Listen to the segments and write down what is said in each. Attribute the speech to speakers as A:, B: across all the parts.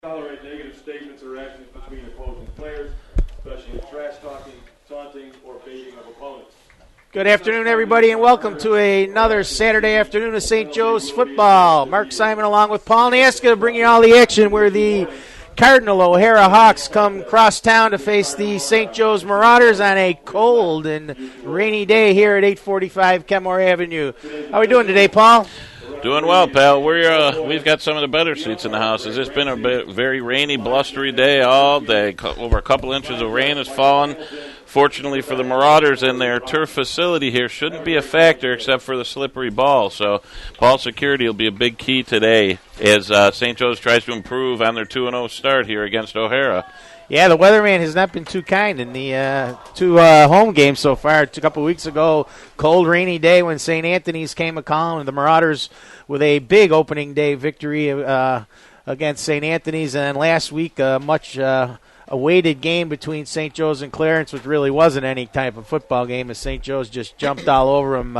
A: Tolerate negative statements or actions between opposing players, especially trash talking, taunting, or baiting of opponents.
B: Good afternoon, everybody, and welcome to another Saturday afternoon of St. Joe's football. Mark Simon along with Paul Naska to bring you all the action where the Cardinal O'Hara Hawks come cross town to face the St. Joe's Marauders on a cold and rainy day here at 845 Kenmore Avenue. How are we doing today, Paul?
C: Doing well, pal. We've got some of the better seats in the house. It's been a very rainy, blustery day all day. Over a couple inches of rain has fallen. Fortunately for the Marauders, and their turf facility here shouldn't be a factor except for the slippery ball. So ball security will be a big key today as St. Joe's tries to improve on their 2-0 start here against O'Hara.
B: Yeah, the weatherman has not been too kind in the two home games so far. A couple weeks ago, cold, rainy day when St. Anthony's came a calling, and the Marauders with a big opening day victory against St. Anthony's. And then last week, much awaited game between St. Joe's and Clarence, which really wasn't any type of football game, as St. Joe's just jumped all over them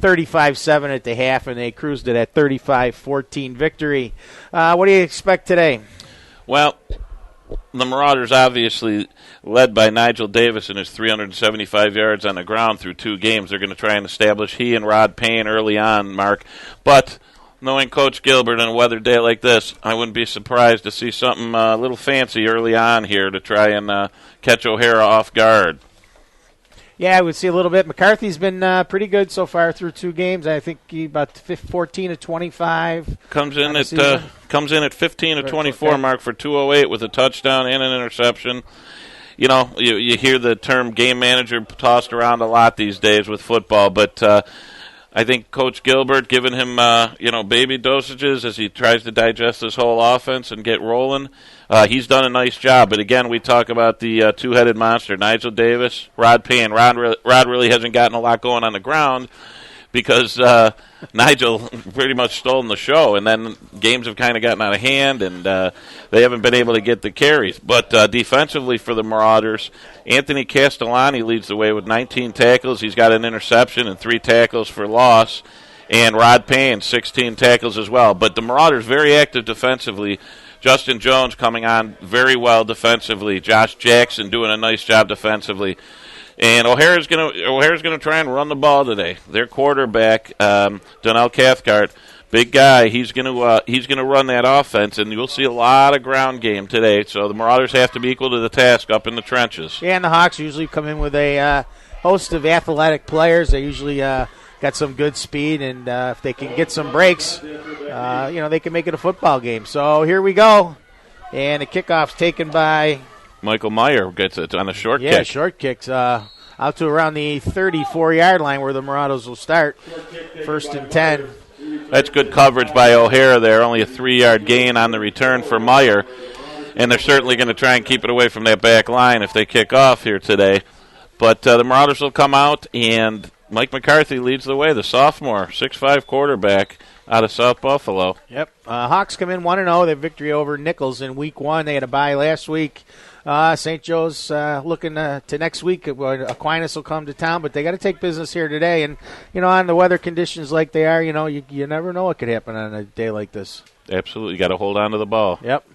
B: 35-7 at the half, and they cruised it at 35-14 victory. What do you expect today?
C: Well, the Marauders obviously led by Nigel Davis and his 375 yards on the ground through two games. They're going to try and establish he and Rod Payne early on, Mark. But knowing Coach Gilbert on a weather day like this, I wouldn't be surprised to see something a little fancy early on here to try and catch O'Hara off guard.
B: Yeah, I would see a little bit. McCarthy's been pretty good so far through two games. I think he about 14 of 25.
C: Comes in at 15 of 24, okay. Mark, for 208 with a touchdown and an interception. You know, you hear the term game manager tossed around a lot these days with football, but I think Coach Gilbert giving him baby dosages as he tries to digest this whole offense and get rolling. He's done a nice job. But again, we talk about the two-headed monster, Nigel Davis, Rod Payne. Rod really hasn't gotten a lot going on the ground because Nigel pretty much stolen the show, and then games have kind of gotten out of hand, and they haven't been able to get the carries. But defensively for the Marauders, Anthony Castellani leads the way with 19 tackles. He's got an interception and 3 tackles for loss. And Rod Payne, 16 tackles as well. But the Marauders very active defensively. Justin Jones coming on very well defensively. Josh Jackson doing a nice job defensively. And O'Hara's gonna try and run the ball today. Their quarterback, Donnell Cathcart, big guy. He's gonna run that offense, and you'll see a lot of ground game today. So the Marauders have to be equal to the task up in the trenches.
B: Yeah, and the Hawks usually come in with a host of athletic players. They usually got some good speed, and if they can get some breaks, they can make it a football game. So here we go, and the kickoff's taken by
C: Michael Meyer. Gets it on a short kick.
B: Yeah, short kicks out to around the 34-yard line where the Marauders will start. 1st and 10.
C: That's good coverage by O'Hara there. Only a 3-yard gain on the return for Meyer, and they're certainly going to try and keep it away from that back line if they kick off here today. But the Marauders will come out, and Mike McCarthy leads the way, the sophomore, 6'5" quarterback out of South Buffalo.
B: Yep. Hawks come in 1-0. Their victory over Nichols in Week 1. They had a bye last week. St. Joe's looking to next week. Aquinas will come to town, but they got to take business here today. And, on the weather conditions like they are, you never know what could happen on a day like this.
C: Absolutely. You got to hold on to the ball.
B: Yep.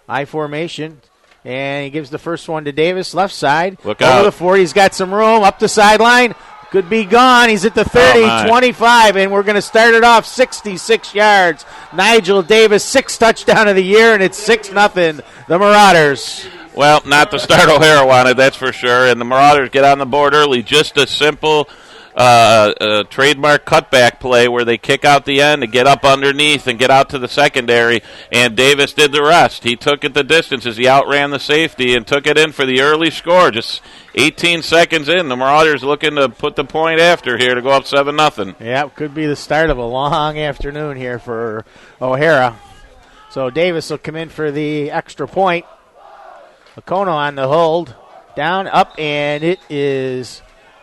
B: I formation. And he gives the first one to Davis, left side.
C: Look out.
B: Over the 40. He's got some room. Up the sideline. Could be gone. He's at the 30, 25, and we're going to start it off 66 yards. Nigel Davis, 6th touchdown of the year, and it's 6-0, the Marauders.
C: Well, not the start O'Hara wanted, that's for sure. And the Marauders get on the board early. Just a simple trademark cutback play where they kick out the end to get up underneath and get out to the secondary. And Davis did the rest. He took it the distance as he outran the safety and took it in for the early score. Just 18 seconds in, the Marauders looking to put the point after here to go up 7-0.
B: Yeah, it could be the start of a long afternoon here for O'Hara. So Davis will come in for the extra point. Okono on the hold. Down, up, and it is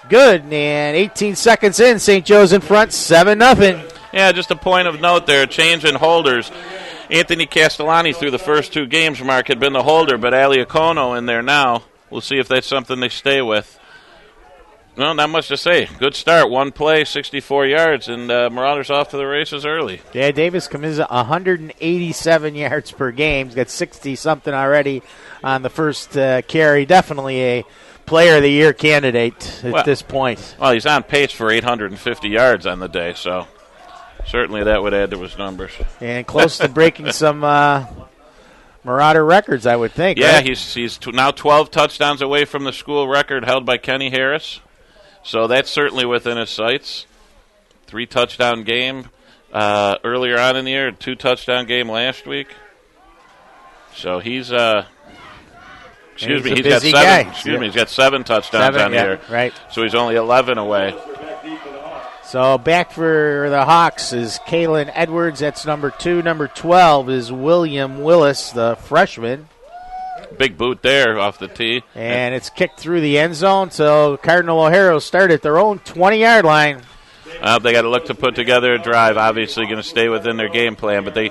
B: good. And 18 seconds in, St. Joe's in front, 7-0.
C: Yeah, just a point of note there, a change in holders. Anthony Castellani through the first two games, Mark, had been the holder, but Ali Okono in there now. We'll see if that's something they stay with. Well, not much to say. Good start. One play, 64 yards, and Marauders off to the races early.
B: Yeah, Davis comes in 187 yards per game. He's got 60-something already on the first carry. Definitely a player of the year candidate at this point.
C: Well, he's on pace for 850 yards on the day, so certainly that would add to his numbers.
B: And close to breaking some Marauder records, I would think.
C: Yeah,
B: right?
C: he's now 12 touchdowns away from the school record held by Kenny Harris. So that's certainly within his sights. 3-touchdown game earlier on in the year, 2-touchdown game last week. So he's he's got 7.
B: Guy.
C: He's got 7 touchdowns on the year.
B: Right.
C: So he's only 11 away.
B: So back for the Hawks is Kalen Edwards. That's number 2. Number 12 is William Willis, the freshman.
C: Big boot there off the tee.
B: And it's kicked through the end zone, so Cardinal O'Hara will start at their own 20-yard line.
C: They got to look to put together a drive. Obviously going to stay within their game plan, but they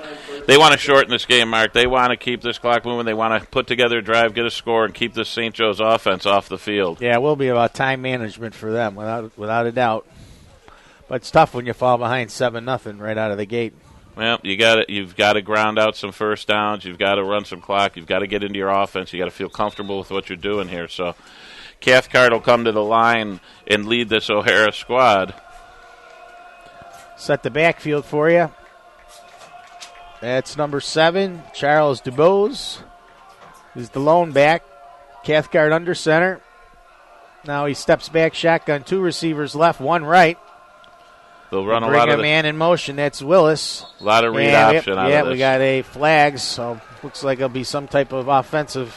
C: want to shorten this game, Mark. They want to keep this clock moving. They want to put together a drive, get a score, and keep this St. Joe's offense off the field.
B: Yeah, it will be about time management for them, without a doubt. But it's tough when you fall behind 7-0 right out of the gate.
C: Well, you've got to ground out some first downs. You've got to run some clock. You've got to get into your offense. You've got to feel comfortable with what you're doing here. So Cathcart will come to the line and lead this O'Hara squad.
B: Set the backfield for you. That's number 7, Charles DuBose, is the lone back. Cathcart under center. Now he steps back, shotgun, 2 receivers left, 1 right.
C: They'll run a
B: bring
C: lot
B: a
C: of
B: man in motion. That's Willis.
C: A lot of read option out of this.
B: We got a flag, so looks like it'll be some type of offensive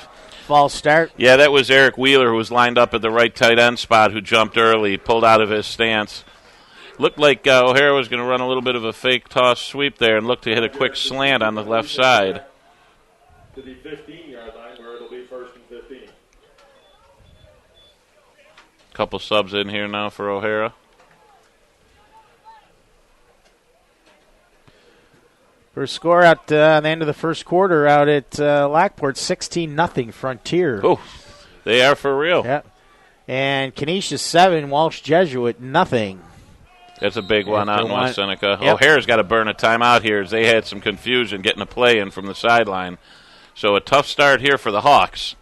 B: false start.
C: Yeah, that was Eric Wheeler, who was lined up at the right tight end spot, who jumped early, pulled out of his stance. Looked like O'Hara was going to run a little bit of a fake toss sweep there and look to hit a quick slant on the left side.
A: To the 15-yard line where it'll be 1st and 15.
C: Couple subs in here now for O'Hara.
B: First score at the end of the first quarter out at Lockport, 16-0 Frontier.
C: Oh, they are for real.
B: Yeah. And Canisius 7, Walsh Jesuit nothing.
C: That's a big one out in West Seneca.
B: Yep.
C: O'Hara's got to burn a timeout here as they had some confusion getting a play in from the sideline. So a tough start here for the Hawks.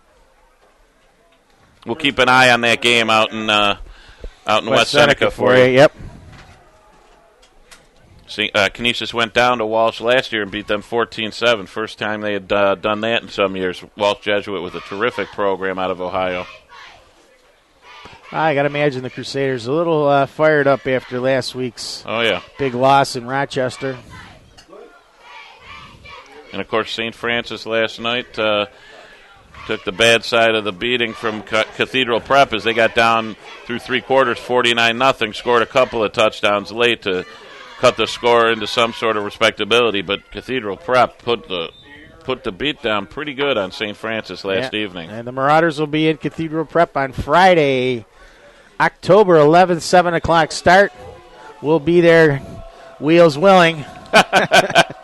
C: We'll keep an eye on that game out in West Seneca for you.
B: Yep.
C: Canisius went down to Walsh last year and beat them 14-7. First time they had done that in some years. Walsh Jesuit with a terrific program out of Ohio.
B: I got to imagine the Crusaders a little fired up after last week's big loss in Rochester.
C: And, of course, St. Francis last night took the bad side of the beating from Cathedral Prep as they got down through 3 quarters, 49-0, scored a couple of touchdowns late to cut the score into some sort of respectability. But Cathedral Prep put the beat down pretty good on St. Francis last evening.
B: And the Marauders will be in Cathedral Prep on Friday, October 11th, 7 o'clock start. We'll be there, wheels willing, to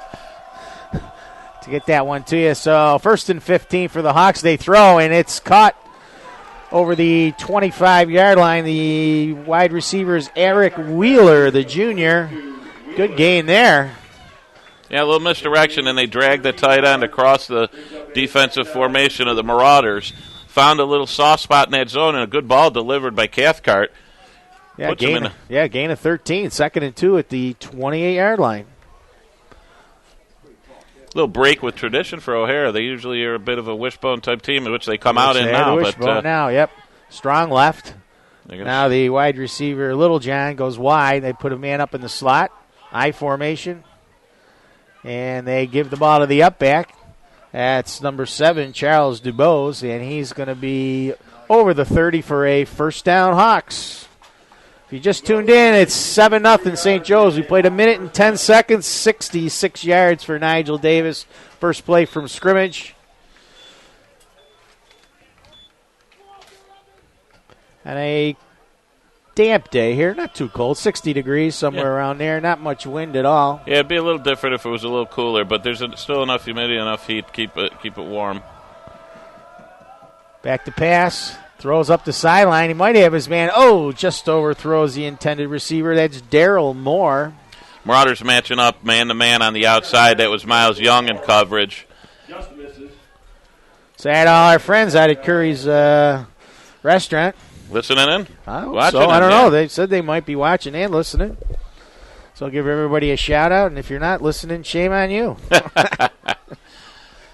B: get that one to you. So 1st and 15 for the Hawks. They throw, and it's caught over the 25-yard line. The wide receiver is Eric Wheeler, the junior. Good gain there.
C: Yeah, a little misdirection, and they dragged the tight end across the defensive formation of the Marauders. Found a little soft spot in that zone, and a good ball delivered by Cathcart.
B: Yeah, gain of 13. 2nd and 2 at the 28-yard line.
C: Little break with tradition for O'Hara. They usually are a bit of a wishbone-type team in which they come out in now.
B: Yep. Strong left. Now the wide receiver, Little John, goes wide. They put a man up in the slot. I formation. And they give the ball to the up back. That's number 7, Charles DuBose, and he's going to be over the 30 for a first down Hawks. If you just tuned in, it's 7-0 St. Joe's. We played 1 minute and 10 seconds, 66 yards for Nigel Davis. First play from scrimmage. And a damp day here, not too cold, 60 degrees, somewhere around there, not much wind at all.
C: Yeah, it'd be a little different if it was a little cooler, but there's still enough humidity, enough heat to keep it warm.
B: Back to pass, Throws up the sideline. He might have his man. Oh, just overthrows the intended receiver. That's Daryl Moore.
C: Marauders matching up man-to-man on the outside. That was Miles Young in coverage.
A: Just misses.
B: So I had all our friends out at Curry's restaurant.
C: Listening in? Watching
B: I don't
C: in,
B: know.
C: yeah.
B: They said they might be watching and listening. So I'll give everybody a shout-out, and if you're not listening, shame on you.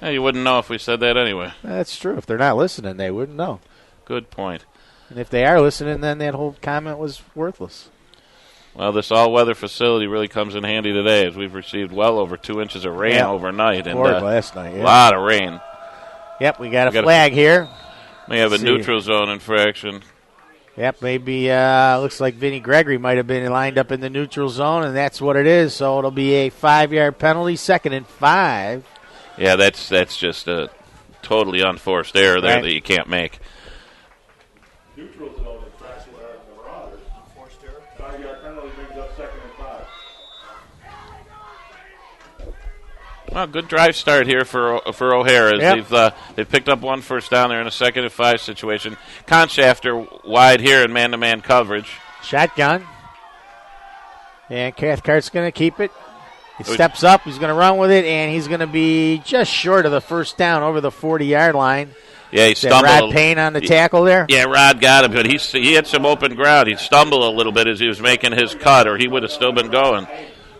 C: You wouldn't know if we said that anyway.
B: That's true. If they're not listening, they wouldn't know.
C: Good point.
B: And if they are listening, then that whole comment was worthless.
C: Well, this all-weather facility really comes in handy today as we've received well over 2 inches of rain overnight. And
B: last night,
C: a lot of rain.
B: Yep, we got a flag here.
C: We have a neutral zone infraction.
B: Yep, maybe looks like Vinny Gregory might have been lined up in the neutral zone, and that's what it is. So it'll be a 5-yard penalty, 2nd and 5.
C: Yeah, that's just a totally unforced error there that you can't make.
A: Neutral zone infraction on the Marauders. 5-yard penalty brings up 2nd and 5.
C: Well, good drive start here for O'Hara.
B: Yep.
C: They've picked up 1 first down. They're in a 2nd and 5 situation. Conshafter wide here in man-to-man coverage.
B: Shotgun. And Cathcart's going to keep it. He steps up. He's going to run with it, and he's going to be just short of the first down over the 40-yard line.
C: Yeah, he stumbled.
B: Rod Payne on the tackle there?
C: Yeah, Rod got him, but he had some open ground. He stumbled a little bit as he was making his cut, or he would have still been going.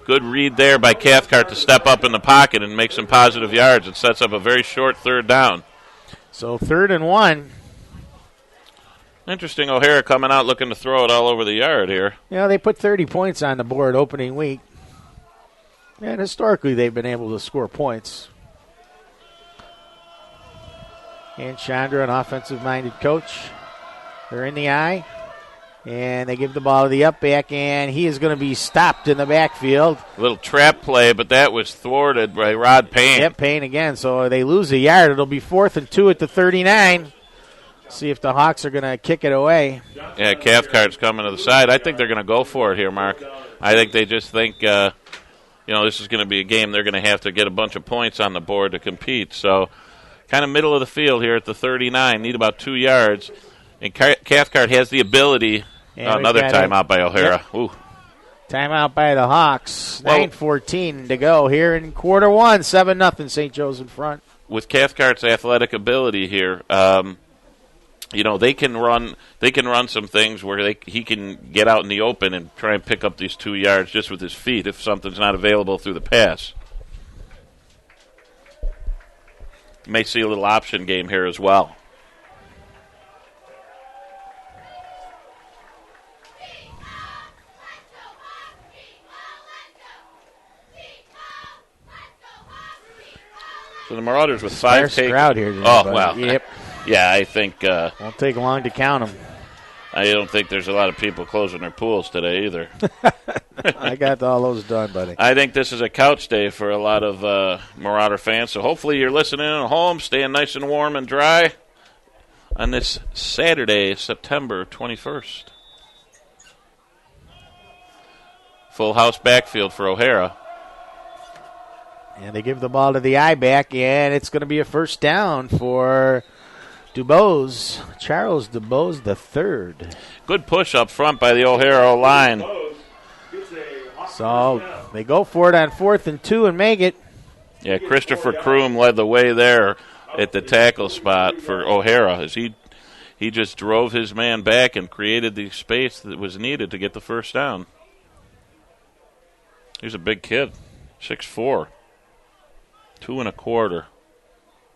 C: Good read there by Cathcart to step up in the pocket and make some positive yards. It sets up a very short 3rd down.
B: So 3rd and 1.
C: Interesting, O'Hara coming out looking to throw it all over the yard here.
B: You know, they put 30 points on the board opening week. And historically, they've been able to score points. And Chandra, an offensive-minded coach. They're in the eye. And they give the ball to the up back, and he is going to be stopped in the backfield.
C: A little trap play, but that was thwarted by Rod Payne.
B: Yep, Payne again. So they lose a yard. It'll be 4th and 2 at the 39. See if the Hawks are going to kick it away.
C: Yeah, Cathcart's coming to the side. I think they're going to go for it here, Mark. I think they just think, this is going to be a game they're going to have to get a bunch of points on the board to compete. So kind of middle of the field here at the 39. Need about 2 yards. And Cathcart has the ability. Another timeout by O'Hara.
B: Yep. Ooh. Timeout by the Hawks. 9:14 to go here in quarter 1. 7-0 St. Joe's in front.
C: With Cathcart's athletic ability here, they can run some things where he can get out in the open and try and pick up these 2 yards just with his feet if something's not available through the pass. You may see a little option game here as well. So the Marauders with 5 takes.
B: Crowd here today,
C: Yep. Yeah, I think.
B: Won't take long to count them.
C: I don't think there's a lot of people closing their pools today either.
B: I got all those done, buddy.
C: I think this is a couch day for a lot of Marauder fans. So hopefully you're listening at home, staying nice and warm and dry on this Saturday, September 21st. Full house backfield for O'Hara.
B: And they give the ball to the I-back, and it's going to be a first down for Dubose, Charles Dubose III.
C: Good push up front by the O'Hara line.
B: So they go for it on 4th and 2 and make it.
C: Yeah, Christopher Kroom led the way there at the tackle spot for O'Hara as he just drove his man back and created the space that was needed to get the first down. He's a big kid, 6'4". 2 1/4.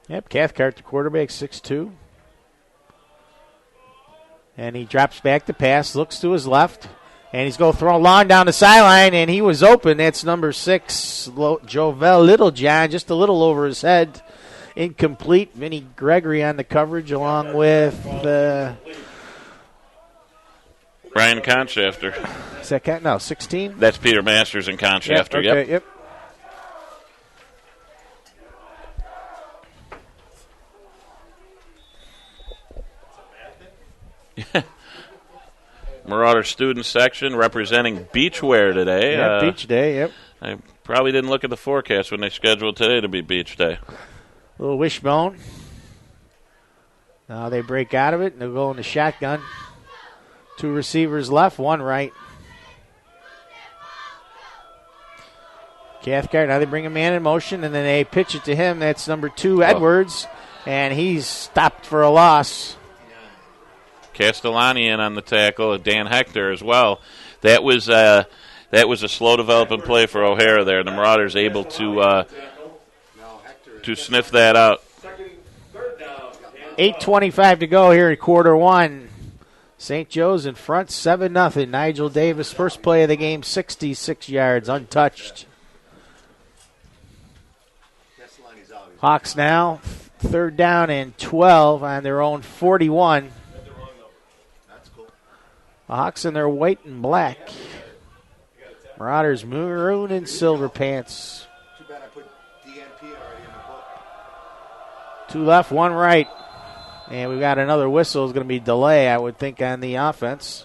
B: Yep, Cathcart, the quarterback, 6'2". And he drops back to pass, looks to his left, and he's going to throw a long down the sideline, and he was open. That's number 6, Jovel Littlejohn, just a little over his head. Incomplete. Vinny Gregory on the coverage along with
C: Brian Conshafter.
B: Is that count? No, 16?
C: That's Peter Masters and Conshafter,
B: Yep.
C: Marauder student section representing beachwear today.
B: Yeah, beach day, yep.
C: I probably didn't look at the forecast when they scheduled today to be beach day.
B: Little wishbone. Now they break out of it, and they'll go in the shotgun. 2 receivers left, 1 right. Cathcart, now they bring a man in motion, and then they pitch it to him. That's number 2, Edwards, and he's stopped for a loss.
C: Castellani in on the tackle, Dan Hector as well. That was a slow developing play for O'Hara there. The Marauders able to sniff that out.
B: 8:25 to go here in quarter 1. St. Joe's in front, 7-0. Nigel Davis, first play of the game, 66 yards, untouched. Hawks now, 3rd down and 12 on their own 41. The Hawks in their white and black. Marauders maroon and silver pants.
D: Too bad I put DNP already in the book.
B: 2 left, 1 right. And we've got another whistle. It's going to be delay, I would think, on the offense.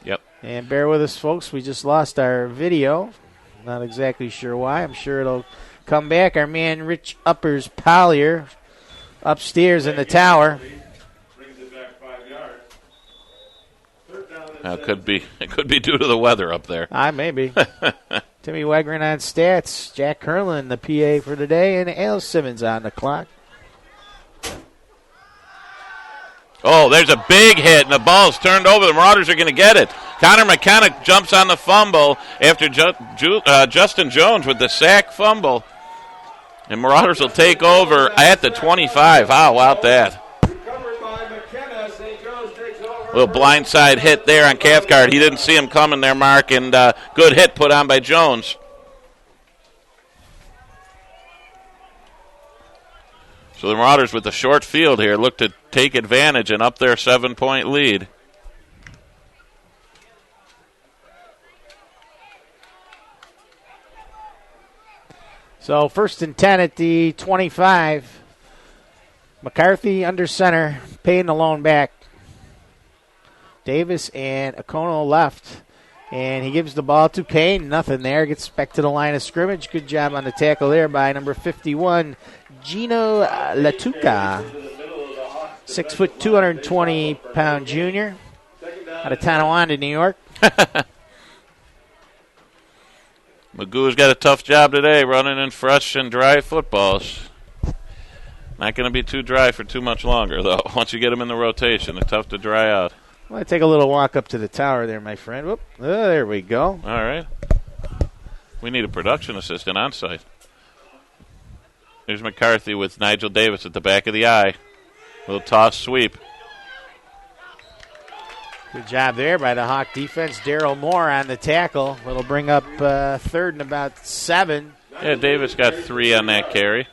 C: Yep.
B: And bear with us, folks. We just lost our video. Not exactly sure why. I'm sure it'll come back. Our man, Rich Uppers Pollier, upstairs in the tower.
C: It could be due to the weather up there.
B: Maybe. Timmy Wegrin on stats. Jack Herlin, the PA for today, and Al Simmons on the clock.
C: Oh, there's a big hit, and the ball's turned over. The Marauders are going to get it. Connor McKenna jumps on the fumble after Justin Jones with the sack fumble. And Marauders will take over at the 25. How about that? Little blindside hit there on Cathcart. He didn't see him coming there, Mark, and good hit put on by Jones. So the Marauders with the short field here look to take advantage and up their 7-point lead.
B: So 1st and 10 at the 25. McCarthy under center, Payne alone back. Davis and Okono left. And he gives the ball to Payne. Nothing there. Gets back to the line of scrimmage. Good job on the tackle there by number 51, Gino Latuca. 6 foot, 220-pound junior. Out of Tonawanda, New York.
C: Magoo's got a tough job today running in fresh and dry footballs. Not going to be too dry for too much longer, though. Once you get them in the rotation, they're tough to dry out.
B: I'm going to take a little walk up to the tower there, my friend. Whoop. Oh, there we go.
C: All right. We need a production assistant on site. Here's McCarthy with Nigel Davis at the back of the eye. Little toss sweep.
B: Good job there by the Hawk defense. Daryl Moore on the tackle. It'll bring up 3rd and about 7.
C: Yeah, Davis got 3 on that carry.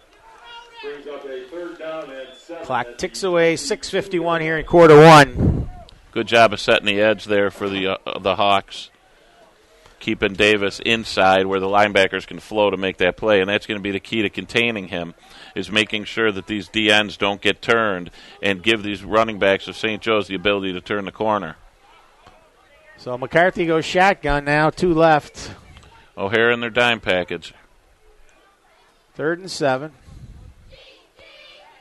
B: Clock ticks away. 6:51 here in quarter 1.
C: Good job of setting the edge there for the Hawks. Keeping Davis inside where the linebackers can flow to make that play, and that's going to be the key to containing him, is making sure that these DNs don't get turned and give these running backs of St. Joe's the ability to turn the corner.
B: So McCarthy goes shotgun now, 2 left.
C: O'Hara in their dime package.
B: 3rd and 7.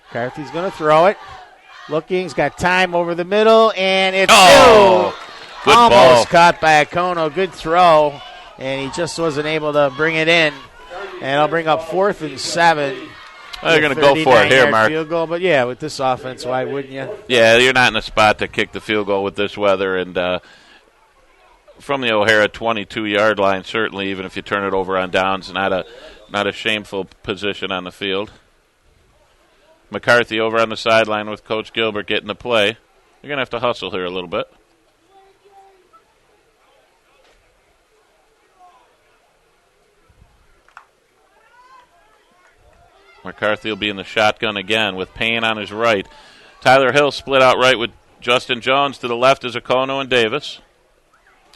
B: McCarthy's going to throw it. Looking, he's got time over the middle, and it's
C: good
B: almost
C: ball.
B: Caught by Okono. Good throw, and he just wasn't able to bring it in. And it'll bring up 4th and 7.
C: They're going to go for it here, Mark.
B: Field goal, but yeah, with this offense, why wouldn't you?
C: Yeah, you're not in a spot to kick the field goal with this weather, and from the O'Hara 22-yard line, certainly, even if you turn it over on downs, not a shameful position on the field. McCarthy over on the sideline with Coach Gilbert getting the play. You're going to have to hustle here a little bit. McCarthy will be in the shotgun again with Payne on his right. Tyler Hill split out right with Justin Jones. To the left is Okono and Davis.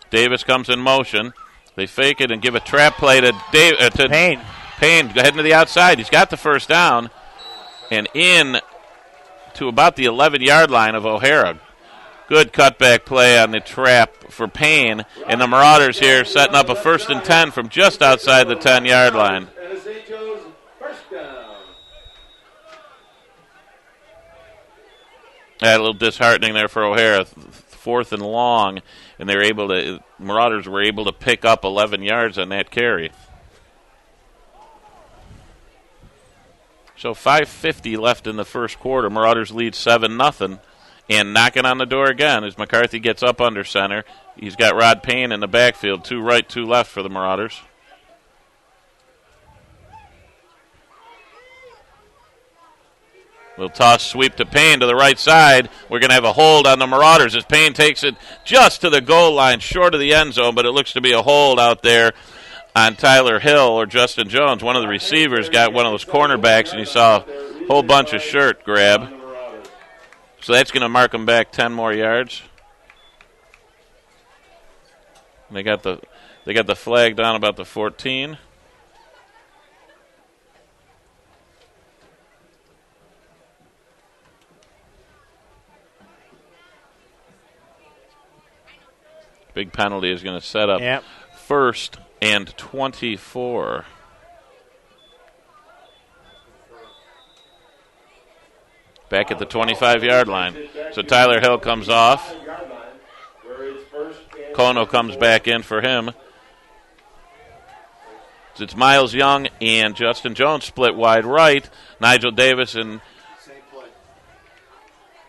C: Davis comes in motion. They fake it and give a trap play to
B: Payne.
C: Payne heading to the outside. He's got the first down. And in to about the 11-yard line of O'Hara. Good cutback play on the trap for Payne. And the Marauders here setting up a 1st and 10 from just outside the 10-yard line. A little disheartening there for O'Hara. 4th and long, and Marauders were able to pick up 11 yards on that carry. So 5:50 left in the first quarter. Marauders lead 7-0, and knocking on the door again as McCarthy gets up under center. He's got Rod Payne in the backfield, 2 right, 2 left for the Marauders. We'll toss sweep to Payne to the right side. We're going to have a hold on the Marauders as Payne takes it just to the goal line, short of the end zone, but it looks to be a hold out there on Tyler Hill or Justin Jones. One of the receivers got one of those cornerbacks, and you saw a whole bunch of shirt grab. So that's going to mark them back 10 more yards. And they got the flag down about the 14. Big penalty is going to set up 1st and 24. Back at the 25-yard line. So Tyler Hill comes off. Kono comes back in for him. So it's Miles Young and Justin Jones split wide right. Nigel Davis and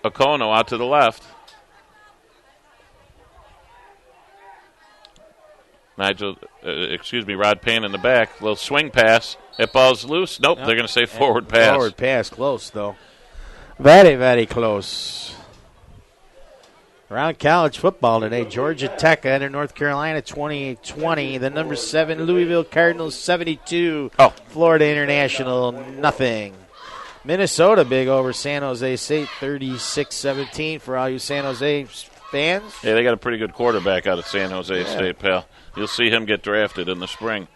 C: Okono out to the left. Rod Payne in the back. Little swing pass. That ball's loose. Nope, they're going to say forward pass.
B: Forward pass, close, though. Very, very close. Around college football today, Georgia Tech under North Carolina 28-20. The number 7 Louisville Cardinals 72. Florida International nothing. Minnesota big over San Jose State 36-17 for all you San Jose fans.
C: Yeah, they got a pretty good quarterback out of San Jose State, pal. You'll see him get drafted in the spring.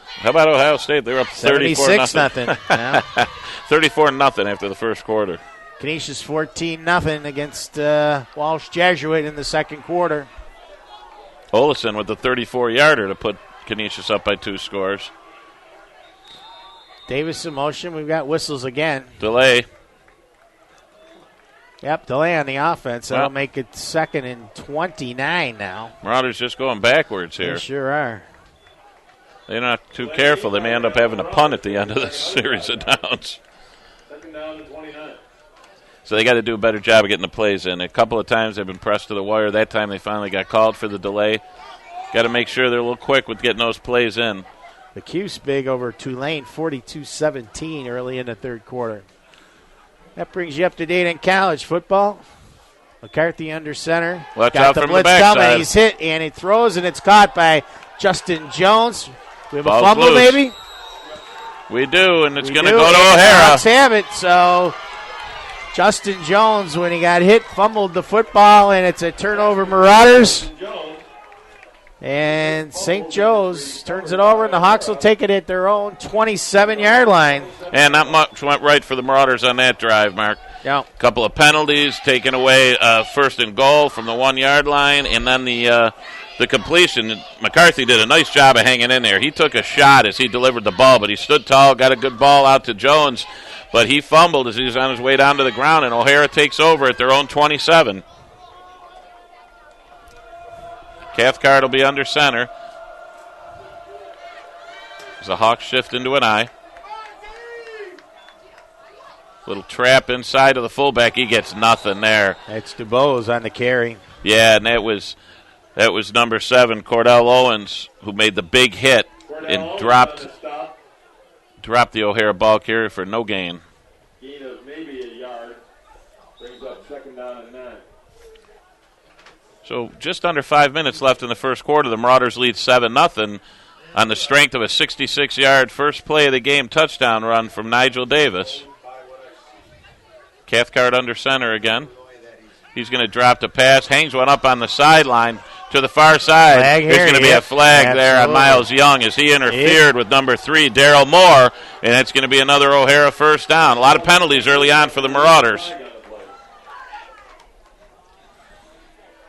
C: How about Ohio State? They're up 34-0. 34-0 after the first quarter.
B: Canisius 14-0 against Walsh Jesuit in the second quarter.
C: Olison with the 34-yarder to put Canisius up by 2 scores.
B: Davis in motion. We've got whistles again.
C: Delay.
B: Yep, delay on the offense. That'll make it 2nd and 29 now.
C: Marauders just going backwards here.
B: They sure are.
C: They're not too careful. They may end up having a punt at the end of this series of downs.
A: 2nd down to 29.
C: So they got to do a better job of getting the plays in. A couple of times they've been pressed to the wire. That time they finally got called for the delay. Got to make sure they're a little quick with getting those plays in.
B: The Cuse big over Tulane, 42-17 early in the third quarter. That brings you up to date in college football. McCarthy under center.
C: Watch
B: Got
C: out
B: the
C: from
B: blitz
C: the backside.
B: coming. He's hit, and he throws, and it's caught by Justin Jones. We have
C: Ball's
B: a fumble,
C: loose.
B: baby?
C: We do, and it's
B: We
C: going to
B: do,
C: go to
B: and the
C: O'Hara.
B: Hawks have it, so Justin Jones, when he got hit, fumbled the football, and it's a turnover, Marauders. And St. Joe's turns it over, and the Hawks will take it at their own 27-yard line.
C: And not much went right for the Marauders on that drive, Mark.
B: Yeah.
C: Couple of penalties, taken away 1st and goal from the 1-yard line, and then the completion. McCarthy did a nice job of hanging in there. He took a shot as he delivered the ball, but he stood tall, got a good ball out to Jones, but he fumbled as he was on his way down to the ground, and O'Hara takes over at their own 27. Cathcart will be under center. As the Hawks shift into an I. Little trap inside of the fullback. He gets nothing there.
B: That's DuBose on the carry.
C: Yeah, and that was number 7, Cordell Owens, who made the big hit and dropped the O'Hara ball carrier for no gain.
A: Gain of maybe a yard. Brings up 2nd down and 9.
C: So just under 5 minutes left in the first quarter. The Marauders lead 7-0 on the strength of a 66-yard first play of the game touchdown run from Nigel Davis. Cathcart under center again. He's going to drop the pass. Hangs one up on the sideline to the far side. There's going to be a flag there on Miles Young as he interfered with number 3, Daryl Moore, and it's going to be another O'Hara first down. A lot of penalties early on for the Marauders.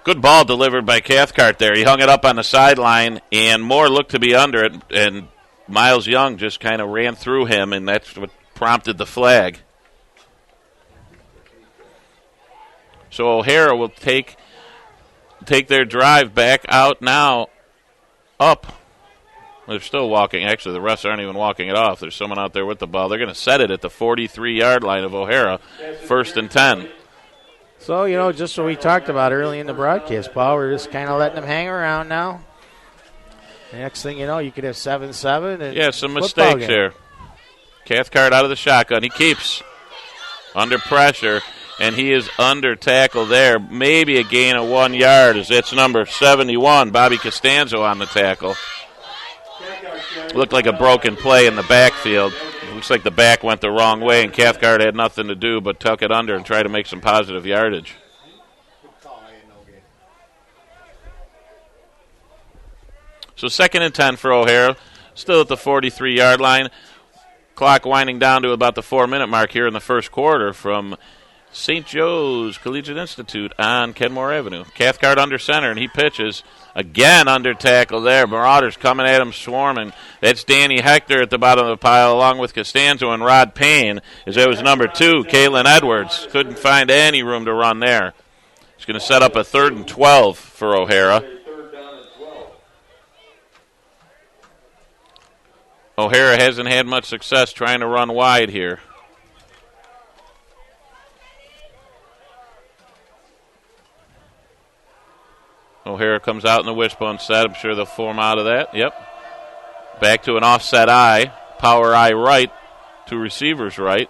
C: Good ball delivered by Cathcart there. He hung it up on the sideline, and Moore looked to be under it, and Miles Young just kind of ran through him, and that's what prompted the flag. So O'Hara will take their drive back out now up. They're still walking. Actually, the refs aren't even walking it off. There's someone out there with the ball. They're going to set it at the 43-yard line of O'Hara, 1st and 10.
B: So, just what we talked about early in the broadcast, Paul, we're just kind of letting them hang around now. The next thing you know, you could have 7-7. And
C: yeah, some mistakes here. Cathcart out of the shotgun. He keeps under pressure, and he is under tackle there. Maybe a gain of 1 yard as it's number 71, Bobby Costanzo on the tackle. Looked like a broken play in the backfield. Looks like the back went the wrong way, and Cathcart had nothing to do but tuck it under and try to make some positive yardage. So 2nd and 10 for O'Hara, still at the 43-yard line. Clock winding down to about the 4-minute mark here in the first quarter from St. Joe's Collegiate Institute on Kenmore Avenue. Cathcart under center, and he pitches. Again under tackle there. Marauders coming at him, swarming. That's Danny Hector at the bottom of the pile, along with Costanzo and Rod Payne, as there was number 2, Kalen Edwards. Couldn't find any room to run there. He's going to set up a 3rd and 12 for O'Hara. O'Hara hasn't had much success trying to run wide here. O'Hara comes out in the wishbone set. I'm sure they'll form out of that. Yep. Back to an offset eye. Power eye right to receiver's right.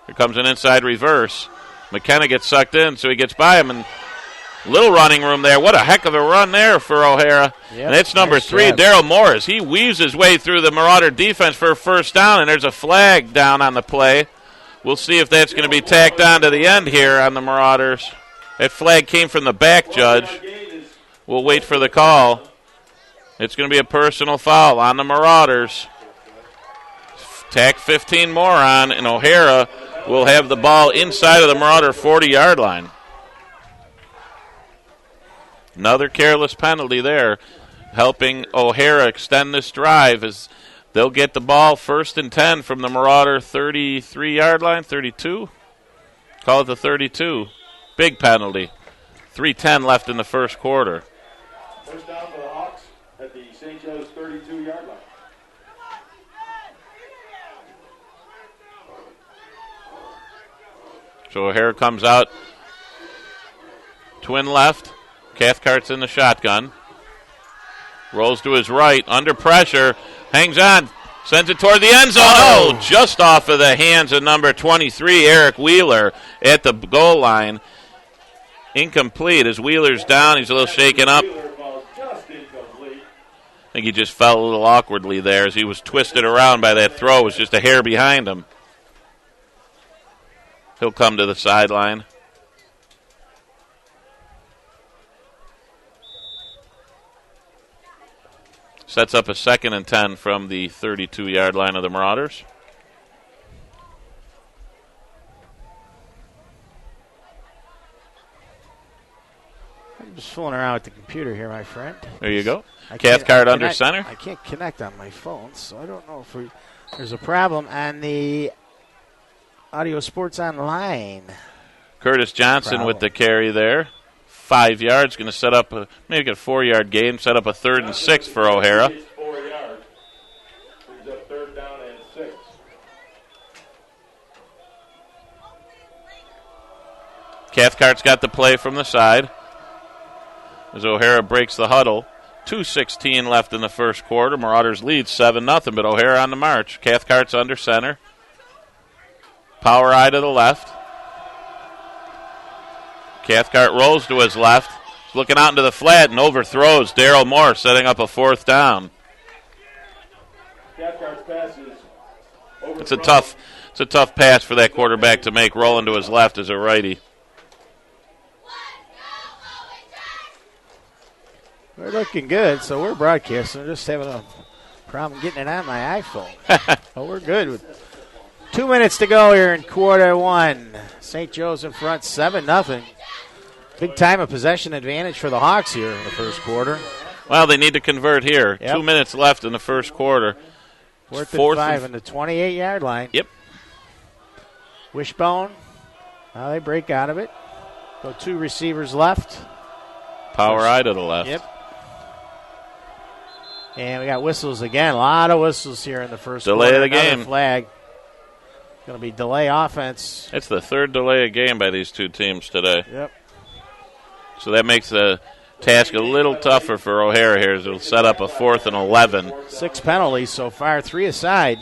C: Here comes an inside reverse. McKenna gets sucked in, so he gets by him. And little running room there. What a heck of a run there for O'Hara. Yep, and it's number 3, Daryl Morris. He weaves his way through the Marauder defense for a first down, and there's a flag down on the play. We'll see if that's going to be tacked on to the end here on the Marauders. That flag came from the back judge. We'll wait for the call. It's going to be a personal foul on the Marauders. Tack 15 more on, and O'Hara will have the ball inside of the Marauder 40-yard line. Another careless penalty there, helping O'Hara extend this drive as they'll get the ball 1st and 10 from the Marauder 33-yard line, 32. Call it the 32. Big penalty. 3:10 left in the first quarter.
A: First down for the Hawks at the St. Joe's 32-yard line.
C: So O'Hara comes out. Twin left. Cathcart's in the shotgun. Rolls to his right. Under pressure. Hangs on. Sends it toward the end zone. Oh, just off of the hands of number 23, Eric Wheeler, at the goal line. Incomplete as Wheeler's down. He's a little shaken up. I think he just fell a little awkwardly there as he was twisted around by that throw. It was just a hair behind him. He'll come to the sideline. Sets up a 2nd and 10 from the 32-yard line of the Marauders.
B: I'm just fooling around with the computer here, my friend.
C: There you go. Cathcart under center.
B: I can't connect on my phone, so I don't know if there's a problem on the Audio Sports Online.
C: Curtis Johnson with the carry there. 5 yards, going to set up maybe a 4-yard gain, set up a 3rd and 6 for O'Hara.
A: 4 yards. Brings up 3rd down and 6.
C: Cathcart's got the play from the side as O'Hara breaks the huddle. 2:16 left in the first quarter. Marauders lead 7-0, but O'Hara on the march. Cathcart's under center. Power eye to the left. Cathcart rolls to his left. He's looking out into the flat and overthrows Daryl Moore, setting up a 4th down.
A: Cathcart's pass is
C: It's a tough pass for that quarterback to make, rolling to his left as a righty.
B: We're looking good, so we're broadcasting. We're just having a problem getting it on my iPhone. But we're good. 2 minutes to go here in quarter one. St. Joe's in front, 7-0. Big time of possession advantage for the Hawks here in the first quarter.
C: Well, they need to convert here.
B: Yep.
C: 2 minutes left in the first quarter.
B: 4th and 5 on the 28-yard line.
C: Yep.
B: Wishbone. Now they break out of it. So 2 receivers left.
C: Power eye to the left.
B: Yep. And we got whistles again. A lot of whistles here in the first
C: Delay
B: quarter.
C: of the
B: Another
C: game.
B: Flag. Going to be delay offense.
C: It's the 3rd delay of game by these 2 teams today.
B: Yep.
C: So that makes the task a little tougher for O'Hara here as it'll set up a 4th and 11.
B: 6 penalties so far, 3 aside.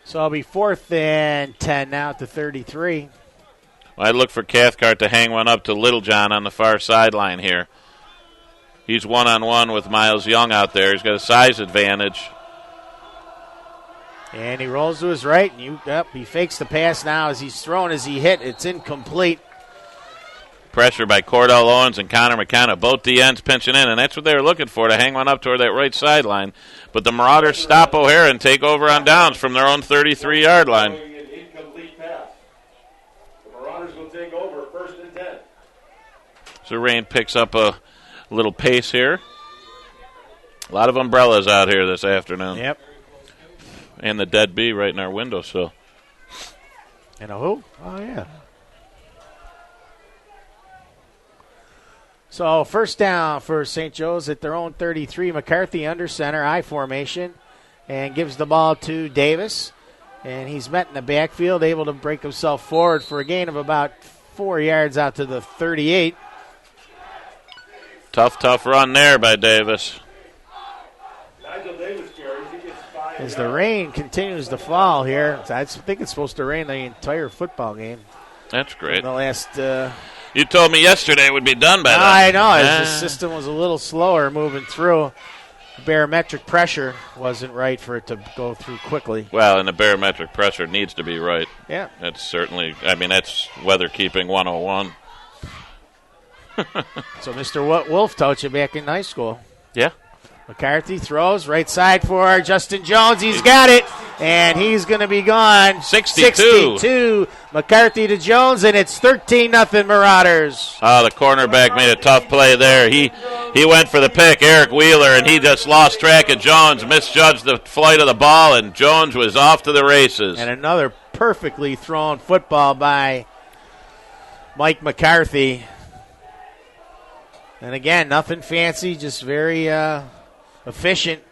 B: So it'll be 4th and 10 now at the 33.
C: Well, I look for Cathcart to hang one up to Littlejohn on the far sideline here. He's one-on-one with Miles Young out there. He's got a size advantage.
B: And he rolls to his right, and he fakes the pass now as he's thrown, as he hit. It's incomplete.
C: Pressure by Cordell Owens and Connor McKenna. Both the ends pinching in, and that's what they were looking for, to hang one up toward that right sideline. But the Marauders stop O'Hara and take over on downs from their own 33-yard line.
A: An incomplete pass. The Marauders will take over 1st and 10.
C: So Rain picks up a little pace here. A lot of umbrellas out here this afternoon.
B: Yep.
C: And the dead bee right in our windowsill.
B: And a who? Oh, yeah. So first down for St. Joe's at their own 33. McCarthy under center, I formation, and gives the ball to Davis. And he's met in the backfield, able to break himself forward for a gain of about 4 yards out to the 38.
C: Tough run there by Davis.
A: Nigel Davis carries. He gets 5
B: As the
A: yards.
B: rain continues to fall here, I think it's supposed to rain the entire football game.
C: That's great.
B: The last,
C: You told me yesterday it would be done by then.
B: I know, as the system was a little slower moving through. Barometric pressure wasn't right for it to go through quickly.
C: Well, and the barometric pressure needs to be right.
B: Yeah.
C: That's certainly, that's weather keeping 101.
B: So Mr. Wolf taught you back in high school.
C: Yeah.
B: McCarthy throws right side for Justin Jones. He's got it, and he's going to be gone.
C: 62.
B: McCarthy to Jones, and it's 13-0 Marauders.
C: Oh, the cornerback made a tough play there. He went for the pick, Eric Wheeler, and he just lost track of Jones, misjudged the flight of the ball, and Jones was off to the races.
B: And another perfectly thrown football by Mike McCarthy. And again, nothing fancy, just very efficient.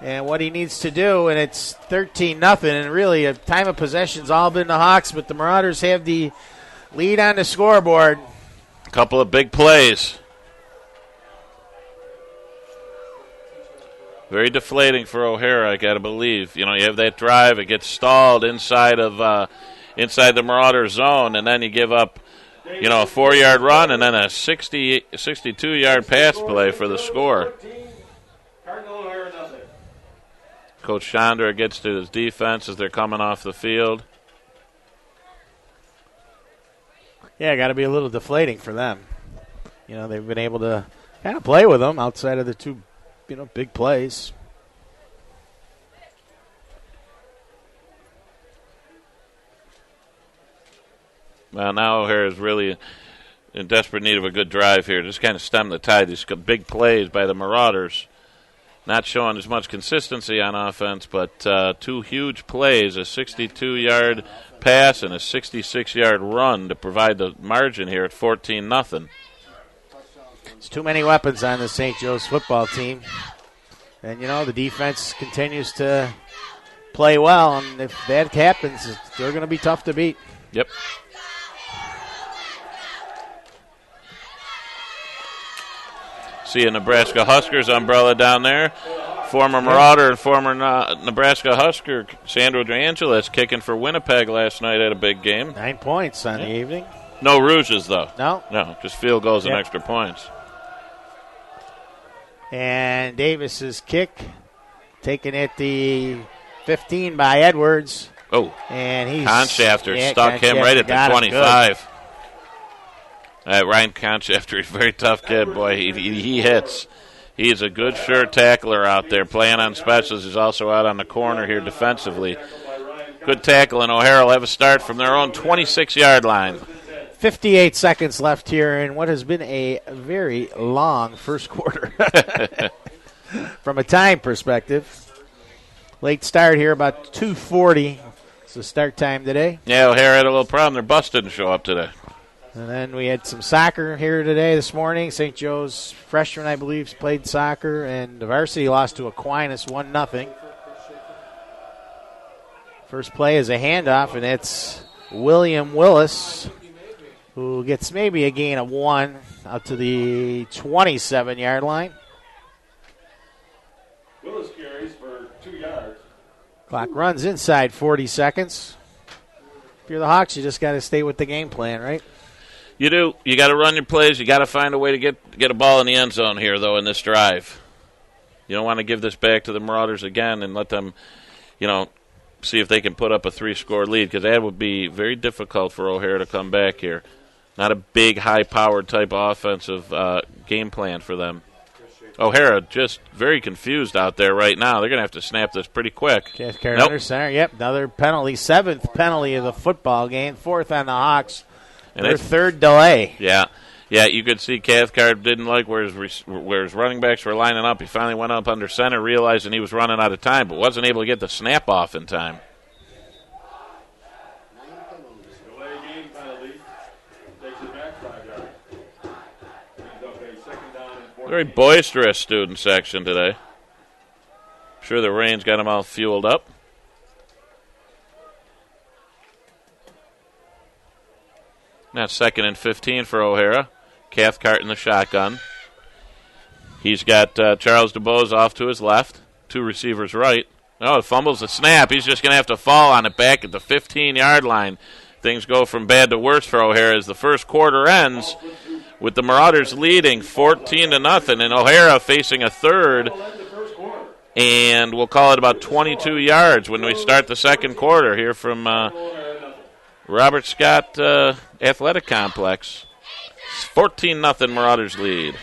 B: And what he needs to do, and it's 13-0, and really a time of possession's all been the Hawks, but the Marauders have the lead on the scoreboard.
C: A couple of big plays. Very deflating for O'Hara, I got to believe. You have that drive, it gets stalled inside the Marauder zone, and then you give up a 4-yard run and then a 62-yard pass play for the score.
A: Cardinal O'Hara, nothing.
C: Coach Chandra gets to his defense as they're coming off the field.
B: Yeah, got to be a little deflating for them. They've been able to kind of play with them outside of the two, big plays.
C: Well, now O'Hara is really in desperate need of a good drive here. Just kind of stem the tide. These big plays by the Marauders. Not showing as much consistency on offense, but 2 huge plays, a 62-yard pass and a 66-yard run to provide the margin here at 14-0.
B: There's too many weapons on the St. Joe's football team. And, the defense continues to play well, and if that happens, they're going to be tough to beat.
C: Yep. See a Nebraska Huskers umbrella down there. Former Marauder and former Nebraska Husker Sandro DeAngelis kicking for Winnipeg last night at a big game.
B: 9 points on the evening.
C: No rouges, though.
B: No,
C: just field goals and
B: Yep.
C: extra points.
B: And Davis's kick taken at the 15 by Edwards.
C: Oh,
B: And he's
C: Conshafter stuck him right at the 25. Ryan Conshafter, he's a very tough kid, boy. He hits. He's a good, sure tackler out there, playing on specials. He's also out on the corner here defensively. Good tackle, and O'Hara will have a start from their own 26-yard line.
B: 58 seconds left here in what has been a very long first quarter from a time perspective. Late start here, about 2:40. It's the start time today.
C: Yeah, O'Hara had a little problem. Their bus didn't show up today.
B: And then we had some soccer here today, this morning. St. Joe's freshman, I believe, played soccer, and the varsity lost to Aquinas 1-0. First play is a handoff, and it's William Willis, who gets maybe a gain of 1 out to the 27-yard line.
A: Willis carries for 2 yards.
B: Clock runs inside 40 seconds. If you're the Hawks, you just got to stay with the game plan, right?
C: You do. You got to run your plays. You got to find a way to get a ball in the end zone here, though, in this drive. You don't want to give this back to the Marauders again and let them, see if they can put up a 3-score lead, because that would be very difficult for O'Hara to come back here. Not a big, high-powered type offensive game plan for them. O'Hara just very confused out there right now. They're going to have to snap this pretty quick.
B: Cathcart under center. Yep, another penalty. 7th penalty of the football game. 4th on the Hawks.
C: And
B: their 3rd delay.
C: Yeah, you could see Cathcart didn't like where his running backs were lining up. He finally went up under center, realizing he was running out of time, but wasn't able to get the snap off in time.
A: Delay game penalty. Takes it back 5 yards. Brings up a 2nd down and 14.
C: Very boisterous student section today. Sure the rain's got them all fueled up. Now 2nd and 15 for O'Hara. Cathcart in the shotgun. He's got Charles DuBose off to his left. 2 receivers right. Oh, fumbles the snap. He's just going to have to fall on it back at the 15-yard line. Things go from bad to worse for O'Hara as the first quarter ends with the Marauders leading 14-0, and O'Hara facing a third. And we'll call it about 22 yards when we start the second quarter here from Robert Scott Athletic Complex. 14-0 Marauders lead.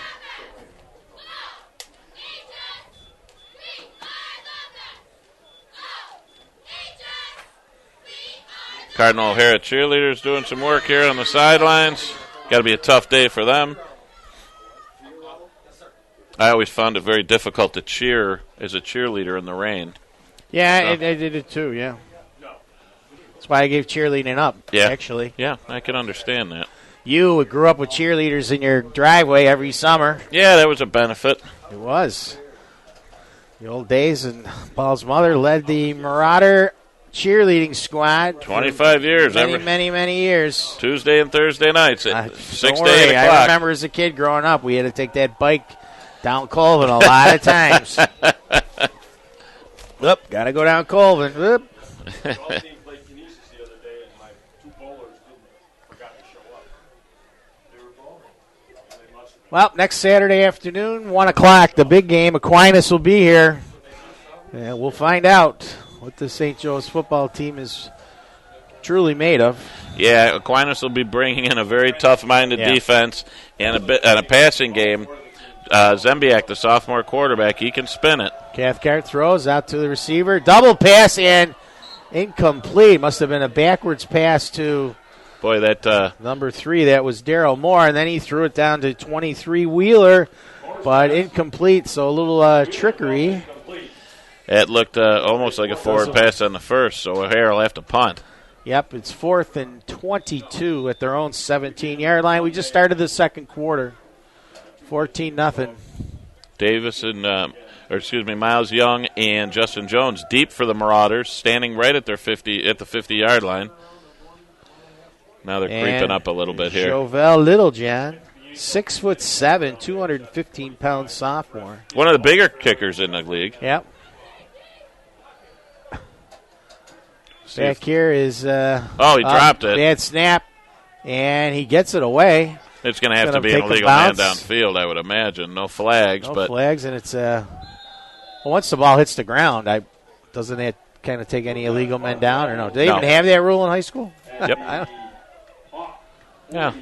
C: Cardinal O'Hara cheerleaders doing some work here on the sidelines. Got to be a tough day for them. I always found it very difficult to cheer as a cheerleader in the rain.
B: Yeah, I did it too, yeah. That's why I gave cheerleading up, actually.
C: Yeah, I can understand that.
B: You grew up with cheerleaders in your driveway every summer.
C: Yeah, that was a benefit.
B: It was. The old days, and Paul's mother led the Marauder cheerleading squad.
C: 25 years.
B: Many years.
C: Tuesday and Thursday nights at 6 to 8 o'clock.
B: I remember as a kid growing up, we had to take that bike down Colvin a lot of times. Whoop, got to go down Colvin. Whoop. Well, next Saturday afternoon, 1 o'clock, the big game. Aquinas will be here. And we'll find out what the St. Joe's football team is truly made of. Yeah,
C: Aquinas will be bringing in a very tough-minded defense and a passing game. Zembiak, the sophomore quarterback, he can spin it.
B: Cathcart throws out to the receiver. Double pass and incomplete. Must have been a backwards pass to number 3. That was Darryl Moore, and then he threw it down to 23 Wheeler, but incomplete, so a little trickery.
C: It looked almost like a forward pass on the first, so O'Hara will have to punt.
B: Yep, it's 4th and 22 at their own 17-yard line. We just started the second quarter. 14-0.
C: Davis and Miles Young and Justin Jones deep for the Marauders, standing right at the 50-yard line. Now they're creeping up a little bit here.
B: Chauvel Littlejohn, 6'7", 215-pound sophomore.
C: One of the bigger kickers in the league.
B: Yep. Back here is
C: he dropped it.
B: Bad snap, and he gets it away.
C: It's going to have to be an illegal man downfield, I would imagine. No flags.
B: No flags, and it's once the ball hits the ground, doesn't it kind of take any illegal men down or no? Do they even have that rule in high school?
C: Yep.
B: Yeah.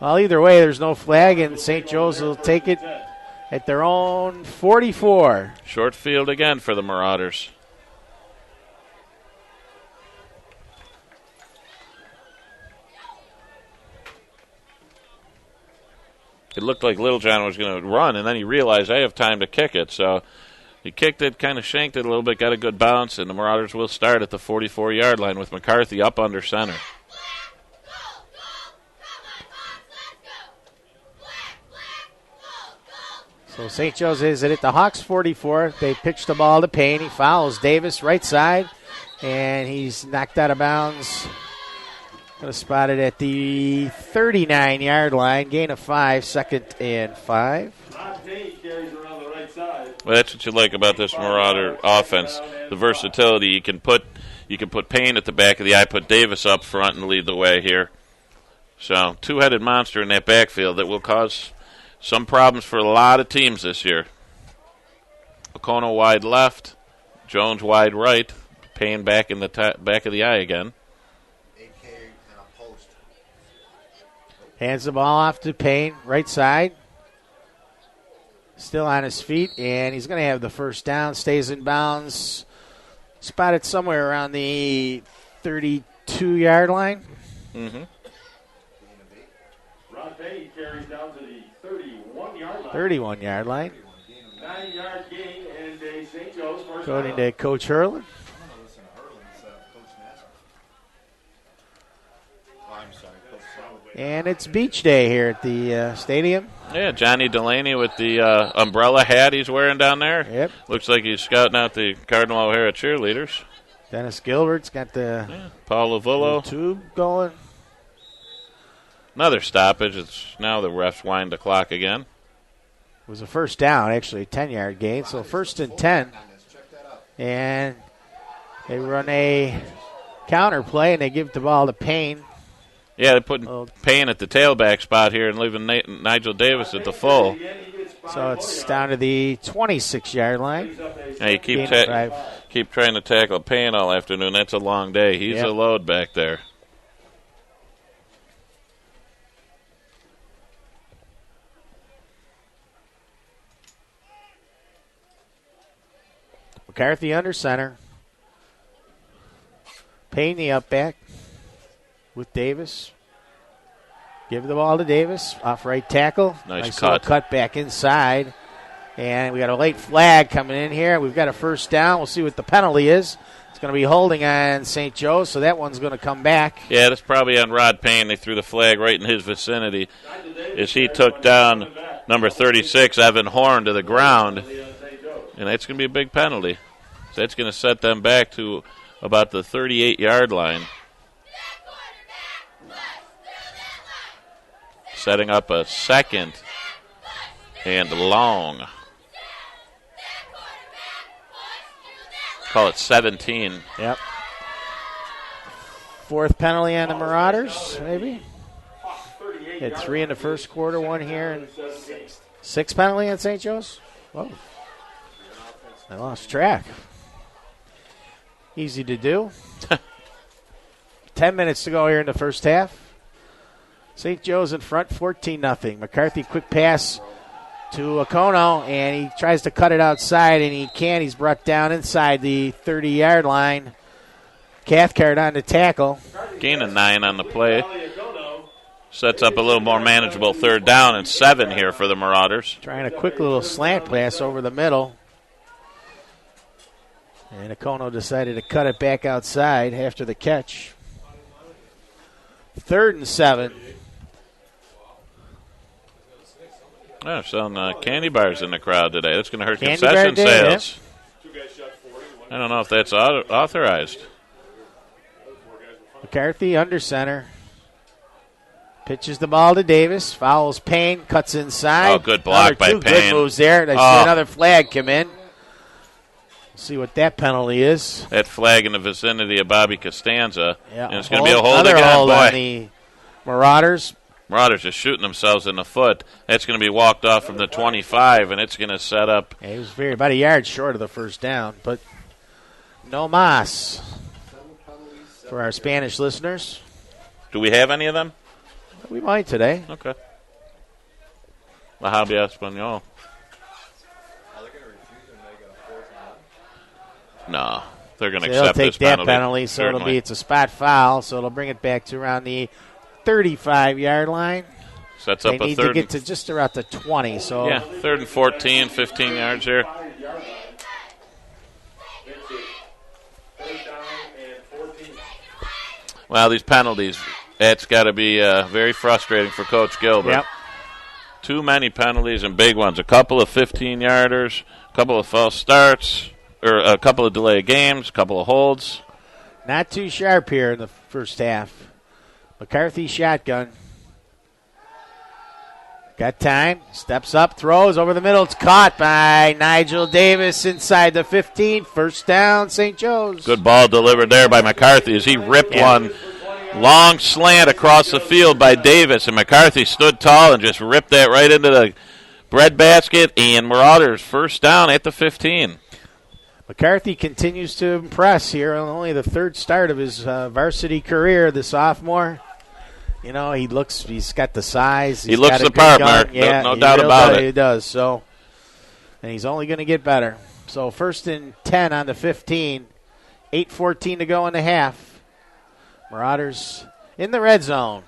B: Well, either way, there's no flag, and St. Joe's will take it at their own 44.
C: Short field again for the Marauders. It looked like Littlejohn was going to run, and then he realized I have time to kick it. So, He kicked it, kind of shanked it a little bit, got a good bounce, and the Marauders will start at the 44-yard line with McCarthy up under center.
B: So St. Joe's is at the Hawks 44. They pitch the ball to Payne. He fouls Davis right side, and he's knocked out of bounds. Going to spot it at the 39-yard line. Gain of 5, 2nd and 5.
A: Ron Payne carries around the right side.
C: Well, that's what you like about this Marauder offense, the versatility. You can put Payne at the back of the eye, put Davis up front, and lead the way here. So, two-headed monster in that backfield that will cause some problems for a lot of teams this year. Okono wide left, Jones wide right, Payne back in the back of the eye again.
D: AK and a post.
B: Hands the ball off to Payne, right side. Still on his feet, and he's going to have the first down. Stays in bounds. Spotted somewhere around the 32-yard line.
C: Mm-hmm.
A: Ron Payne carries down to the 31-yard line.
B: 31-yard line.
A: 9-yard gain and a St. Joe's first
B: According
A: down.
B: to Coach Hurlin.
D: I'm going to listen to Hurley instead of Coach Nassar. Oh, I'm sorry, Coach Nassar.
B: And it's beach day here at the stadium.
C: Yeah, Johnny Delaney with the umbrella hat he's wearing down there.
B: Yep.
C: Looks like he's scouting out the Cardinal O'Hara cheerleaders.
B: Dennis Gilbert's got the
C: Paul Lavullo.
B: tube going.
C: Another stoppage. It's now the refs wind the clock again.
B: It was a first down, actually, a 10-yard gain. So 1st and 10. And they run a counter play, and they give the ball to Payne.
C: Yeah, they're putting Payne at the tailback spot here and leaving Nigel Davis at the full.
B: So it's down to the 26-yard line.
C: Yeah, you
B: Gain of 5.
C: keep trying to tackle Payne all afternoon. That's a long day. He's a load back there.
B: McCarthy under center. Payne the up back with Davis. Give the ball to Davis. Off right tackle.
C: Nice
B: little
C: cut.
B: Cut back inside. And we got a late flag coming in here. We've got a first down. We'll see what the penalty is. It's going to be holding on St. Joe's, so that one's going to come back.
C: Yeah, that's probably on Rod Payne. They threw the flag right in his vicinity as he took down number 36, Evan Horn, to the ground. And that's going to be a big penalty. So that's going to set them back to about the 38-yard line. Setting up a 2nd and long. Call it 17.
B: Yep. 4th penalty on the Marauders, maybe. Had 3 in the first quarter, 1 here, and 6th penalty on St. Joe's. Whoa. I lost track. Easy to do. 10 minutes to go here in the first half. St. Joe's in front, 14-0. McCarthy, quick pass to Okono, and he tries to cut it outside, and he can't. He's brought down inside the 30-yard line. Cathcart on the tackle.
C: Gain of 9 on the play. Sets up a little more manageable 3rd down and 7 here for the Marauders.
B: Trying a quick little slant pass over the middle. And Okono decided to cut it back outside after the catch. 3rd and 7.
C: Oh, selling candy bars in the crowd today. That's going to hurt
B: Candy
C: concession
B: bar day,
C: sales. I don't know if that's authorized.
B: McCarthy under center. Pitches the ball to Davis. Fouls Payne. Cuts inside.
C: Oh, good block by
B: Two
C: Payne.
B: good moves there. I see another flag come in. See what that penalty is.
C: That flag in the vicinity of Bobby Costanza.
B: Yeah,
C: And it's going to be a hold
B: another
C: again.
B: hold
C: Boy,
B: on the Marauders.
C: Marauders just shooting themselves in the foot. That's going to be walked off from the 25, and it's going to set up.
B: Yeah, he was about a yard short of the first down, but no mas for our Spanish listeners.
C: Do we have any of them?
B: We might today.
C: Okay. La Habia Espanol. No, they're going to
B: They'll
C: accept
B: take
C: this
B: that
C: penalty.
B: penalty, so
C: Certainly.
B: it's a spot foul, so it'll bring it back to around the 35-yard line.
C: Sets
B: They
C: up a
B: need to
C: third.
B: get to just around the 20. So
C: Yeah, 3rd and 14, 15 yards here. Well, these penalties, that's got to be very frustrating for Coach Gilbert.
B: Yep.
C: Too many penalties and big ones. A couple of 15-yarders, a couple of false starts, or a couple of delay games, a couple of holds.
B: Not too sharp here in the first half. McCarthy shotgun. Got time. Steps up, throws over the middle. It's caught by Nigel Davis inside the 15. First down, St. Joe's.
C: Good ball delivered there by McCarthy as he ripped one long slant across the field by Davis. And McCarthy stood tall and just ripped that right into the breadbasket. And Marauders first down at the 15.
B: McCarthy continues to impress here on only the third start of his varsity career, the sophomore. You know, he's got the size.
C: He looks the part, Mark.
B: Yeah,
C: no doubt about it.
B: He does. So, and he's only going to get better. So, first and 10 on the 15. 8:14 to go in the half. Marauders in the red zone.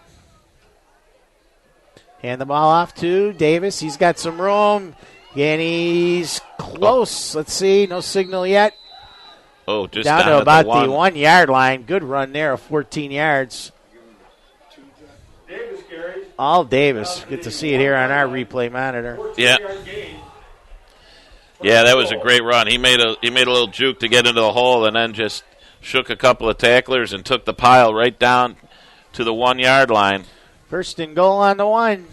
B: Hand the ball off to Davis. He's got some room. And he's close. Let's see. No signal yet.
C: Oh, just
B: down to
C: at
B: about
C: the
B: 1 yard line. Good run there of 14 yards.
A: Davis carries.
B: All Davis. Get to see it here on our replay monitor.
C: Yeah. Yeah, that was a great run. He made a little juke to get into the hole and then just shook a couple of tacklers and took the pile right down to the 1 yard line.
B: First and goal on the 1.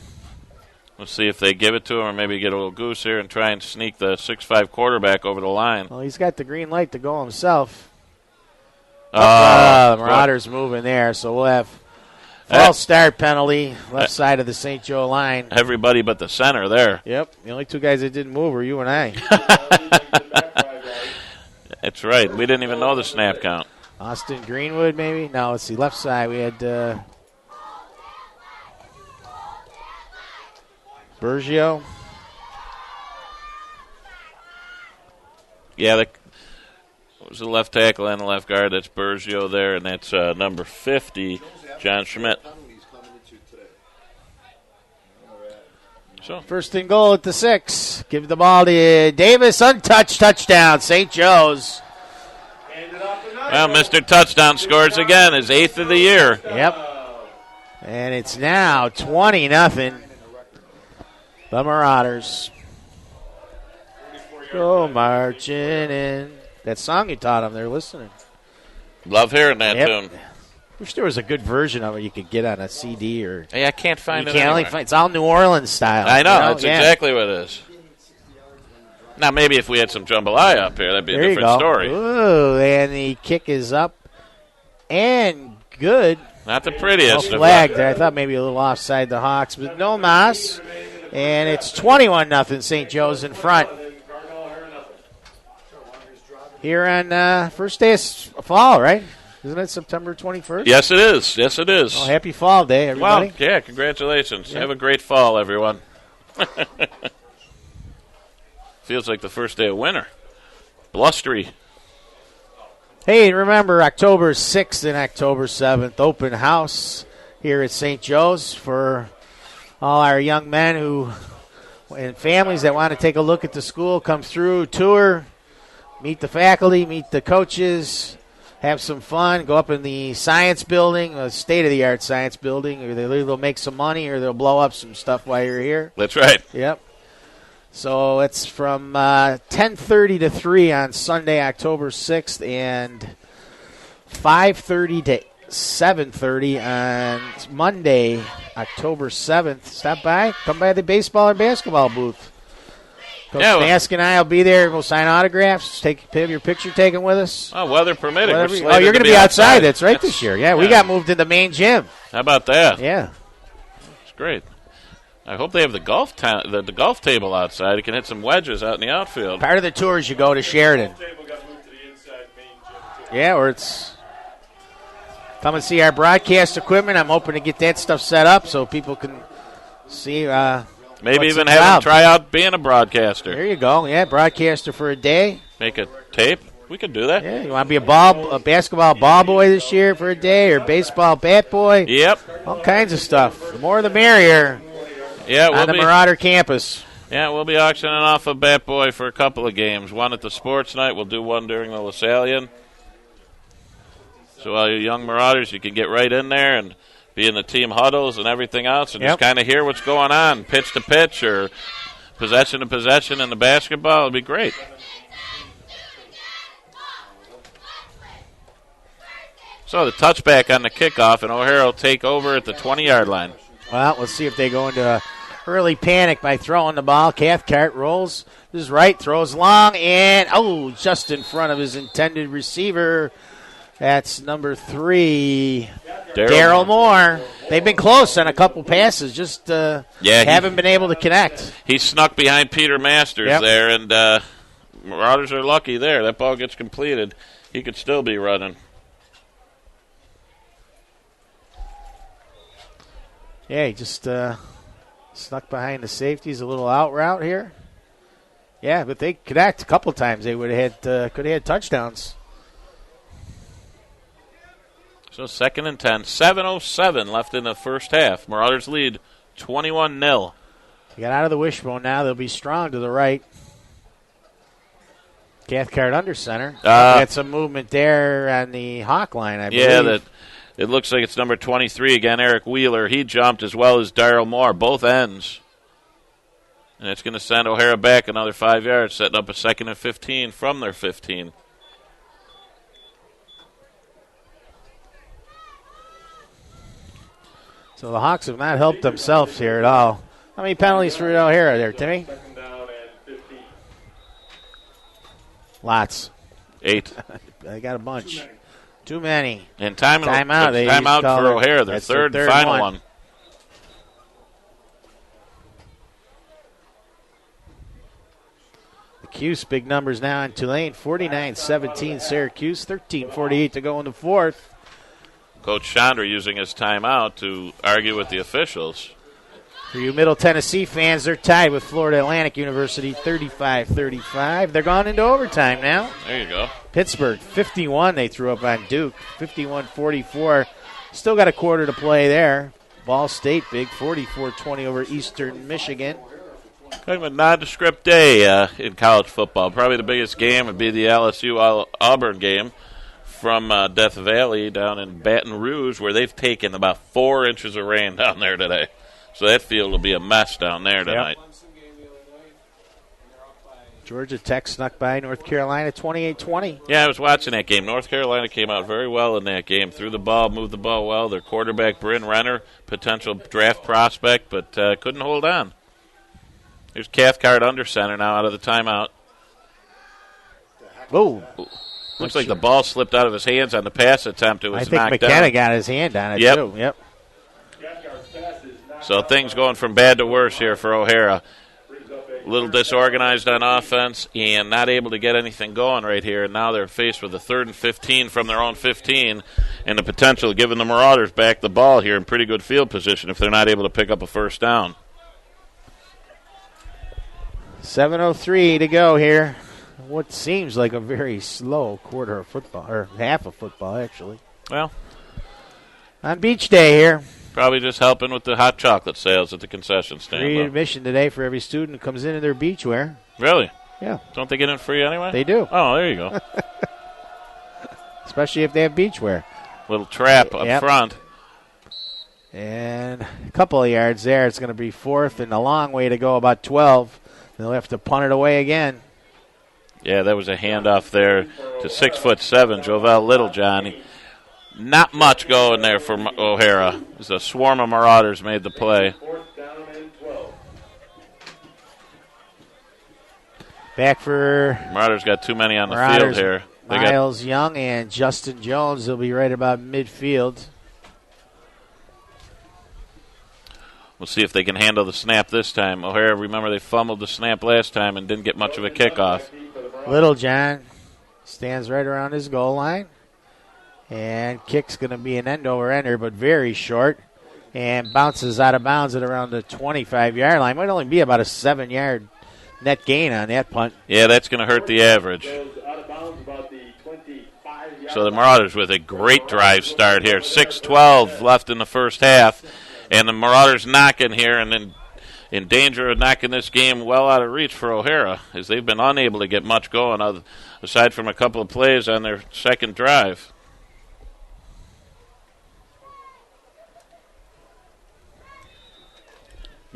C: We'll see if they give it to him or maybe get a little goose here and try and sneak the 6'5" quarterback over the line.
B: Well, he's got the green light to go himself. The
C: Oh,
B: Marauders moving there, so we'll have false start penalty, left side of the St. Joe line.
C: everybody but the center there.
B: Yep, the only two guys that didn't move were you and I.
C: That's right. We didn't even know the snap count.
B: Austin Greenwood, maybe? No, let's see, left side. We had Bergio.
C: Yeah, that was the left tackle and the left guard. That's Bergio there, and that's number 50, John Schmidt. So
B: First and goal at the 6. Give the ball to Davis. Untouched touchdown, St. Joe's.
C: well, Mr. Touchdown scores again, his 8th of the year.
B: Yep. And it's now 20-0. The Marauders go marching in. That song you taught them, they're listening.
C: Love hearing that
B: Yep.
C: tune.
B: Wish there was a good version of it you could get on a CD or.
C: Hey, I can't find
B: You
C: it
B: can't only
C: anywhere.
B: find. It's all New Orleans style.
C: I know,
B: you
C: that's
B: Yeah.
C: exactly what it is. Now, maybe if we had some jambalaya up here, that'd be
B: There
C: a
B: you
C: different
B: go.
C: story.
B: Ooh, and the kick is up and good.
C: Not the
B: No
C: prettiest. of
B: flag there. I thought maybe a little offside the Hawks, but no mas. And it's 21-0. St. Joe's in front. Here on first day of fall, right? Isn't it September 21st?
C: Yes, it is. Yes, it is.
B: Oh, happy fall day, everybody.
C: Well, yeah, congratulations.
B: Yep.
C: Have a great fall, everyone. Feels like the first day of winter. Blustery.
B: Hey, remember October 6th and October 7th, open house here at St. Joe's for all our young men who and families that want to take a look at the school, come through, tour, meet the faculty, meet the coaches, have some fun, go up in the science building, a state-of-the-art science building, or they'll make some money or they'll blow up some stuff while you're here.
C: That's right.
B: Yep. So it's from 10:30 to 3 on Sunday, October 6th, and 5:30 to 7:30 on Monday, October 7th. Stop by. Come by the baseball or basketball booth. Coach Mask and I will be there. We'll sign autographs. Have your picture taken with us.
C: Oh, weather permitting.
B: Whatever
C: We're
B: you-
C: slated
B: you're
C: to
B: going to be outside. That's right this year. Yeah, we got moved to the main gym.
C: How about that?
B: Yeah.
C: It's great. I hope they have the golf the golf table outside. You can hit some wedges out in the outfield.
B: Part of the tour is you go to Sheridan.
A: Table got moved to the inside main gym, too.
B: Yeah, or it's come and see our broadcast equipment. I'm hoping to get that stuff set up so people can see.
C: Maybe
B: what's
C: even
B: the
C: have
B: job.
C: him try out being a broadcaster.
B: There you go. Yeah, broadcaster for a day.
C: Make a tape. We could do that.
B: Yeah, you want to be a basketball ball boy this year for a day, or baseball bat boy?
C: Yep.
B: All kinds of stuff. The more the merrier
C: Yeah,
B: on the Marauder campus.
C: we'll be auctioning off a bat boy for a couple of games. One at the sports night. We'll do one during the LaSallian. So all you young Marauders, you can get right in there and be in the team huddles and everything else and just kind of hear what's going on, pitch to pitch or possession to possession in the basketball. It'd be great. So the touchback on the kickoff, and O'Hara will take over at the 20-yard line.
B: Well, let's see if they go into a early panic by throwing the ball. Cathcart rolls. This is right, throws long, and, just in front of his intended receiver. That's number 3, Daryl Moore. They've been close on a couple passes, just haven't been able to connect.
C: He snuck behind Peter Masters there, and Marauders are lucky there. That ball gets completed. He could still be running.
B: Yeah, he just snuck behind the safeties, a little out route here. Yeah, but they connect a couple times. They would have could have had touchdowns.
C: So 2nd and 10, 7:07 left in the first half. Marauders lead 21-0.
B: They got out of the wishbone now. They'll be strong to the right. Cathcart under center. Got some movement there on the Hawk line, I believe.
C: Yeah, it looks like it's number 23 again, Eric Wheeler. He jumped as well as Daryl Moore, both ends. And it's going to send O'Hara back another 5 yards, setting up a 2nd and 15 from their 15.
B: So the Hawks have not helped themselves here at all. How many penalties for O'Hara there, Timmy?
A: 2nd down and 15.
B: Lots.
C: 8.
B: They got a bunch. Too many.
C: And timeout
B: for
C: O'Hara, their third and final one.
B: The Cuse, big numbers now in Tulane. 49-17 Syracuse. 13:48 to go in the fourth.
C: Coach Chandra using his timeout to argue with the officials.
B: For you Middle Tennessee fans, they're tied with Florida Atlantic University 35-35. They're gone into overtime now.
C: There you go.
B: Pittsburgh, 51 they threw up on Duke. 51-44. Still got a quarter to play there. Ball State big, 44-20 over Eastern Michigan.
C: Kind of a nondescript day in college football. Probably the biggest game would be the LSU-Auburn game from Death Valley down in Baton Rouge, where they've taken about 4 inches of rain down there today. So that field will be a mess down there tonight.
B: Georgia Tech snuck by North Carolina 28-20.
C: Yeah, I was watching that game. North Carolina came out very well in that game. Threw the ball, moved the ball well. Their quarterback, Bryn Renner, potential draft prospect, but couldn't hold on. Here's Cathcart under center now out of the timeout.
B: Whoa.
C: Looks like the ball slipped out of his hands on the pass attempt. It was
B: I think
C: knocked
B: McKenna
C: down.
B: got his hand on it, too. Yep.
C: So things going from bad to worse here for O'Hara. A little disorganized on offense and not able to get anything going right here. And now they're faced with a 3rd and 15 from their own 15 and the potential of giving the Marauders back the ball here in pretty good field position if they're not able to pick up a first down.
B: 7:03 to go here. What seems like a very slow quarter of football, or half of football, actually.
C: Well,
B: on beach day here.
C: Probably just helping with the hot chocolate sales at the concession stand.
B: Free admission today for every student who comes in their beach wear.
C: Really?
B: Yeah.
C: Don't they get in free anyway?
B: They do.
C: Oh, there you go.
B: Especially if they have beach wear.
C: Little trap up front.
B: And a couple of yards there. It's going to be 4th and a long way to go, about 12. They'll have to punt it away again.
C: Yeah, that was a handoff there to 6'7", Jovel Littlejohn. Not much going there for O'Hara. As a swarm of Marauders made the play.
B: Back for
C: Marauders got too many on the field here.
B: Miles Young and Justin Jones. They'll be right about midfield.
C: We'll see if they can handle the snap this time. O'Hara, remember they fumbled the snap last time and didn't get much of a kickoff.
B: Littlejohn stands right around his goal line. And kick's going to be an end-over-ender, but very short. And bounces out of bounds at around the 25-yard line. Might only be about a 7-yard net gain on that punt.
C: Yeah, that's going to hurt the average. So the Marauders with a great drive start here. 6:12 left in the first half. And the Marauders knocking here and in danger of knocking this game well out of reach for O'Hara, as they've been unable to get much going aside from a couple of plays on their second drive.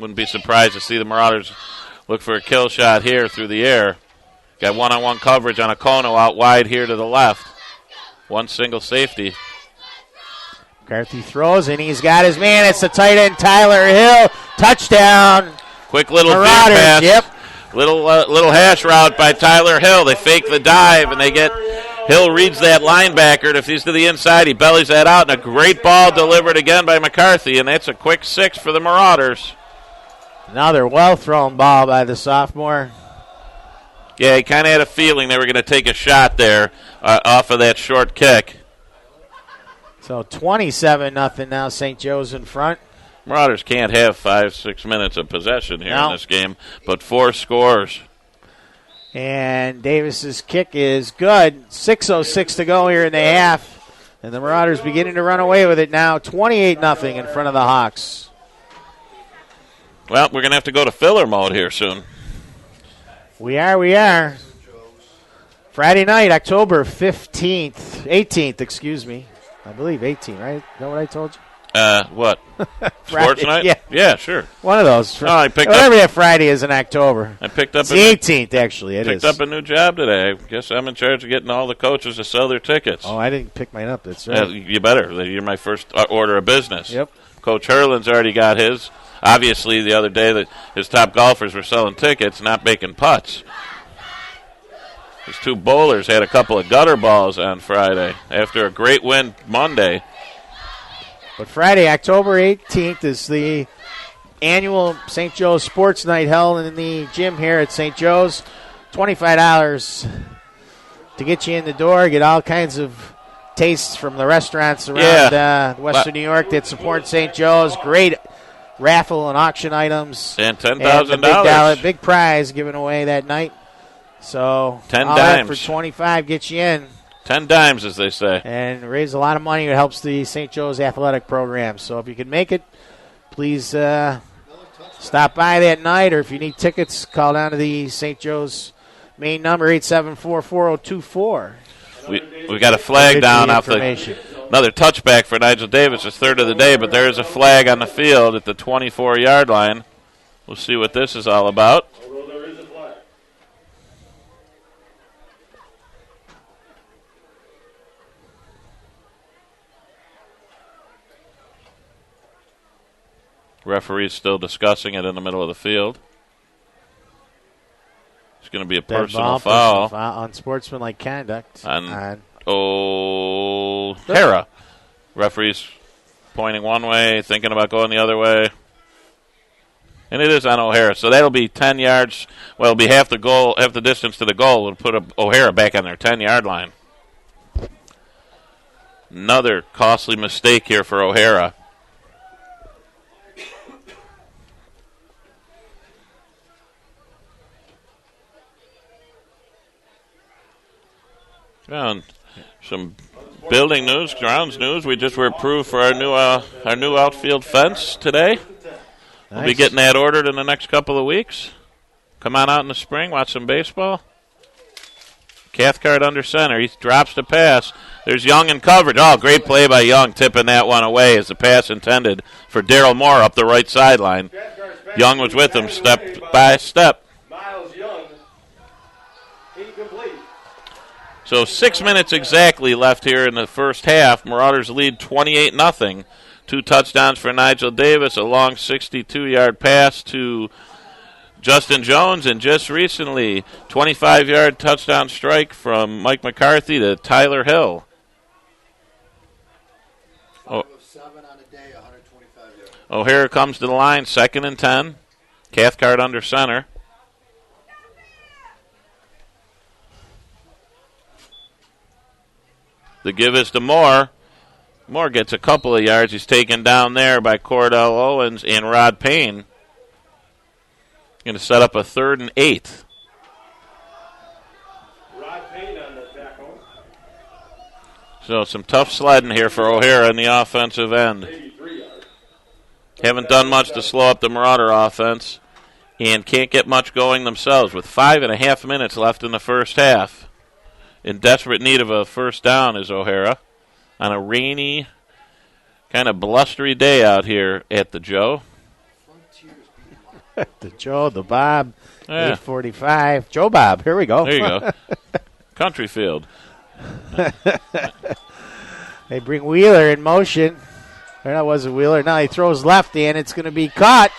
C: Wouldn't be surprised to see the Marauders look for a kill shot here through the air. Got one-on-one coverage on Okono out wide here to the left. One single safety.
B: McCarthy throws, and he's got his man. It's the tight end, Tyler Hill. Touchdown.
C: Quick little veer
B: Marauders,
C: pass.
B: yep.
C: Little hash route by Tyler Hill. They fake the dive, and they get Hill reads that linebacker. If he's to the inside, he bellies that out, and a great ball delivered again by McCarthy, and that's a quick 6 for the Marauders.
B: Another well-thrown ball by the sophomore.
C: Yeah, he kind of had a feeling they were going to take a shot there off of that short kick.
B: So 27-0 now. St. Joe's in front.
C: Marauders can't have 5-6 minutes of possession here in this game, but 4 scores.
B: And Davis's kick is good. 6:06 to go here in the half. And the Marauders beginning to run away with it now. 28-0 in front of the Hawks.
C: Well, we're going to have to go to filler mode here soon.
B: We are. Friday night, October 18th, excuse me. I believe 18, right? Is that what I told you?
C: What?
B: Friday,
C: Sports night?
B: yeah.
C: Yeah, sure.
B: One of those.
C: I picked
B: Whatever that Friday is in October.
C: I picked up
B: It's the 18th, actually. It
C: picked
B: is.
C: up a new job today. Guess I'm in charge of getting all the coaches to sell their tickets.
B: Oh, I didn't pick mine up. That's right.
C: You better. You're my first order of business.
B: Yep.
C: Coach Hurlin's already got his. Obviously, the other day that his top golfers were selling tickets, not making putts. His 2 bowlers had a couple of gutter balls on Friday after a great win Monday.
B: But Friday, October 18th, is the annual St. Joe's Sports Night held in the gym here at St. Joe's. $25 to get you in the door, get all kinds of tastes from the restaurants around Western New York that support St. Joe's. Great raffle and auction items.
C: And $10,000.
B: And big prize given away that night. So
C: 10
B: all that
C: dimes.
B: for 25 gets you in.
C: 10 dimes, as they say.
B: And raise a lot of money. It helps the St. Joe's athletic program. So if you can make it, please stop by that night. Or if you need tickets, call down to the St. Joe's main number, 874-4024.
C: We got a flag down off another touchback for Nigel Davis, his 3rd of the day, but there is a flag on the field at the 24-yard line. We'll see what this is all about.
A: Although there is a flag.
C: Referee's still discussing it in the middle of the field. It's going to be a personal foul.
B: Unsportsmanlike conduct.
C: On O'Hara. Referee's pointing one way, thinking about going the other way. And it is on O'Hara. So that'll be 10 yards. Well, it'll be half the distance to the goal. It'll put O'Hara back on their 10-yard line. Another costly mistake here for O'Hara. And some building news, grounds news. We just were approved for our new outfield fence today.
B: Nice.
C: We'll be getting that ordered in the next couple of weeks. Come on out in the spring, watch some baseball. Cathcart under center. He drops the pass. There's Young in coverage. Oh, great play by Young, tipping that one away as the pass intended for Daryl Moore up the right sideline. Young was with him step by step.
A: Miles Young, incomplete.
C: So 6 minutes exactly left here in the first half. Marauders lead 28-0. 2 touchdowns for Nigel Davis, a long 62-yard pass to Justin Jones, and just recently, 25-yard touchdown strike from Mike McCarthy to Tyler Hill.
D: 5 of 7 on the day, 125 yards.
C: O'Hara comes to the line, 2nd and 10. Cathcart under center. The give is to Moore. Moore gets a couple of yards. He's taken down there by Cordell Owens and Rod Payne. Going to set up a 3rd and 8.
A: Rod Payne on the tackle.
C: So some tough sledding here for O'Hara in the offensive end.
A: 83 yards.
C: Haven't done much to slow up the Marauder offense and can't get much going themselves with 5.5 minutes left in the first half. In desperate need of a first down is O'Hara on a rainy, kind of blustery day out here at the Joe.
D: Frontiers beat
B: The Joe, the Bob,
C: Yeah.
B: 8:45. Joe Bob, here we go.
C: There you go. Country field.
B: They bring Wheeler in motion. Or that wasn't Wheeler. Now he throws left, and it's going to be caught.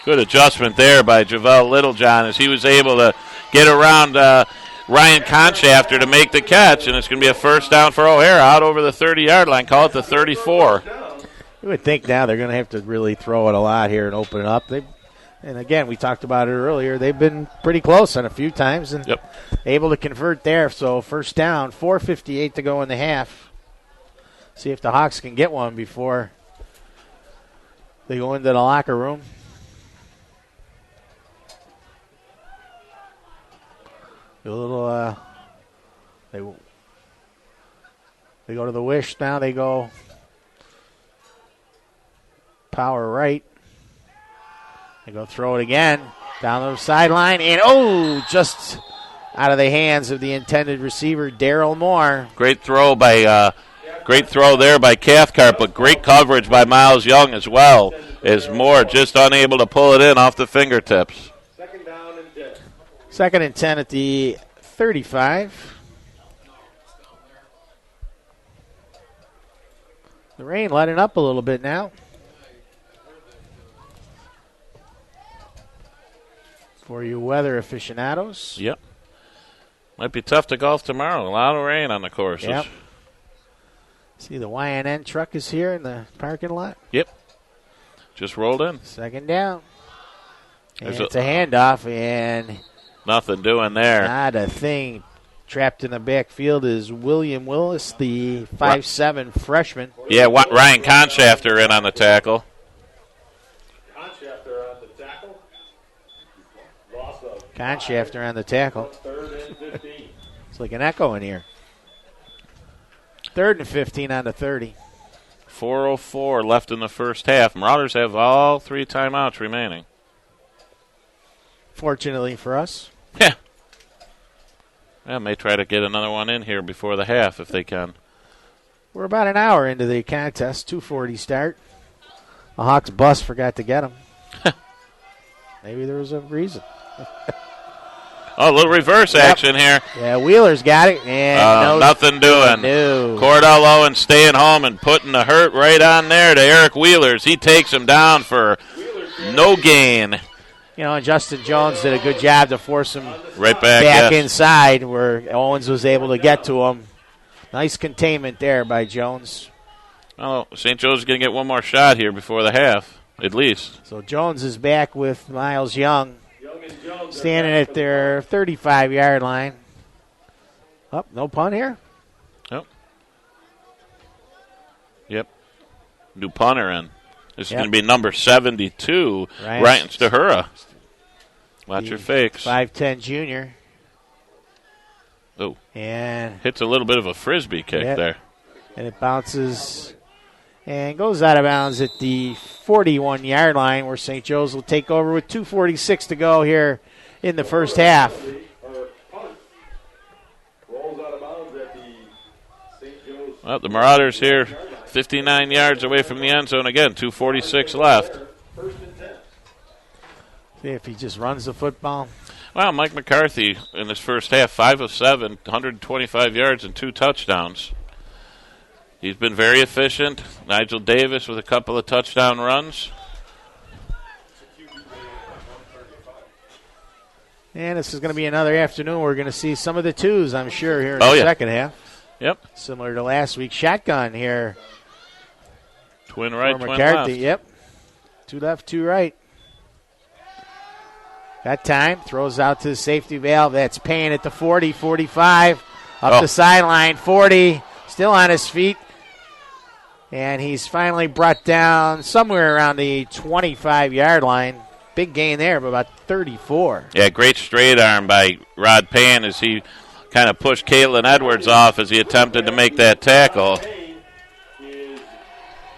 C: Good adjustment there by Javel Littlejohn as he was able to get around Ryan Conchafter to make the catch, and it's going to be a first down for O'Hara out over the 30-yard line. Call it the 34.
B: You would think now they're going to have to really throw it a lot here and open it up. And again, we talked about it earlier. They've been pretty close on a few times and able to convert there. So first down, 4:58 to go in the half. See if the Hawks can get one before they go into the locker room. A little, they go to the wish now. They go power right. They go throw it again down the sideline, and just out of the hands of the intended receiver, Daryl Moore.
C: Great throw there by Cathcart, but great coverage by Miles Young as well. As Moore just unable to pull it in off the fingertips.
A: Second down and 10.
B: Second and 10 at the 35. The rain letting up a little bit now. For you weather aficionados.
C: Yep. Might be tough to golf tomorrow. A lot of rain on the courses.
B: Yep. See the YNN truck is here in the parking lot.
C: Yep. Just rolled in.
B: Second down. And
C: There's
B: it's a handoff, and
C: nothing doing there.
B: not a thing. Trapped in the backfield is William Willis, the 5'7" freshman.
C: Yeah, Ryan Conchafter in on the tackle.
A: Conchafter on the tackle. Loss of
B: Conchafter on the tackle.
A: third and 15.
B: It's like an echo in here. Third and 15 on the 30.
C: 4:04 left in the first half. Marauders have all 3 timeouts remaining.
B: Fortunately for us.
C: Yeah. Yeah, may try to get another one in here before the half if they can.
B: We're about an hour into the contest. 2:40 start. The Hawks bus forgot to get them. Maybe there was a reason.
C: Oh, a little reverse action here.
B: Yeah, Wheeler's got it. And
C: Nothing doing.
B: No.
C: Cordell Owen staying home and putting the hurt right on there to Eric Wheelers. He takes him down for no gain.
B: You know, and Justin Jones did a good job to force him
C: Right back yes.
B: inside where Owens was able to get to him. Nice containment there by Jones.
C: Oh, St. Joe's is going to get one more shot here before the half, at least.
B: So Jones is back with Miles Young. Standing at their 35-yard line. Oh, no punt here?
C: Yep. Yep. New punter in. This is going to be number 72, Ryan Stahura. Watch your fakes.
B: 5'10 junior.
C: Oh.
B: And
C: hits a little bit of a frisbee kick there.
B: And it bounces and goes out of bounds at the 41-yard line where St. Joe's will take over with 2:46 to go here in the first half.
C: Well, the Marauders here 59 yards away from the end zone again, 2:46 left.
B: See if he just runs the football.
C: Well, Mike McCarthy in his first half, 5 of 7, 125 yards and 2 touchdowns. He's been very efficient. Nigel Davis with a couple of touchdown runs.
B: And this is going to be another afternoon. We're going to see some of the twos, I'm sure, here in the second half.
C: Yep.
B: Similar to last week. Shotgun here.
C: Twin right, twin
B: McCarthy.
C: left.
B: Yep. 2 left, 2 right. That time, throws out to the safety valve. That's Payne at the 40, 45. Up the sideline, 40. Still on his feet. And he's finally brought down somewhere around the 25-yard line. Big gain there, but about 34.
C: Yeah, great straight arm by Rod Payne as he kind of pushed Caitlin Edwards off as he attempted to make that tackle.
A: Is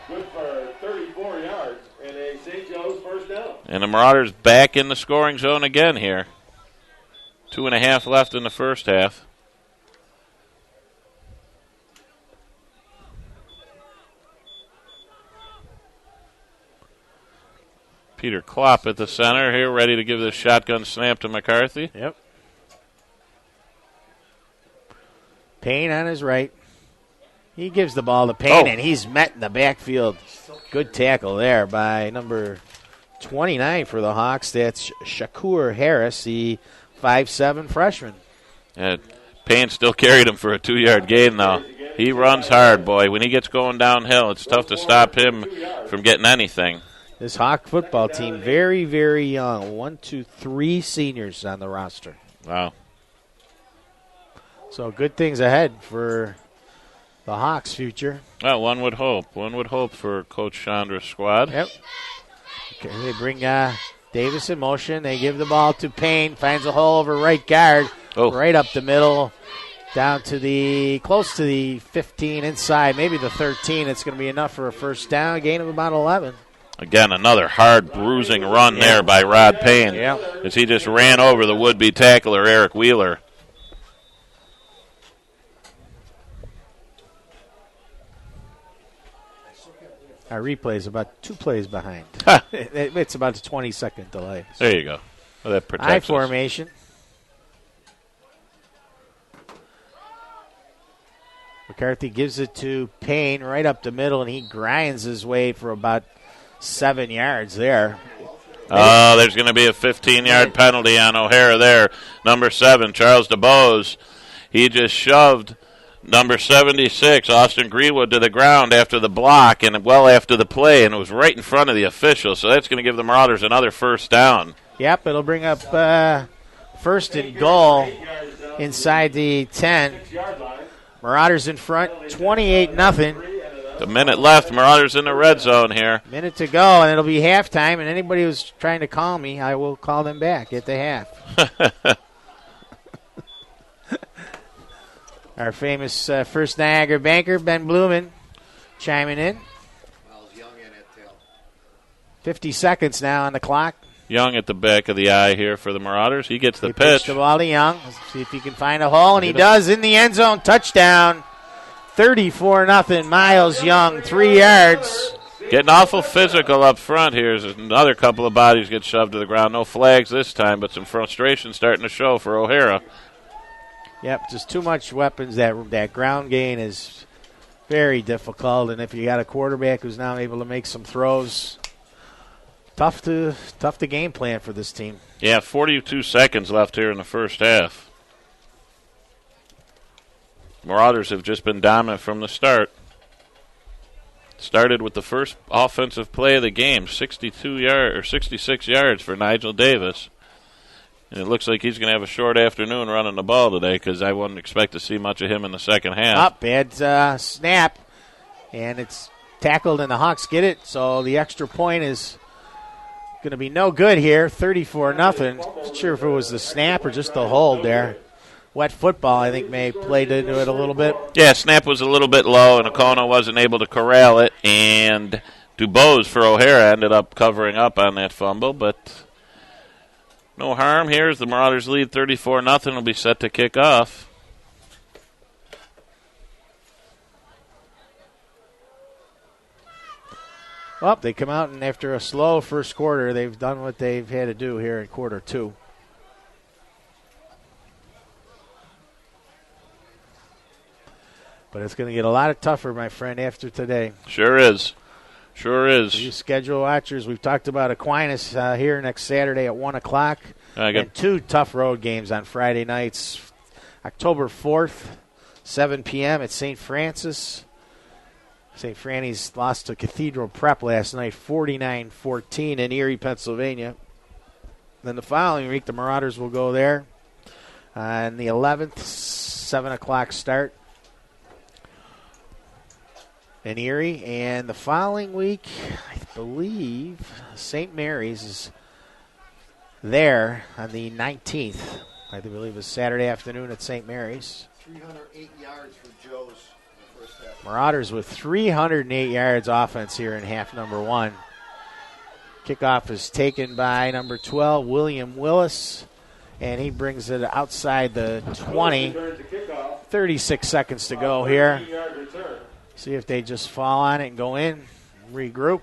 A: good for 34 yards and a St. Joe's first down.
C: And the Marauders back in the scoring zone again here. 2.5 left in the first half. Peter Klopp at the center here, ready to give this shotgun snap to McCarthy.
B: Yep. Payne on his right. He gives the ball to Payne, and he's met in the backfield. Good tackle there by number 29 for the Hawks. That's Shakur Harris, the 5'7" freshman.
C: And Payne still carried him for a 2-yard gain, though. He runs hard, boy. When he gets going downhill, it's tough to stop him from getting anything.
B: This Hawk football team, very, very young. 1, 2, 3 seniors on the roster.
C: Wow.
B: So good things ahead for the Hawks' future.
C: Well, one would hope. One would hope for Coach Chandra's squad.
B: Yep. Okay, they bring Davis in motion. They give the ball to Payne. Finds a hole over right guard. Right up the middle. Down to close to the 15 inside. Maybe the 13. It's going to be enough for a first down. Gain of about 11.
C: Again, another hard bruising run there by Rod Payne.
B: Yeah.
C: As he just ran over the would-be tackler, Eric Wheeler.
B: Our replay is about 2 plays behind. It's about a 20-second delay.
C: There you go. Well, that protects
B: I
C: us.
B: formation. McCarthy gives it to Payne right up the middle, and he grinds his way for about 7 yards there.
C: Oh, there's going to be a 15-yard penalty on O'Hara there. Number 7, Charles DeBose. He just shoved number 76, Austin Greenwood, to the ground after the block and well after the play, and it was right in front of the official. So that's going to give the Marauders another first down.
B: Yep, it'll bring up first and goal inside the 10. Marauders in front, 28-0.
C: A minute left. Marauders in the red zone here.
B: Minute to go, and it'll be halftime. And anybody who's trying to call me, I will call them back at the half. Our famous First Niagara banker, Ben Blumen, chiming in.
D: Miles Young in at tail.
B: 50 seconds now on the clock.
C: Young at the back of the eye here for the Marauders. He gets the
B: Pitch
C: pitch.
B: the ball to Young. Let's see if he can find a hole, and he does in the end zone. Touchdown. 34-0. Miles Young, 3 yards.
C: Getting awful physical up front here as another couple of bodies get shoved to the ground. No flags this time, but some frustration starting to show for O'Hara.
B: Yep, just too much weapons. That ground gain is very difficult, and if you got a quarterback who's now able to make some throws, tough to game plan for this team.
C: Yeah, 42 seconds left here in the first half. Marauders have just been dominant from the start. Started with the first offensive play of the game, 66 yards for Nigel Davis. And it looks like he's going to have a short afternoon running the ball today because I wouldn't expect to see much of him in the second half.
B: Bad snap, and it's tackled, and the Hawks get it. So the extra point is going to be no good here, 34-0. Not sure if it was the snap or just the hold there. Wet football, I think, may have played into it a little bit.
C: Yeah, snap was a little bit low, and Okono wasn't able to corral it. And DuBose for O'Hara ended up covering up on that fumble, but no harm here as the Marauders lead 34-0. Will be set to kick off.
B: Well, they come out, and after a slow first quarter, they've done what they've had to do here in quarter 2. But it's going to get a lot tougher, my friend, after today.
C: Sure is. Sure is.
B: You schedule watchers, we've talked about Aquinas here next Saturday at 1 o'clock. And 2 tough road games on Friday nights. October 4th, 7 p.m. at St. Francis. St. Franny's lost to Cathedral Prep last night, 49-14 in Erie, Pennsylvania. Then the following week, the Marauders will go there on the 11th, 7 o'clock start in Erie. And the following week, I believe, St. Mary's is there on the 19th. I believe it's Saturday afternoon at St. Mary's.
D: 308 yards for Joe's in the first half.
B: Marauders with 308 yards offense here in half number 1. Kickoff is taken by number 12, William Willis, and he brings it outside the 20. 36 seconds to go here. See if they just fall on it and go in, regroup.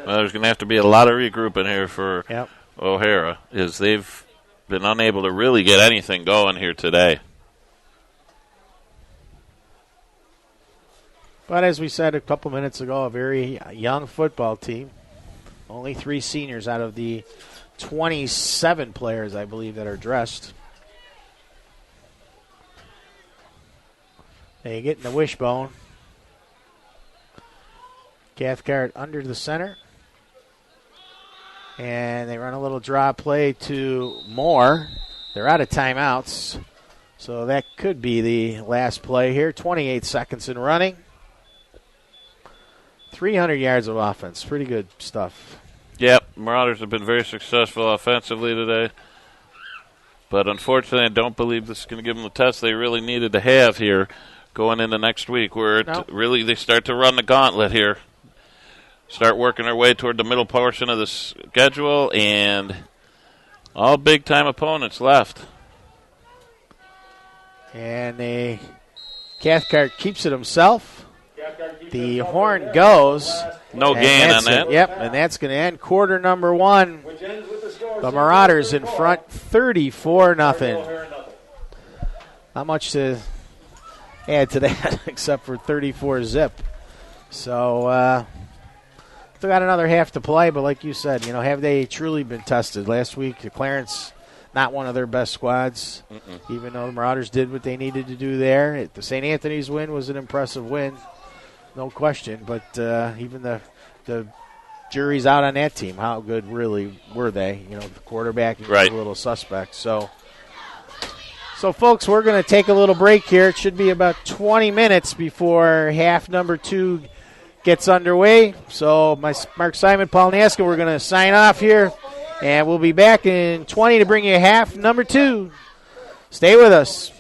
C: Well, there's going to have to be a lot of regrouping here for
B: Yep.
C: O'Hara, as they've been unable to really get anything going here today.
B: But as we said a couple minutes ago, a very young football team. Only 3 seniors out of the 27 players, I believe, that are dressed. They get in the wishbone. Cathcart under the center. And they run a little draw play to Moore. They're out of timeouts. So that could be the last play here. 28 seconds in running. 300 yards of offense. Pretty good stuff.
C: Yep, Marauders have been very successful offensively today. But unfortunately, I don't believe this is going to give them the test they really needed to have here going into next week, where really they start to run the gauntlet here. Start working their way toward the middle portion of the schedule, and all big-time opponents left.
B: And Cathcart keeps it himself. The horn goes.
C: No gain on that.
B: Yep, and that's going to end quarter number 1. The Marauders in front, 34-0. Not much to add to that except for 34-zip. So still got another half to play, but like you said, have they truly been tested? Last week, Clarence, not one of their best squads, even though the Marauders did what they needed to do there. The St. Anthony's win was an impressive win, no question, but even the jury's out on that team. How good really were they? The quarterback was a little suspect. So, folks, we're going to take a little break here. It should be about 20 minutes before half number 2 gets underway. So, Mark Simon, Paul Naska, we're going to sign off here, and we'll be back in 20 to bring you half number 2. Stay with us.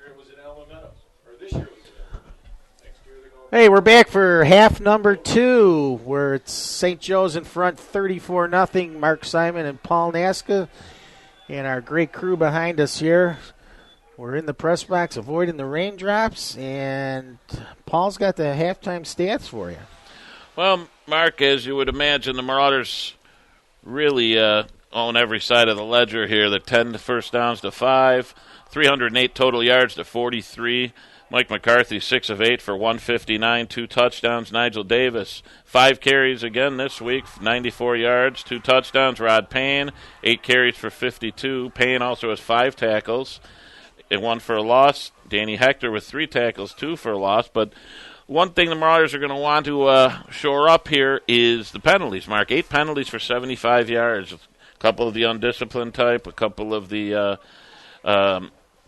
A: year it was in Allen Meadows. Or this year it was in Allen Meadows. Next year they're going.
B: Hey, we're back for half number 2, where it's St. Joe's in front 34-0. Mark Simon and Paul Naska and our great crew behind us here. We're in the press box avoiding the raindrops, and Paul's got the halftime stats for you.
C: Well, Mark, as you would imagine, the Marauders really own every side of the ledger here. The 10 first downs to 5, 308 total yards to 43. Mike McCarthy, 6 of 8 for 159, 2 touchdowns. Nigel Davis, 5 carries again this week, 94 yards, 2 touchdowns. Rod Payne, 8 carries for 52. Payne also has 5 tackles and 1 for a loss. Danny Hector with 3 tackles, 2 for a loss. But one thing the Marauders are going to want to shore up here is the penalties, Mark. 8 penalties for 75 yards. A couple of the undisciplined type, a couple of the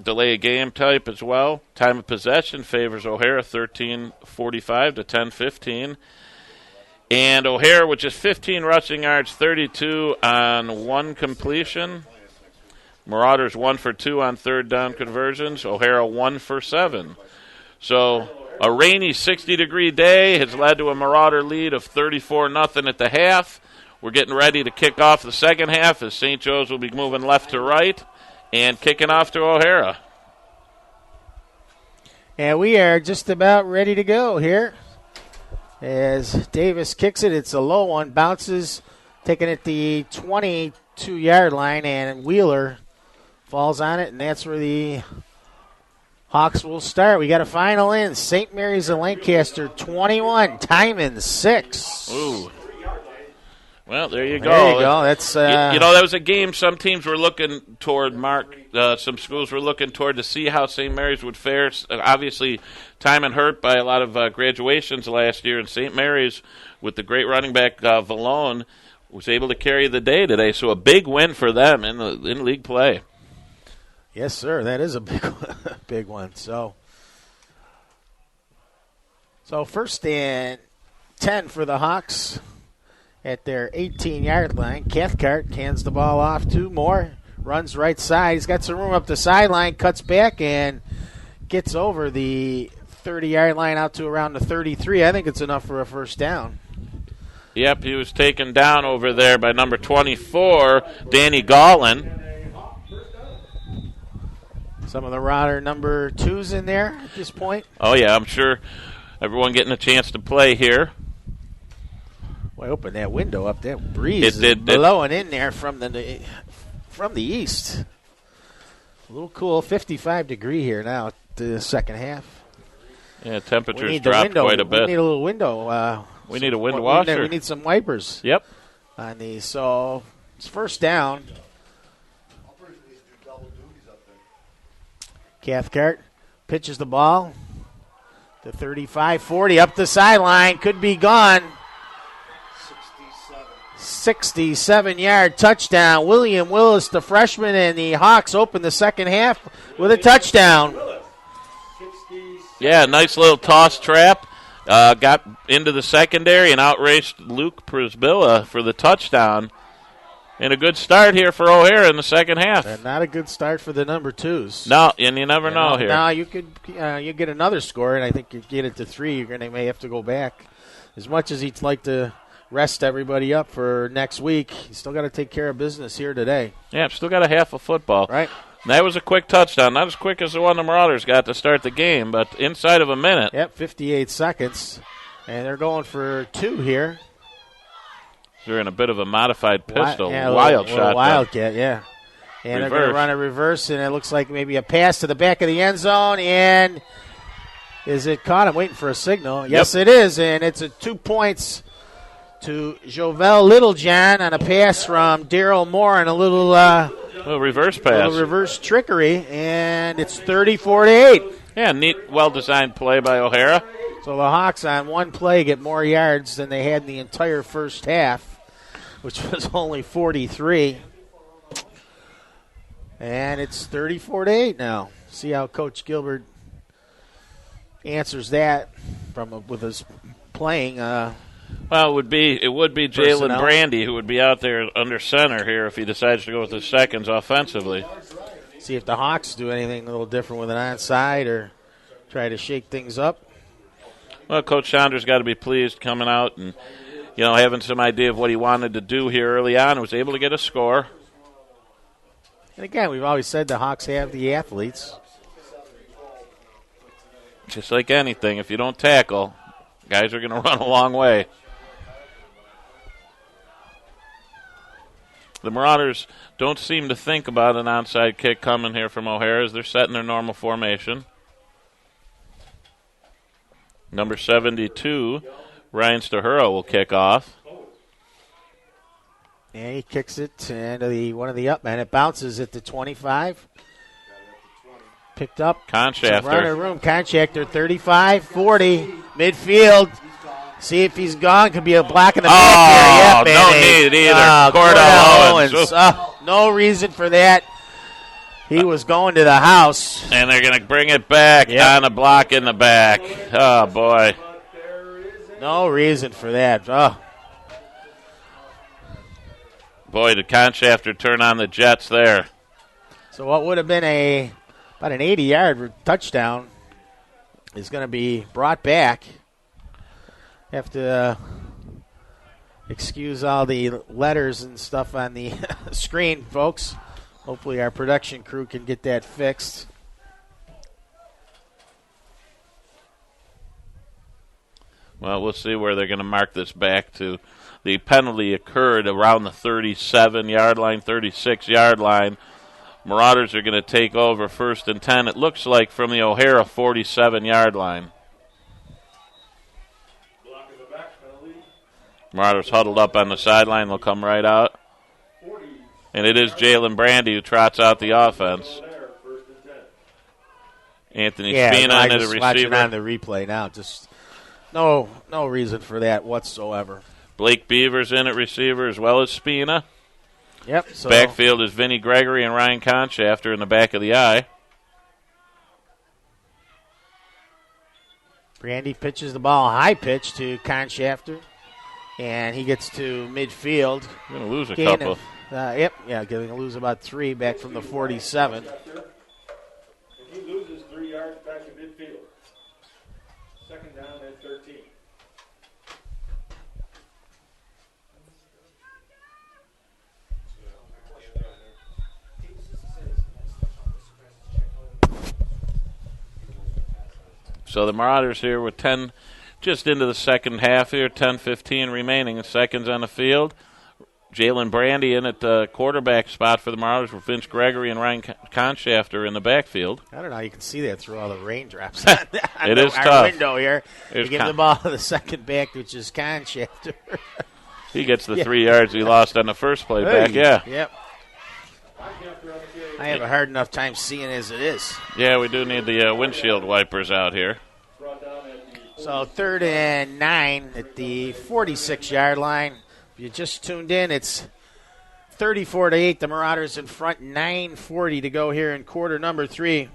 C: delay a game type as well. Time of possession favors O'Hara, 13:45 to 10:15. And O'Hara with just 15 rushing yards, 32 on 1 completion. Marauders 1 for 2 on third down conversions. O'Hara 1 for 7. So a rainy 60-degree day has led to a Marauder lead of 34-0 at the half. We're getting ready to kick off the second half as St. Joe's will be moving left to right and kicking off to O'Hara.
B: And we are just about ready to go here. As Davis kicks it, it's a low one, bounces, taking it the 22-yard line, and Wheeler falls on it, and that's where the Hawks will start. We got a final in. St. Mary's of Lancaster, 21. Timon, 6.
C: Ooh. Well, there you go.
B: There you go. That's
C: you know, that was a game some teams were looking toward, Mark. Some schools were looking toward to see how St. Mary's would fare. Obviously, Timon hurt by a lot of graduations last year, and St. Mary's, with the great running back Vallone, was able to carry the day today. So a big win for them in league play.
B: Yes, sir. That is a big one. So first and 10 for the Hawks at their 18-yard line. Cathcart hands the ball off to Moore. Runs right side. He's got some room up the sideline. Cuts back and gets over the 30-yard line out to around the 33. I think it's enough for a first down.
C: Yep, he was taken down over there by number 24, Danny Gallin.
B: Some of the Marauder number 2s in there at this point.
C: Oh, yeah, I'm sure everyone getting a chance to play here.
B: Boy, open that window up. That breeze
C: It
B: is blowing in there from the east. A little cool, 55-degree here now at the second half.
C: Yeah, temperatures dropped quite a bit.
B: We need a little window.
C: We need a wind washer.
B: We need some wipers.
C: Yep.
B: On these. So it's first down. Cathcart pitches the ball to 35-40 up the sideline. Could be gone. 67-yard touchdown. William Willis, the freshman, and the Hawks open the second half with a touchdown.
C: Yeah, nice little toss trap. Got into the secondary and outraced Luke Prisbilla for the touchdown. And a good start here for O'Hara in the second half.
B: And not a good start for the number 2s.
C: No, and you never know here.
B: Now you could you get another score, and I think you get it to 3. You're gonna may have to go back. As much as he'd like to rest everybody up for next week, he's still got to take care of business here today.
C: Yeah, still got a half of football.
B: Right.
C: And that was a quick touchdown. Not as quick as the one the Marauders got to start the game, but inside of a minute.
B: Yep, 58 seconds. And they're going for 2 here.
C: They're in a bit of a modified pistol.
B: Wild
C: shot.
B: Wildcat, yeah. And they're going to run a reverse, and it looks like maybe a pass to the back of the end zone. And is it caught? I'm waiting for a signal. Yes, it is, and it's a 2 points to Jovel Littlejohn on a pass from Daryl Moore and a little
C: reverse pass.
B: Little reverse trickery, and it's 34-8.
C: Yeah, neat, well-designed play by O'Hara.
B: So the Hawks on one play get more yards than they had in the entire first half, which was only 43. And it's 34-8 now. See how Coach Gilbert answers that with his playing.
C: Well, it would be Jalen Brandy who would be out there under center here if he decides to go with his seconds offensively.
B: See if the Hawks do anything a little different with an onside or try to shake things up.
C: Well, Coach Saunders got to be pleased coming out and, having some idea of what he wanted to do here early on. Was able to get a score.
B: And again, we've always said the Hawks have the athletes.
C: Just like anything, if you don't tackle, guys are going to run a long way. The Marauders don't seem to think about an onside kick coming here from O'Hare as they're setting their normal formation. Number 72, Ryan Stahura will kick off.
B: And he kicks it into one of the up men. It bounces at the 25. Picked up.
C: Conchafter.
B: Right in the room. Conchafter, 35, 40, midfield. See if he's gone. Could be a block in the back here. Yep,
C: no need either. Cordell Owens.
B: No reason for that. He was going to the house.
C: And they're going to bring it back on a block in the back. Oh, boy.
B: No reason for that. Oh.
C: Boy, did Conchafter turn on the Jets there.
B: So what would have been about an 80-yard touchdown is going to be brought back. Have to excuse all the letters and stuff on the screen, folks. Hopefully our production crew can get that fixed.
C: Well, we'll see where they're going to mark this back to. The penalty occurred around the 37-yard line, 36-yard line. Marauders are going to take over 1st and 10. It looks like from the O'Hara 47-yard line. Marauders huddled up on the sideline. They'll come right out. And it is Jalen Brandy who trots out the offense. Anthony Spina into the receiver.
B: Watching on the replay now. Just no reason for that whatsoever.
C: Blake Beavers in at receiver as well as Spina.
B: Yep. So
C: Backfield is Vinny Gregory and Ryan Conchafter in the back of the eye.
B: Brandy pitches the ball high pitch to Conchafter. And he gets to midfield.
C: Going to lose a couple.
B: Going to lose about 3 back from the 47.
A: And he loses 3 yards back to midfield. 2nd down and 13.
C: So the Marauders here with 10 just into the second half here, 10-15 remaining, seconds on the field. Jalen Brandy in at the quarterback spot for the Marauders with Vince Gregory and Ryan Conchafter in the backfield.
B: I don't know. You can see that through all the raindrops on
C: it is
B: our
C: tough.
B: Window here. They give the ball to the second back, which is Conchafter.
C: He gets the 3 yards he lost on the first play back, yeah.
B: Yep. I have a hard enough time seeing as it is.
C: Yeah, we do need the windshield wipers out here.
B: So 3rd and 9 at the 46-yard line. If you just tuned in, it's 34-8. The Marauders in front, 9:40 to go here in quarter number 3.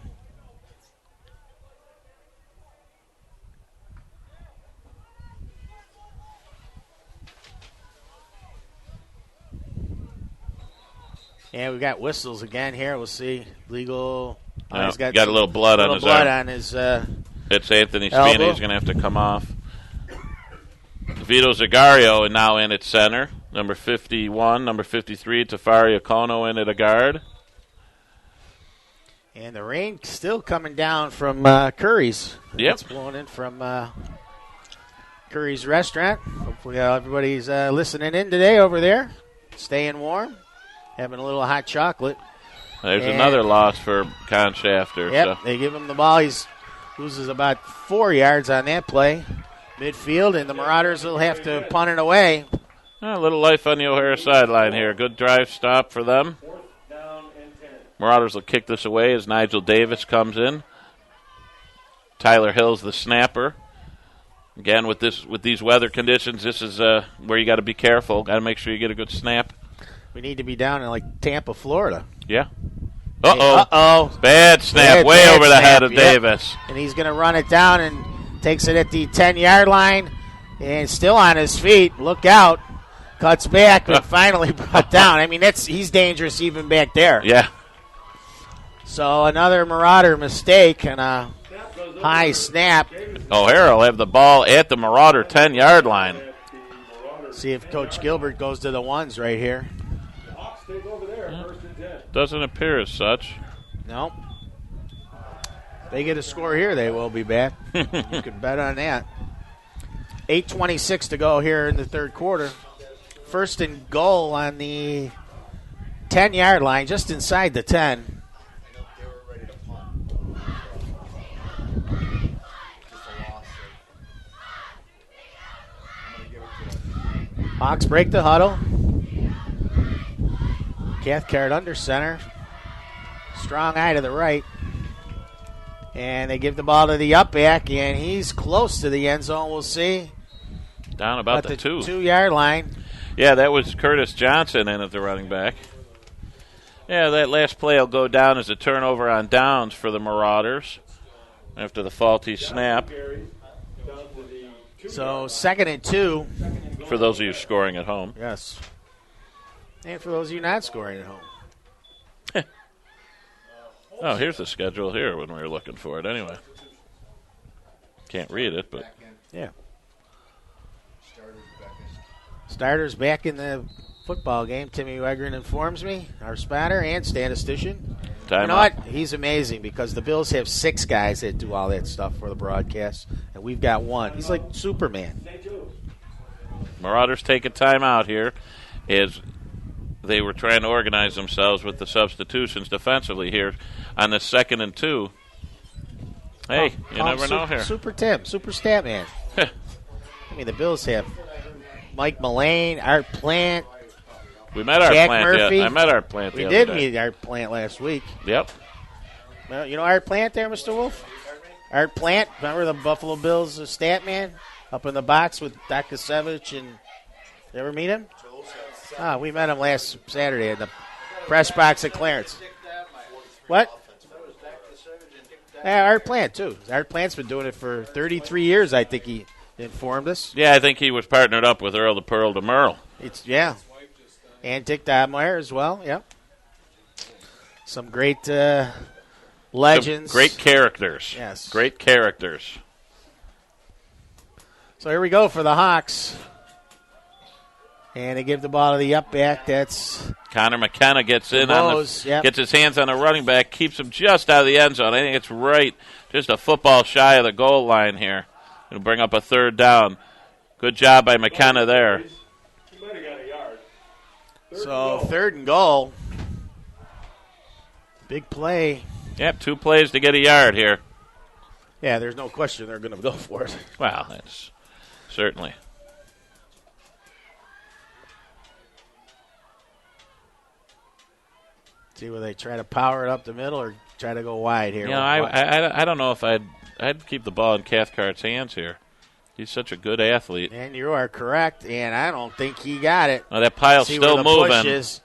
B: And we got whistles again here. We'll see. Legal.
C: He's got a little blood on his arm.
B: On his
C: it's Anthony Spina. He's going to have to come off. Vito Zagario is now in at center. Number 51, number 53, Tafari Okono in at a guard.
B: And the rain still coming down from Curry's.
C: Yep.
B: It's blowing in from Curry's restaurant. Hopefully everybody's listening in today over there. Staying warm. Having a little hot chocolate.
C: There's another loss for Conchafter.
B: Yep,
C: So.
B: they give him the ball. He loses about 4 yards on that play. Midfield, and the Marauders will have to punt it away.
C: A little life on the O'Hara sideline here. Good drive stop for them. Marauders will kick this away as Nigel Davis comes in. Tyler Hill's the snapper. Again, with these weather conditions, this is where you got to be careful. Got to make sure you get a good snap.
B: We need to be down in like Tampa, Florida.
C: Yeah. Uh-oh.
B: Uh-oh.
C: Bad snap, way over the head of Davis.
B: And he's going to run it down and takes it at the 10-yard line. And still on his feet. Look out. Cuts back, but finally brought down. I mean, he's dangerous even back there.
C: Yeah.
B: So another Marauder mistake and a high snap.
C: O'Hara will have the ball at the Marauder 10-yard line.
B: See if Coach Gilbert goes to the ones right here.
A: Hawks take over there, 1st and 10.
C: Doesn't appear as such.
B: Nope. If they get a score here, they will be back. You could bet on that. 8:26 to go here in the third quarter. 1st and goal on the 10-yard line, just inside the 10.
D: They were ready to punt. Just a loss. I'm going to give it to them.
B: Hawks break the huddle. Cathcart under center. Strong eye to the right. And they give the ball to the up back, and he's close to the end zone. We'll see.
C: Down about the 2.
B: 2-yard line.
C: Yeah, that was Curtis Johnson in at the running back. Yeah, that last play will go down as a turnover on downs for the Marauders after the faulty snap.
B: So 2nd and 2.
C: For those of you scoring at home.
B: Yes. And for those of you not scoring at home.
C: Oh, here's the schedule here when we were looking for it anyway. Can't read it, but
B: Yeah.
D: Starters back in.
B: Starters back in the football game. Timmy Wegren informs me, our spotter and statistician.
C: time
B: You know
C: out.
B: what? He's amazing because the Bills have 6 guys that do all that stuff for the broadcast, and we've got 1. He's like Superman.
C: Marauders take a timeout here as they were trying to organize themselves with the substitutions defensively here on the 2nd and 2. Hey, you never know here.
B: Super Tim, Super Stat Man. I mean, the Bills have Mike Mullane, Art Plant.
C: We met our
B: Jack
C: plant.
B: Murphy.
C: Yeah, I met our plant.
B: We
C: the
B: did
C: other day.
B: meet Art Plant last week.
C: Yep.
B: Well, you know Art Plant there, Mr. Wolf? Art Plant, remember the Buffalo Bills stat man up in the box with Doc Kusevich, and you ever meet him? We met him last Saturday at the press box at Clarence. What? Yeah, Art Plant too. Art Plant's been doing it for 33 years. I think he informed us.
C: Yeah, I think he was partnered up with Earl the Pearl de Merle.
B: And Dick Dobmeyer as well. Yep. Some great legends.
C: Some great characters.
B: Yes.
C: Great characters.
B: So here we go for the Hawks. And they give the ball to the up back. That's
C: Connor McKenna gets in
B: Bose, yep.
C: gets his hands on a running back, keeps him just out of the end zone. I think it's right, just a football shy of the goal line here. It'll bring up a 3rd down. Good job by McKenna there.
A: He might have got a yard.
B: so 3rd and goal. Big play.
C: Yep, 2 plays to get a yard here.
B: Yeah, there's no question they're going to go for it.
C: Wow, that's certainly.
B: See where they try to power it up the middle or try to go wide here.
C: You know, I don't know if I'd keep the ball in Cathcart's hands here. He's such a good athlete.
B: And you are correct, and I don't think he got it.
C: Now that pile's
B: See
C: still
B: where the push
C: moving.
B: is.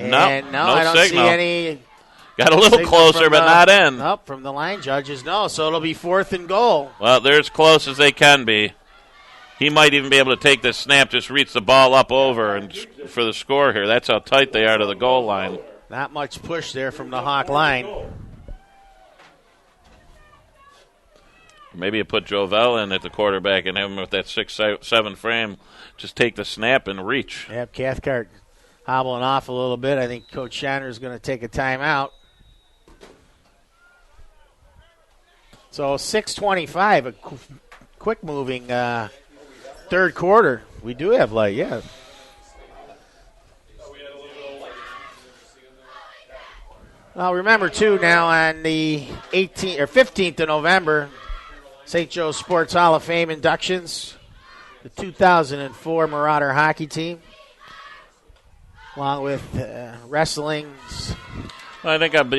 C: No,
B: And no, I don't
C: signal.
B: see any.
C: Got a little
B: signal
C: closer,
B: from
C: but not in.
B: Up from the line judges. No, so it'll be 4th and goal.
C: Well, they're as close as they can be. He might even be able to take this snap, just reach the ball up over and for the score here. That's how tight they are to the goal line.
B: Not much push there from the Hawk line.
C: Maybe you put Jovel in at the quarterback and have him with that 6'7" frame. Just take the snap and reach.
B: Yep, Cathcart hobbling off a little bit. I think Coach Shiner is going to take a timeout. So 6:25, a quick moving 3rd quarter. We do have light, yeah. Well, remember, too, now on the 18th or 15th of November, St. Joe Sports Hall of Fame inductions, the 2004 Marauder hockey team, along with wrestling's
C: I think
B: Coach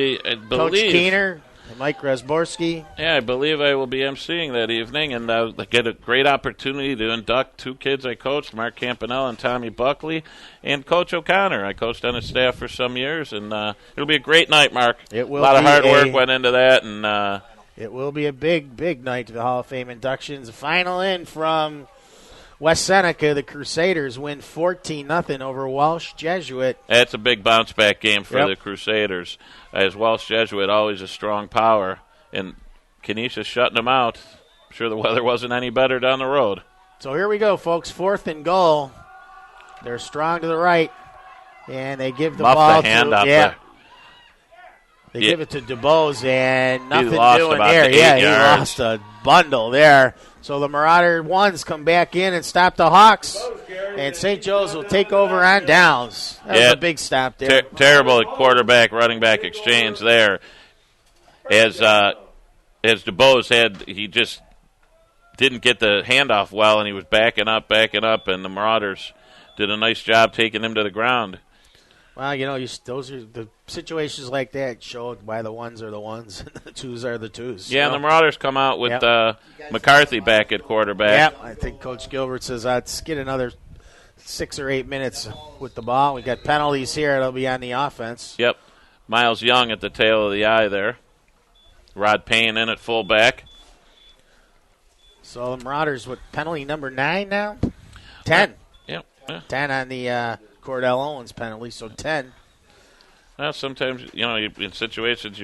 C: believe.
B: Keener and Mike Resborski.
C: Yeah, I believe I will be emceeing that evening, and I'll get a great opportunity to induct 2 kids I coached, Mark Campanella and Tommy Buckley, and Coach O'Connor. I coached on his staff for some years, and it'll be a great night, Mark.
B: It will
C: a lot of
B: be
C: hard work went into that, and
B: It will be a big, big night to the Hall of Fame inductions. The final in from West Seneca, the Crusaders win 14-0 over Welsh Jesuit.
C: That's a big bounce back game for
B: Yep.
C: the Crusaders, as Welsh Jesuit always a strong power, and Canisius shutting them out. I'm sure the weather wasn't any better down the road.
B: So here we go, folks. 4th and goal. They're strong to the right, and they give the
C: Muffed
B: ball
C: the hand
B: to
C: out
B: yeah.
C: there.
B: They
C: Yeah.
B: give it to DuBose, and nothing
C: lost
B: doing
C: about
B: there.
C: the
B: Yeah,
C: 8
B: he
C: yards.
B: lost a bundle there. So the Marauder ones come back in and stop the Hawks, and St. Joe's will take over on downs. That was
C: Yeah.
B: a big stop there.
C: Terrible quarterback running back exchange there. As DuBose he just didn't get the handoff well, and he was backing up, and the Marauders did a nice job taking him to the ground.
B: Well, those are the situations like that show why the ones are the ones and the twos are the twos.
C: Yeah, and the Marauders come out with
B: Yep.
C: McCarthy back at quarterback.
B: Yeah, I think Coach Gilbert says, let's get another 6 or 8 minutes with the ball. We got penalties here. It'll be on the offense.
C: Yep. Miles Young at the tail of the eye there. Rod Payne in at fullback.
B: So the Marauders with penalty number 9 now? 10.
C: Yep. Yeah.
B: 10 on the Cordell Owens penalty, so 10.
C: Well, sometimes, in situations,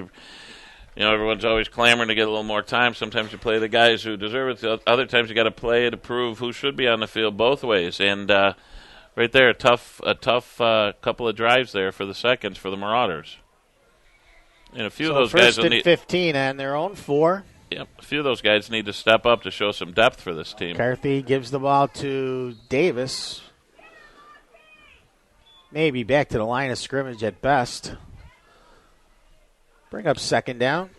C: everyone's always clamoring to get a little more time. Sometimes you play the guys who deserve it. Other times you got to play to prove who should be on the field both ways. And right there, a tough couple of drives there for the seconds for the Marauders. And a few
B: So
C: of those
B: first
C: guys will
B: and
C: need.
B: 15 on their own 4.
C: Yep, a few of those guys need to step up to show some depth for this team.
B: McCarthy gives the ball to Davis. Maybe back to the line of scrimmage at best. Bring up 2nd down.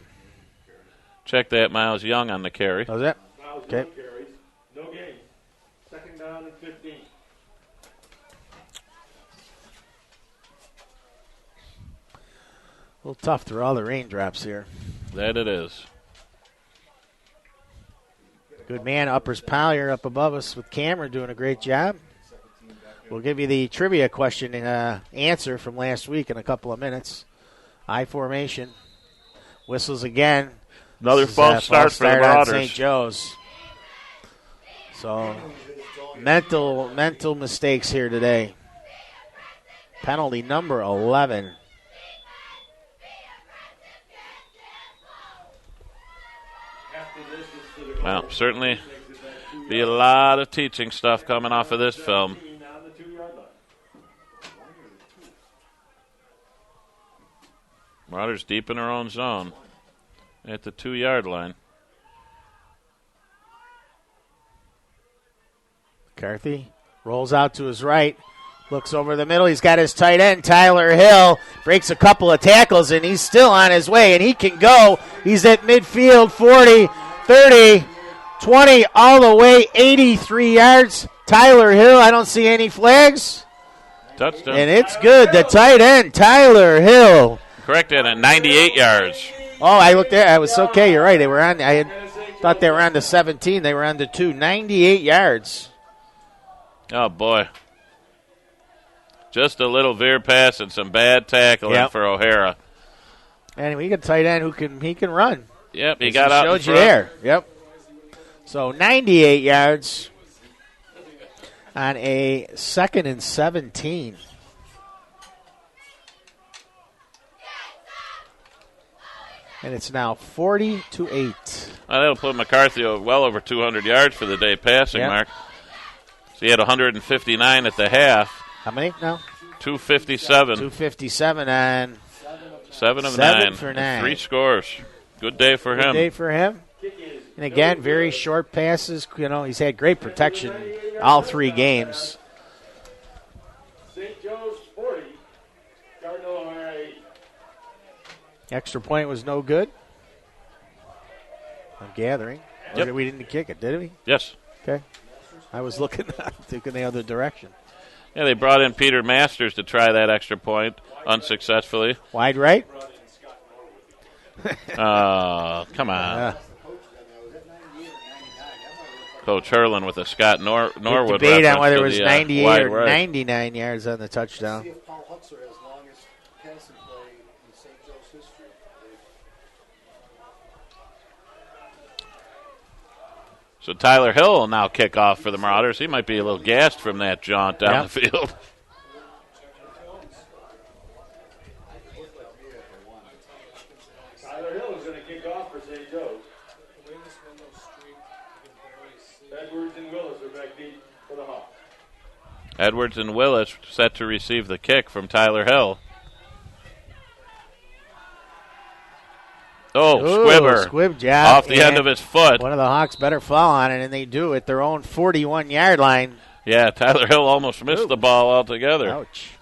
C: Check that, Miles Young on the carry.
B: Was that?
A: Miles
B: Okay.
A: Young carries. No gain. 2nd down and 15.
B: A little tough through all the raindrops here.
C: That it is.
B: Good man, Uppers Pollier up above us with Cameron doing a great job. We'll give you the trivia question answer from last week in a couple of minutes. I formation. Whistles again.
C: Another
B: This is,
C: false start for the
B: on
C: Marauders.
B: St. Joe's. So, mental mistakes here today. Penalty number 11.
C: Well, certainly be a lot of teaching stuff coming off of this film.
A: On the 2-yard line.
C: Marauders deep in their own zone at the 2-yard line.
B: McCarthy rolls out to his right. Looks over the middle. He's got his tight end, Tyler Hill. Breaks a couple of tackles, and he's still on his way, and he can go. He's at midfield, 40, 30, 20, all the way, 83 yards. Tyler Hill, I don't see any flags.
C: Touchdown.
B: And it's good. The tight end, Tyler Hill.
C: Corrected at 98 yards.
B: Oh, I looked there. I was okay. You're right. They were on. I thought they were on the 17. They were on the 2. 98 yards.
C: Oh, boy. Just a little veer pass and some bad tackling
B: Yep.
C: for O'Hara.
B: Anyway, you got a tight end who can run.
C: Yep, he got out in
B: Showed you
C: front.
B: there. Yep. So 98 yards on a 2nd and 17. And it's now 40-8.
C: Well, that'll put McCarthy well over 200 yards for the day passing,
B: Yep.
C: Mark. So he had 159 at the half.
B: How many now?
C: 257.
B: 257 on
C: 7 of
B: 7
C: 9.
B: for
C: And
B: 9.
C: 3 scores. Good day for him.
B: day for him. And again, very short passes. He's had great protection all 3 games.
A: St. Joe's 40. Cardinal O'Hara 8.
B: Extra point was no good. I'm gathering.
C: Yep.
B: We didn't kick it, did we?
C: Yes.
B: Okay. I was looking the other direction.
C: Yeah, they brought in Peter Masters to try that extra point unsuccessfully.
B: Wide right.
C: Come on. Coach Hurlin with a Scott Norwood
B: Debate
C: reference
B: on whether
C: to
B: it was
C: the,
B: 98
C: wide
B: or
C: right.
B: 99 yards on the touchdown.
D: See if Paul Hutzer has longest passing play in St. Joe's history.
C: So Tyler Hill will now kick off for the Marauders. He might be a little gassed from that jaunt down the field.
A: Tyler Hill is going to kick off for St. Joe's. Edwards and Willis are back deep for the Hawks.
C: Edwards and Willis set to receive the kick from Tyler Hill. Oh, Squibber.
B: Squib job.
C: Off the end of his foot.
B: One of the Hawks better fall on it, and they do at their own 41-yard line.
C: Yeah, Tyler Hill almost missed the ball altogether.
B: Ouch.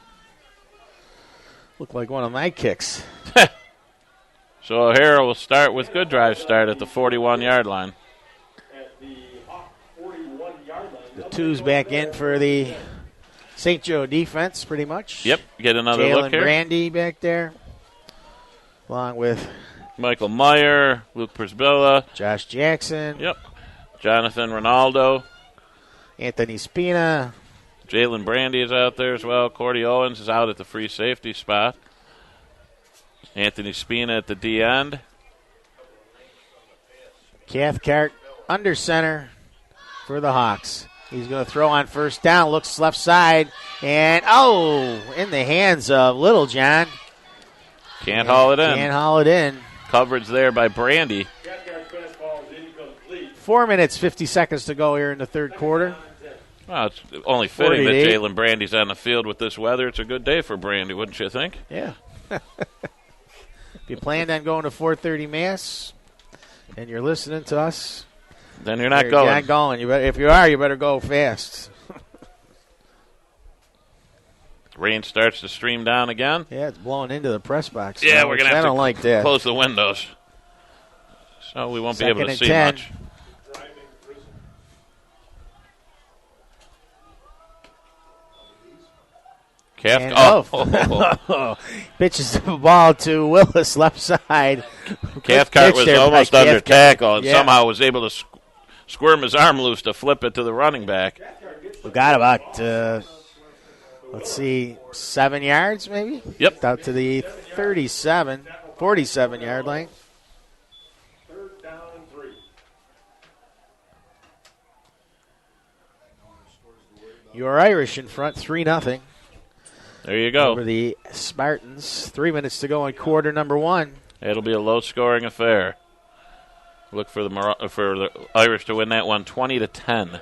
B: Looked like one of my kicks.
C: So O'Hara will start with good drive start at the 41-yard line.
A: At the Hawk 41-yard line.
B: The two's back in for the St. Joe defense, pretty much.
C: Yep, get another look
B: Jalen
C: here.
B: Brandy back there, along with
C: Michael Meyer, Luke Przybilla.
B: Josh Jackson.
C: Yep. Jonathan Ronaldo.
B: Anthony Spina.
C: Jalen Brandy is out there as well. Cordy Owens is out at the free safety spot. Anthony Spina at the D end.
B: Cathcart under center for the Hawks. He's going to throw on first down. Looks left side. And, in the hands of Little John.
C: Can't haul it in.
B: Can't haul it in.
C: Coverage there by Brandy.
A: Cathcart's fastball is incomplete.
B: 4 minutes, 50 seconds to go here in the third quarter.
C: Well, it's only fitting that
B: 48.
C: Jalen Brandy's on the field with this weather. It's a good day for Brandy, wouldn't you think?
B: Yeah. If you planned on going to 4:30 Mass and you're listening to us,
C: Then you're not
B: you're
C: going.
B: not going. If you are, you better go fast.
C: Rain starts to stream down again.
B: Yeah, it's blowing into the press box.
C: Yeah,
B: now,
C: we're
B: which
C: going to
B: I
C: have to
B: don't like that.
C: close the windows. So we won't be able
B: Second
C: to
B: and
C: see
B: 10.
C: much.
B: Pitches the ball to Willis, left side.
C: Cathcart
B: Pitch
C: was
B: there by
C: almost under
B: Cathcart.
C: tackle and
B: Yeah.
C: somehow was able to squirm his arm loose to flip it to the running back.
B: We got about, 7 yards maybe?
C: Yep.
B: Out to the 47-yard line.
A: Third down and 3.
B: Your Irish in front, 3-0
C: There you go.
B: over the Spartans. 3 minutes to go in quarter number one.
C: It'll be a low-scoring affair. Look for the Irish to win that one 20-10.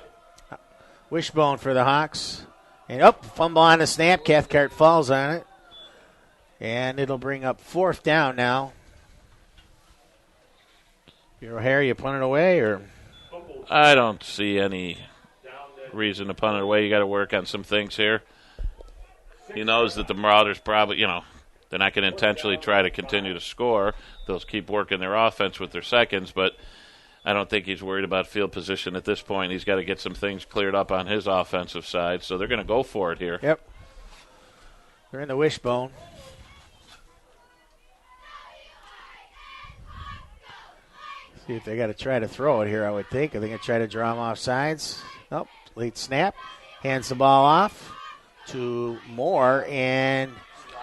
B: Wishbone for the Hawks. And fumble on the snap. Cathcart falls on it. And it'll bring up fourth down now. Your O'Hara, you punt it away, or
C: I don't see any reason to punt it away. You got to work on some things here. He knows that the Marauders probably, they're not going to intentionally try to continue to score. They'll keep working their offense with their seconds, but I don't think he's worried about field position at this point. He's got to get some things cleared up on his offensive side, so they're going to go for it here.
B: Yep. They're in the wishbone. See if they got to try to throw it here, I would think. Are they going to try to draw him off sides? Nope. Late snap. Hands the ball off to Moore, and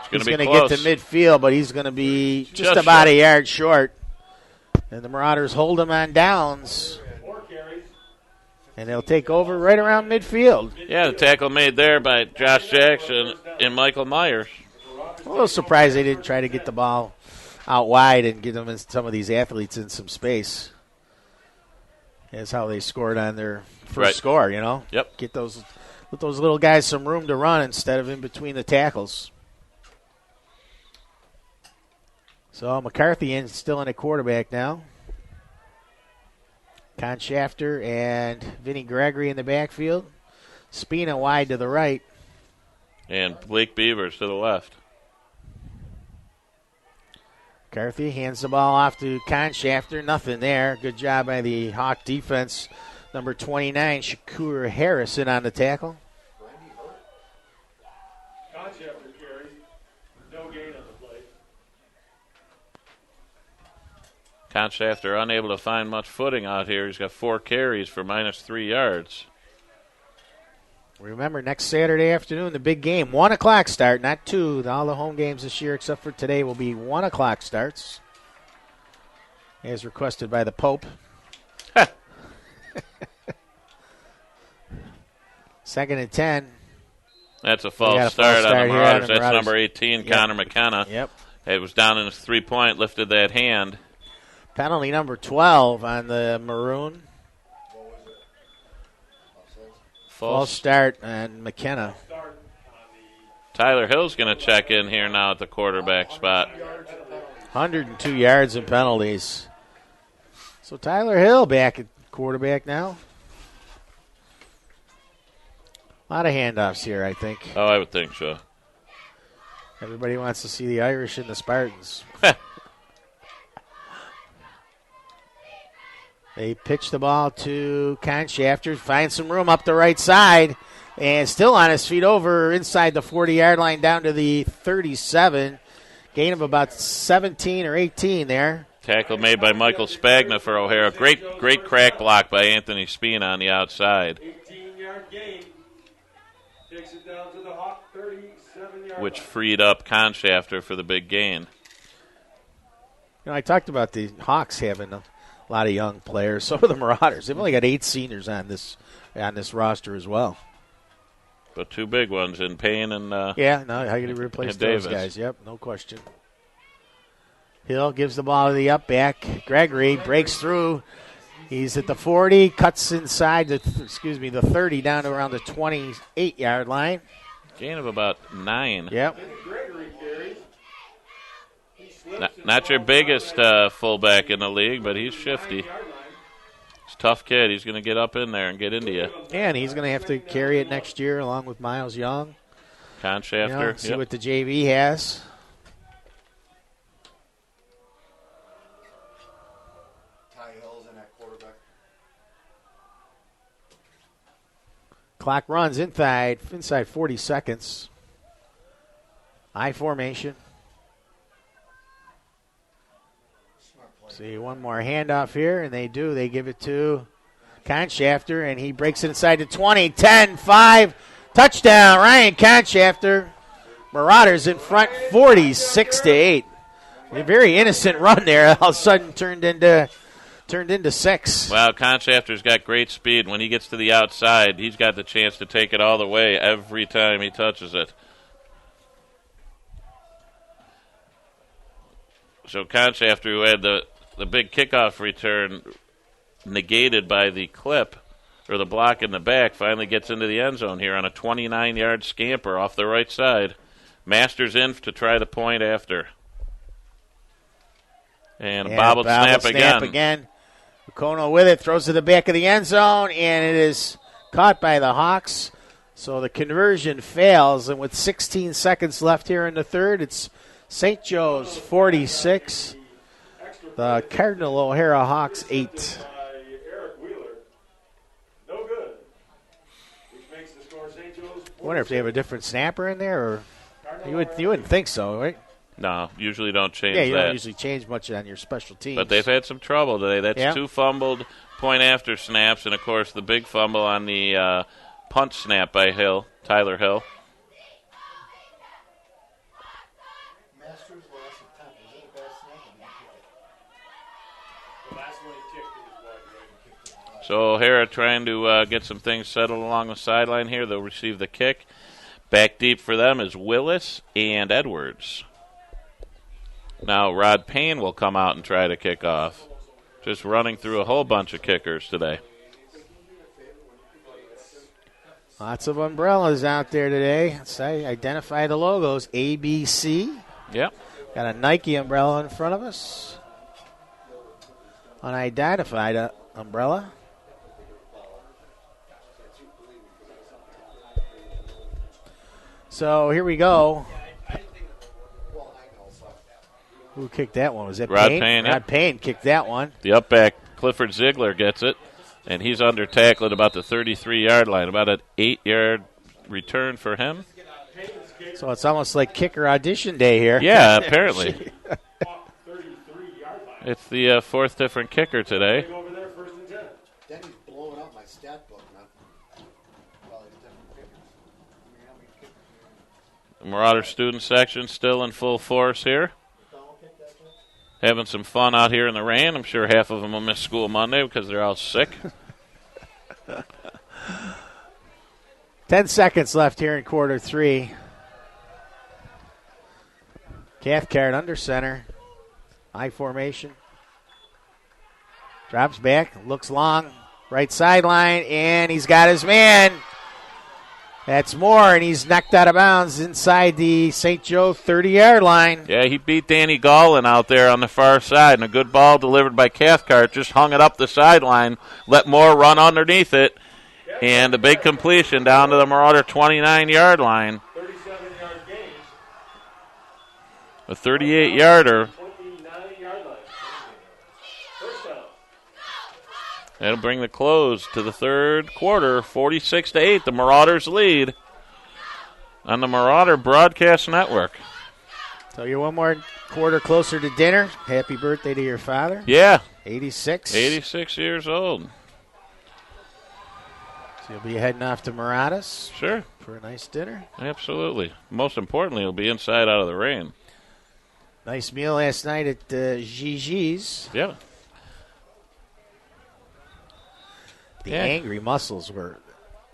B: he's going to get to midfield, but he's going to be just about a yard short. And the Marauders hold him on downs.
A: 4 carries.
B: And they'll take over right around midfield.
C: Yeah, the tackle made there by Josh Jackson and Michael Myers.
B: A little surprised they didn't try to get the ball out wide and get them in some of these athletes in some space. That's how they scored on their first score,
C: Yep.
B: Let those little guys some room to run instead of in between the tackles. So McCarthy still in a quarterback now. Con Shafter and Vinny Gregory in the backfield. Spina wide to the right.
C: And Blake Beavers to the left.
B: McCarthy hands the ball off to Con Shafter. Nothing there. Good job by the Hawk defense. Number 29, Shakur Harrison on the tackle.
A: Conchafter carry. No gain on the play.
C: Conchafter unable to find much footing out here. He's got 4 carries for -3 yards.
B: Remember, next Saturday afternoon, the big game. 1 o'clock start, not 2. All the home games this year, except for today, will be 1 o'clock starts, as requested by the Pope. Second and 10.
C: That's a
B: We
C: false
B: got a
C: start
B: false
C: on
B: start
C: the
B: here on
C: Marauders.
B: the
C: That's
B: Marauders.
C: number 18, Connor McKenna.
B: Yep.
C: It was down in his 3-point, lifted that hand.
B: Penalty number 12 on the Maroon.
D: What was it? Offsides?
B: False start on McKenna.
C: Tyler Hill's going to check in here now at the quarterback spot.
B: 102 yards and penalties. So Tyler Hill back at quarterback now. A lot of handoffs here, I think.
C: Oh, I would think so.
B: Everybody wants to see the Irish and the Spartans. They pitch the ball to Conshafter, finds some room up the right side, and still on his feet over inside the 40-yard line down to the 37. Gain of about 17 or 18 there.
C: Tackle made by Michael Spagna for O'Hara. Great crack block by Anthony Spina on the outside,
A: 18-yard gain. Takes it down to the Hawk 37-yard
C: which freed up Conshafter for the big gain.
B: I talked about the Hawks having a lot of young players. So do the Marauders. They've only got 8 seniors on this roster as well.
C: But 2 big ones in Payne and
B: Yeah, no, how you replace
C: and
B: those
C: Davis.
B: guys? Yep, no question. Hill gives the ball to the up back. Gregory breaks through. He's at the 40, cuts inside the 30 down to around the 28-yard line.
C: gain of about 9.
B: Yep.
A: Gregory carries. He slips
C: Not your biggest fullback in the league, but he's shifty.
A: yard line.
C: He's a tough kid. He's going to get up in there and get into you.
B: And he's going to have to carry it next year along with Miles Young.
C: Conshafter.
B: See what the JV has.
D: Ty Hill's in at quarterback.
B: Clock runs inside 40 seconds. I formation. See, one more handoff here, and they do. They give it to Conshafter, and he breaks it inside the 20, 10, 5. Touchdown, Ryan Conshafter. Marauders in front 46-8. A very innocent run there. All of a sudden turned into 6.
C: Wow, Conshafter's got great speed. When he gets to the outside, he's got the chance to take it all the way every time he touches it. So Conshafter, who had the big kickoff return negated by the clip or the block in the back, finally gets into the end zone here on a 29-yard scamper off the right side. Masters in to try the point after. And a bobbled snap again.
B: Okono with it, throws to the back of the end zone, and it is caught by the Hawks. So the conversion fails, and with 16 seconds left here in the third, it's St. Joe's 46, the Cardinal O'Hara Hawks 8.
A: Eric Wheeler. No good. Which makes the score St. Joe's.
B: I wonder if they have a different snapper in there, or you wouldn't think so, right?
C: No, usually don't change
B: Yeah, you
C: that.
B: don't usually change much on your special teams.
C: But they've had some trouble today. That's
B: Yeah.
C: 2 fumbled point after snaps, and, of course, the big fumble on the punt snap by Tyler Hill.
D: Masters last attempt. Was it a bad snap? Or did he kick it?
A: The last one he kicked it was wide right.
C: So O'Hara trying to get some things settled along the sideline here. They'll receive the kick. Back deep for them is Willis and Edwards. Now Rod Payne will come out and try to kick off. Just running through a whole bunch of kickers today.
B: Lots of umbrellas out there today. Say, identify the logos. ABC.
C: Yep.
B: Got a Nike umbrella in front of us. Unidentified umbrella. So here we go. Who kicked that one? Was that
C: Rod
B: Payne?
C: Payne,
B: Rod
C: yep.
B: Payne kicked that one.
C: The up back, Clifford Ziegler gets it, and he's under tackle at about the 33-yard line. About an 8-yard return for him.
B: So it's almost like kicker audition day here.
C: Yeah, apparently.
A: 33-yard line.
C: It's the 4th different kicker today.
A: Over there, 1st and 10.
D: Then he's blowing up my stat book, man. Well, he's different kickers. I mean, how many kickers do you have?
C: The Marauder student section still in full force here. Having some fun out here in the rain. I'm sure half of them will miss school Monday because they're all sick.
B: 10 seconds left here in quarter 3. Cathcart under center. High formation. Drops back, looks long, right sideline, and he's got his man. That's Moore, and he's knocked out of bounds inside the St. Joe 30-yard line.
C: Yeah, he beat Danny Gallin out there on the far side, and a good ball delivered by Cathcart. Just hung it up the sideline, let Moore run underneath it, and a big completion down to the Marauder 29-yard line.
A: 37-yard gains.
C: A 38-yarder.
A: 29-yard line. First down.
C: That'll bring the close to the third quarter, 46-8. The Marauders lead on the Marauder Broadcast Network.
B: So you're one more quarter closer to dinner. Happy birthday to your father.
C: Yeah.
B: 86.
C: 86 years old.
B: So you'll be heading off to Marauders
C: Sure.
B: for a nice dinner.
C: Absolutely. Most importantly, he'll be inside out of the rain.
B: Nice meal last night at Gigi's.
C: Yeah.
B: The
C: Yeah.
B: angry muscles were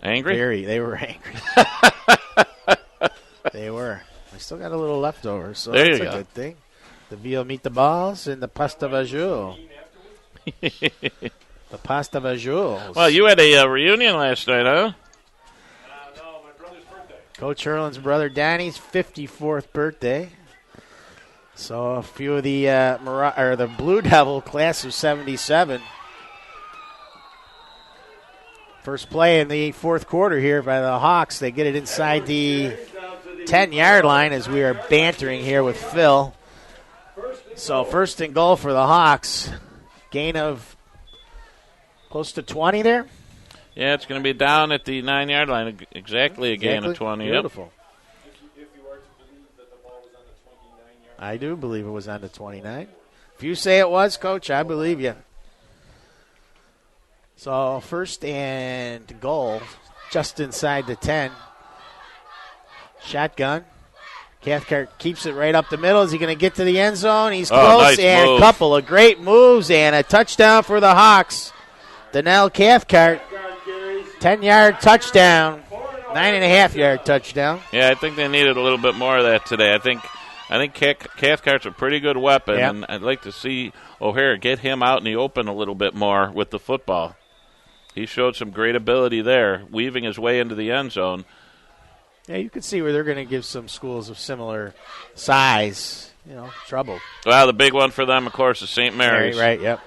C: Angry?
B: they were angry. They were. I still got a little leftover, so
C: There
B: that's
C: you
B: a
C: go.
B: good thing. The veal meatballs and the pasta vajou. The pasta vajou.
C: Well, you had a reunion last night, huh?
A: No, my brother's birthday.
B: Coach Hurlin's brother Danny's 54th birthday. So a few of the the Blue Devil class of 77. First play in the fourth quarter here by the Hawks. They get it inside the 10-yard line as we are bantering here with Phil. So first and goal for the Hawks. Gain of close to 20 there.
C: Yeah, it's going to be down at the 9-yard line. Exactly a gain of 20. Yep.
B: Beautiful.
A: If you are to believe that the ball was on the 29-yard
B: I do believe it was on the 29. If you say it was, Coach, I believe you. So first and goal, just inside the 10. Shotgun. Cathcart keeds it right up the middle. Is he going to get to the end zone? He's close,
C: nice
B: and
C: move.
B: a couple of great moves, and a touchdown for the Hawks. Donnell Cathcart, 10-yard touchdown, 9.5-yard touchdown.
C: Yeah, I think they needed a little bit more of that today. I think Cathcart's a pretty good weapon,
B: Yep.
C: and I'd like to see O'Hara get him out in the open a little bit more with the football. He showed some great ability there, weaving his way into the end zone.
B: Yeah, you can see where they're going to give some schools of similar size, trouble.
C: Well, the big one for them, of course, is St. Mary's.
B: Right, yep.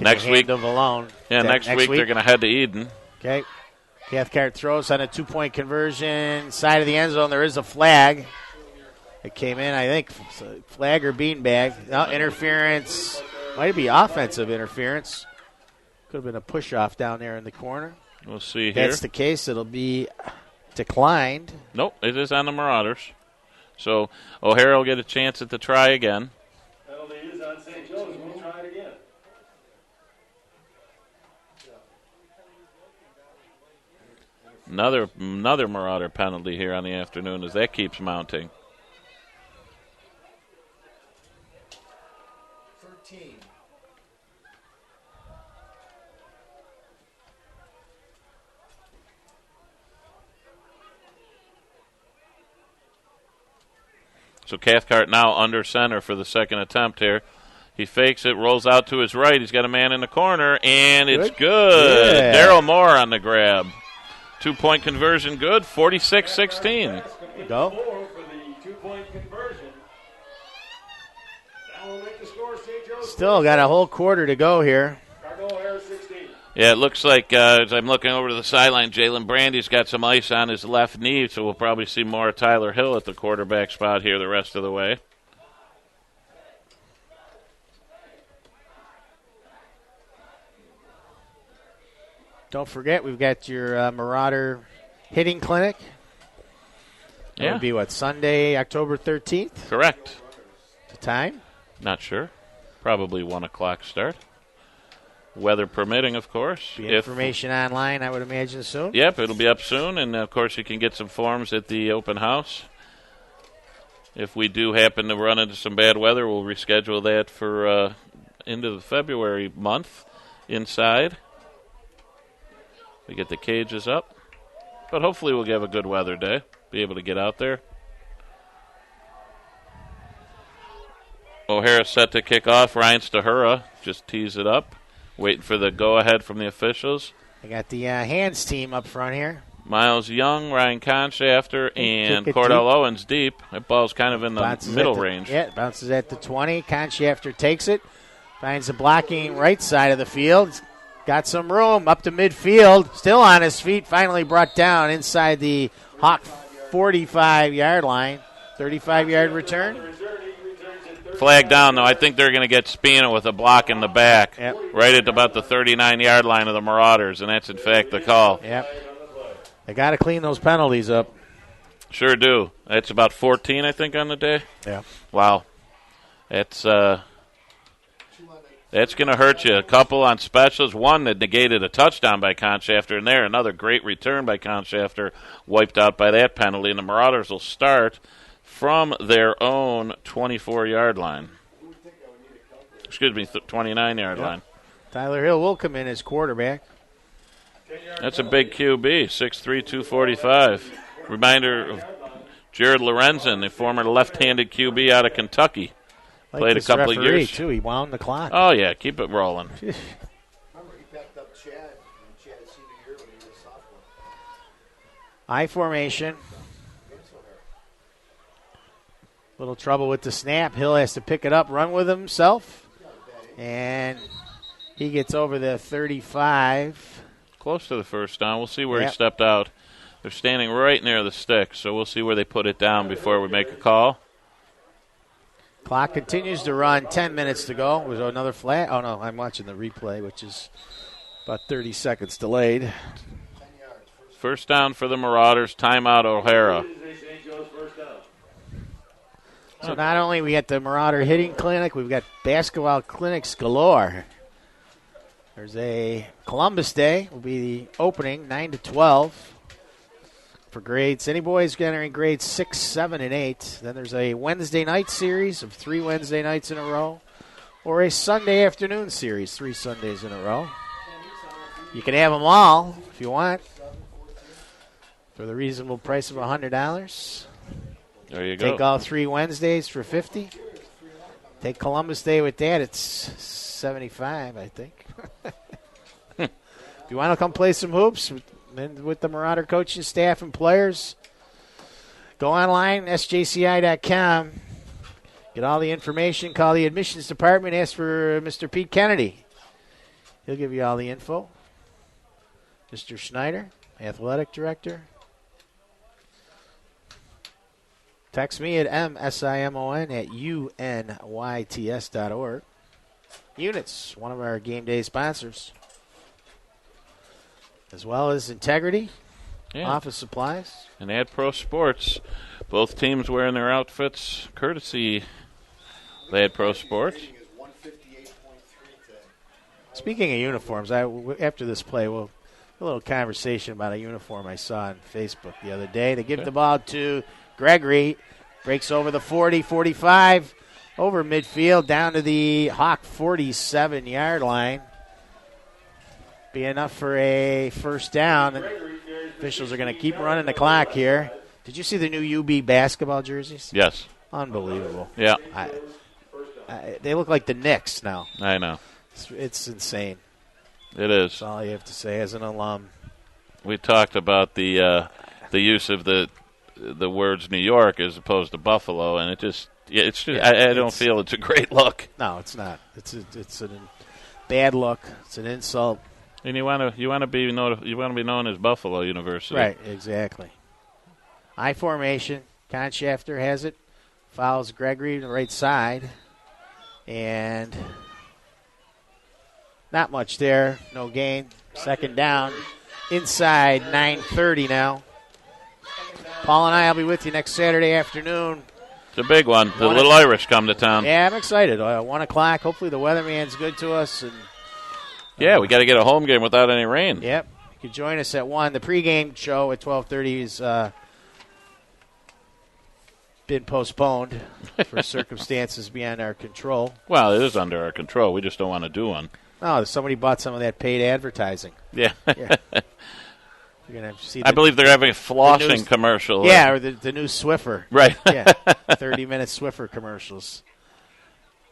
C: Next week-
B: them alone.
C: Yeah,
B: Is that
C: next week they're going to head to Eden.
B: Okay. Cathcart throws on a 2-point conversion. Side of the end zone, there is a flag. It came in, I think, flag or beanbag. No, interference. Might be offensive interference. Could have been a push-off down there in the corner.
C: We'll see
B: If
C: here.
B: that's the case, it'll be declined.
C: Nope, it is on the Marauders. So O'Hara will get a chance at the try again.
A: penalty is on St. Joe's. We'll try it again.
C: Another Marauder penalty here on the afternoon as that keeps mounting.
D: 13.
C: So Cathcart now under center for the second attempt here. He fakes it, rolls out to his right. He's got a man in the corner, and it's good.
B: Yeah.
C: Daryl Moore on the grab. 2-point conversion good, 46-16.
B: Go.
A: For the 2-point conversion. That will make the score St. Joe's.
B: Still got a whole quarter to go here.
A: Cardinal O'Hara 16.
C: Yeah, it looks like, as I'm looking over to the sideline, Jalen Brandy's got some ice on his left knee, so we'll probably see more of Tyler Hill at the quarterback spot here the rest of the way.
B: Don't forget, we've got your Marauder hitting clinic. That
C: Yeah.
B: would be, Sunday, October 13th?
C: Correct.
B: The time?
C: Not sure. Probably 1 o'clock start. Weather permitting, of course.
B: Be information online, I would imagine, soon.
C: Yep, it'll be up soon, and of course you can get some forms at the open house. If we do happen to run into some bad weather, we'll reschedule that for into the February month inside. We get the cages up. But hopefully we'll have a good weather day. Be able to get out there. O'Hara set to kick off. Ryan Stahura just tees it up. Waiting for the go-ahead from the officials.
B: I got the hands team up front here.
C: Miles Young, Ryan Conshafter, and
B: Kick it
C: Cordell
B: deep.
C: Owens deep. That ball's kind of in the middle range.
B: Yeah, it bounces at the 20. Conshafter takes it. Finds the blocking right side of the field. Got some room up to midfield. Still on his feet. Finally brought down inside the Hawk 45-yard line. 35-yard return.
C: Flag down, though. I think they're going to get Spina with a block in the back.
B: Yep.
C: Right at about the 39-yard line of the Marauders, and that's, in fact, the call.
B: Yep. They got to clean those penalties up.
C: Sure do. That's about 14, I think, on the day.
B: Yeah.
C: Wow. That's going to hurt you. A couple on specials. One that negated a touchdown by Conshafter, and there another great return by Conshafter, wiped out by that penalty, and the Marauders will start from their own 24-yard line. Excuse me, 29-yard line.
B: Tyler Hill will come in as quarterback.
C: That's a big QB, 6'3", 245. Reminder of Jared Lorenzen, the former left-handed QB out of Kentucky.
B: Like
C: Played a
B: this
C: couple of
B: referee,
C: years.
B: too. He wound the clock.
C: Oh, yeah, keep it rolling.
D: Remember, he backed up Chad in Chad's senior year when he was a sophomore.
B: I formation. Little trouble with the snap. Hill has to pick it up, run with himself. And he gets over the 35.
C: Close to the first down. We'll see where he
B: Yep.
C: stepped out. They're standing right near the stick, so we'll see where they put it down before we make a call.
B: Clock continues to run. 10 minutes to go. Was another flag? Oh, no, I'm watching the replay, which is about 30 seconds delayed.
C: First down for the Marauders. Timeout, O'Hara.
B: So not only we got the Marauder hitting clinic, we've got basketball clinics galore. There's a Columbus Day. Will be the opening, 9 to 12. For grades, any boys entering grades 6, 7, and 8. Then there's a Wednesday night series of 3 Wednesday nights in a row, or a Sunday afternoon series, 3 Sundays in a row. You can have them all if you want for the reasonable price of $100.
C: There you go.
B: Take all 3 Wednesdays for $50. Take Columbus Day with that, it's $75, I think. If you want to come play some hoops with the Marauder coaching staff and players, go online, sjci.com. Get all the information. Call the admissions department. Ask for Mr. Pete Kennedy. He'll give you all the info. Mr. Schneider, athletic director. Text me at msimon@unyts.org. Units, one of our game day sponsors. As well as Integrity, Office Supplies.
C: And Ad Pro Sports. Both teams wearing their outfits courtesy Ad Pro Sports.
B: Speaking of uniforms, after this play, we'll have a little conversation about a uniform I saw on Facebook the other day. They give the ball to Gregory, breaks over the 40, 45, over midfield, down to the Hawk 47-yard line. Be enough for a first down. Officials are going to keep running the clock here. Did you see the new UB basketball jerseys?
C: Yes.
B: Unbelievable.
C: Yeah.
B: They look like the Knicks now.
C: I know.
B: It's insane.
C: It is.
B: That's all you have to say as an alum.
C: We talked about the use of the words New York as opposed to Buffalo, and I don't feel it's a great look.
B: No, it's not. It's a bad look. It's an insult.
C: And you want to be known as Buffalo University,
B: Right? Exactly. I formation. Conshafter has it. Fouls Gregory on the right side, and not much there. No gain. Second down. Inside 9:30 now. Paul and I will be with you next Saturday afternoon.
C: It's a big one. The Little Irish come to town.
B: Yeah, I'm excited. 1 o'clock. Hopefully the weatherman's good to us. And
C: yeah, we got to get a home game without any rain.
B: Yep. You can join us at 1. The pregame show at 12:30 is been postponed for circumstances beyond our control.
C: Well, it is under our control. We just don't want to do one.
B: Oh, somebody bought some of that paid advertising.
C: Yeah.
B: Yeah. You're going to see.
C: I believe they're having a flossing
B: news-
C: commercial.
B: Yeah, or the new Swiffer.
C: Right.
B: Yeah, 30-minute Swiffer commercials.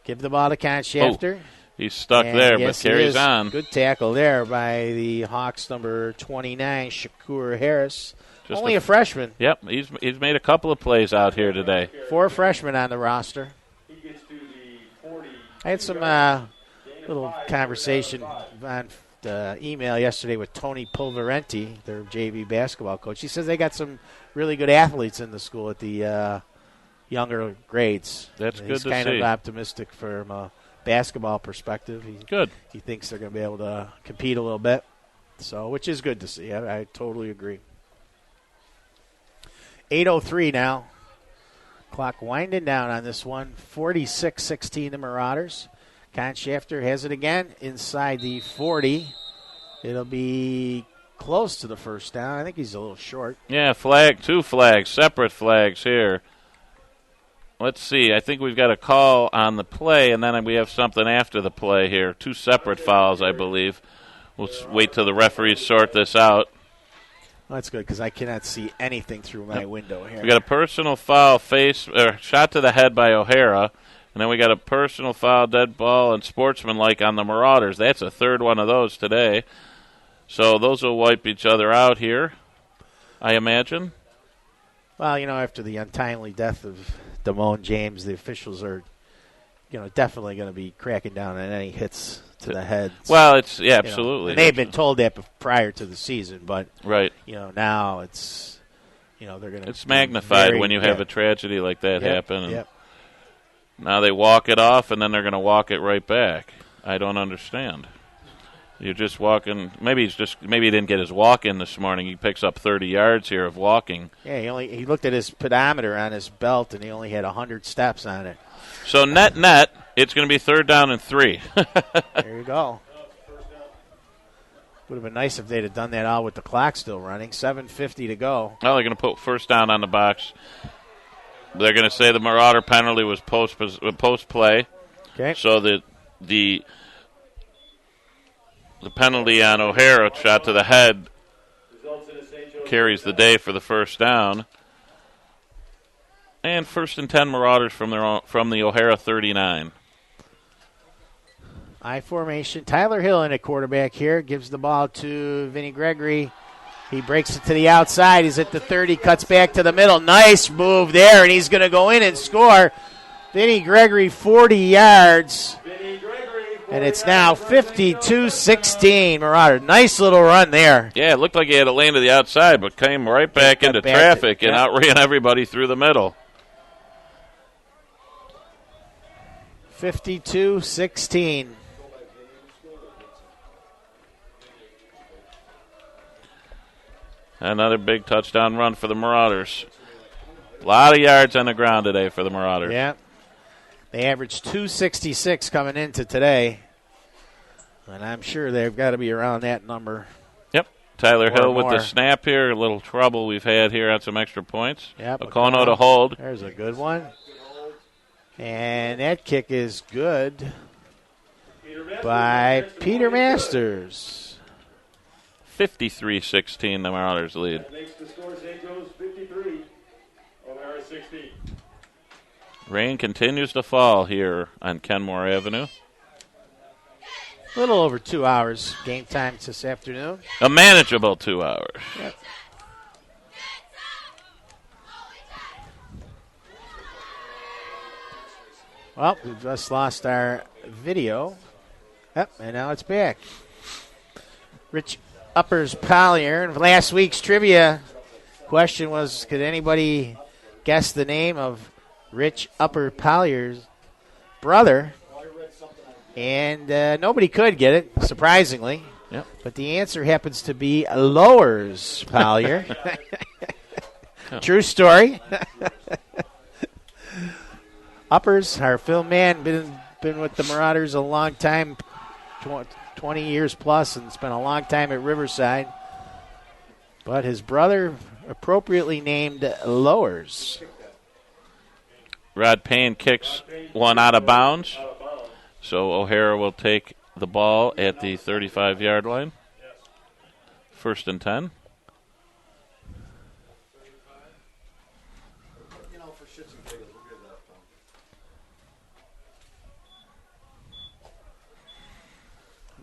B: Give the ball to Conchafter.
C: He's stuck
B: And
C: there,
B: yes,
C: but
B: he
C: carries
B: is.
C: on.
B: Good tackle there by the Hawks, number 29, Shakur Harris.
C: Just
B: Only a freshman.
C: Yep, he's made a couple of plays out here today.
B: 4 freshmen on the roster.
A: He gets to the 40.
B: I had some little conversation on email yesterday with Tony Pulverenti, their JV basketball coach. He says they got some really good athletes in the school at the younger grades.
C: That's good
B: He's
C: to
B: kind
C: see.
B: of optimistic from a basketball perspective.
C: Good.
B: He thinks they're going to be able to compete a little bit, so which is good to see. I totally agree. 8:03 now. Clock winding down on this one. 46-16 the Marauders. Conchafter has it again inside the 40. It'll be close to the first down. I think he's a little short.
C: Yeah, two flags, separate flags here. Let's see. I think we've got a call on the play, and then we have something after the play here. 2 separate fouls, I believe. We'll wait till the referees sort this out.
B: Well, that's good because I cannot see anything through my window here.
C: We got a personal foul, shot to the head by O'Hara, and then we got a personal foul, dead ball, and sportsmanlike on the Marauders. That's a third one of those today. So those will wipe each other out here, I imagine.
B: Well, after the untimely death of Damone James, the officials are, definitely going to be cracking down on any hits to the head.
C: Well, absolutely.
B: And they've been told that prior to the season, but
C: right.
B: Now it's, they're going to.
C: It's magnified when you have a tragedy like that happen. And
B: Yep.
C: now they walk it off, and then they're going to walk it right back. I don't understand. You're just walking. Maybe he didn't get his walk in this morning. He picks up 30 yards here of walking.
B: Yeah, he looked at his pedometer on his belt, and he only had 100 steps on it.
C: So net, it's going to be 3rd down and 3.
B: There you go. Would have been nice if they'd have done that all with the clock still running. 7:50 to go.
C: Well, they're going to put first down on the box. They're going to say the Marauder penalty was post play.
B: Okay.
C: So the penalty on O'Hara, shot to the head, carries the day for the first down. And 1st and 10 Marauders from the O'Hara 39.
B: I formation. Tyler Hill in at quarterback here. Gives the ball to Vinny Gregory. He breaks it to the outside. He's at the 30, cuts back to the middle. Nice move there, and he's going to go in and score. Vinny Gregory, 40 yards. And it's now 52-16 Marauder. Nice little run there.
C: Yeah, it looked like he had a lane to the outside, but came right back into traffic and outran everybody through the middle.
B: 52-16.
C: Another big touchdown run for the Marauders. A lot of yards on the ground today for the Marauders.
B: Yeah. They averaged 266 coming into today. And I'm sure they've got to be around that number.
C: Yep. Tyler Hill with
B: more.
C: the snap here. A little trouble we've had here on some extra points.
B: Yep.
C: Okono to hold.
B: There's a good one. And that kick is good by Peter Masters.
C: 53-16, the Marauders lead.
A: That makes the score St. Joe's 53, O'Hara 16.
C: Rain continues to fall here on Kenmore Avenue.
B: A little over 2 hours game time this afternoon.
C: A manageable 2 hours.
B: Yep. Well, we've just lost our video. Yep, and now it's back. Rich Uppers Collier. And last week's trivia question was, could anybody guess the name of Rich Upper Collier's brother? And nobody could get it, surprisingly.
C: Yep.
B: But the answer happens to be Lowers Collier. True story. Uppers, our film man, been with the Marauders a long time, 20 years plus, and spent a long time at Riverside. But his brother, appropriately named Lowers.
C: Rod Payne kicks one out of bounds. So O'Hara will take the ball at the 35-yard line. 1st and 10.
D: for shits and giggles. We'll give that, Tom.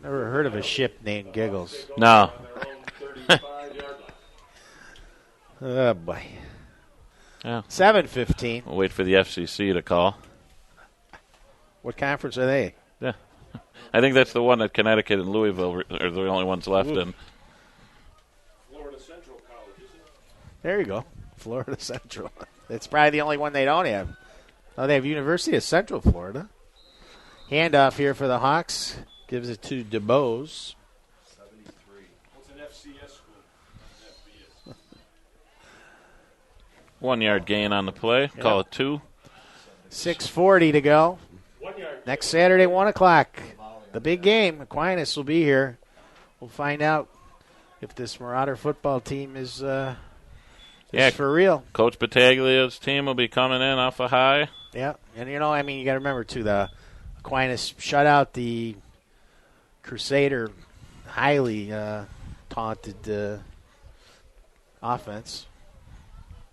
B: Never heard of a ship named Giggles.
C: No.
A: On their own 35-yard line.
B: Oh, boy.
C: Yeah.
B: 7:15.
C: We'll wait for the FCC to call.
B: What conference are they?
C: Yeah. I think that's the one that Connecticut and Louisville are the only ones left in.
A: Florida Central College, isn't it?
B: There you go. Florida Central. It's probably the only one they don't have. Oh, they have University of Central Florida. Handoff here for the Hawks. Gives it to DeBose.
D: 73.
A: What's an FCS school? FBS.
C: 1 yard gain on the play. Call it 2.
B: 6:40 to go.
A: 1 yard.
B: Next Saturday, 1 o'clock. The big game. Aquinas will be here. We'll find out if this Marauder football team is for real.
C: Coach Battaglia's team will be coming in off a high.
B: Yeah, and you got to remember too, the Aquinas shut out the Crusader highly taunted offense.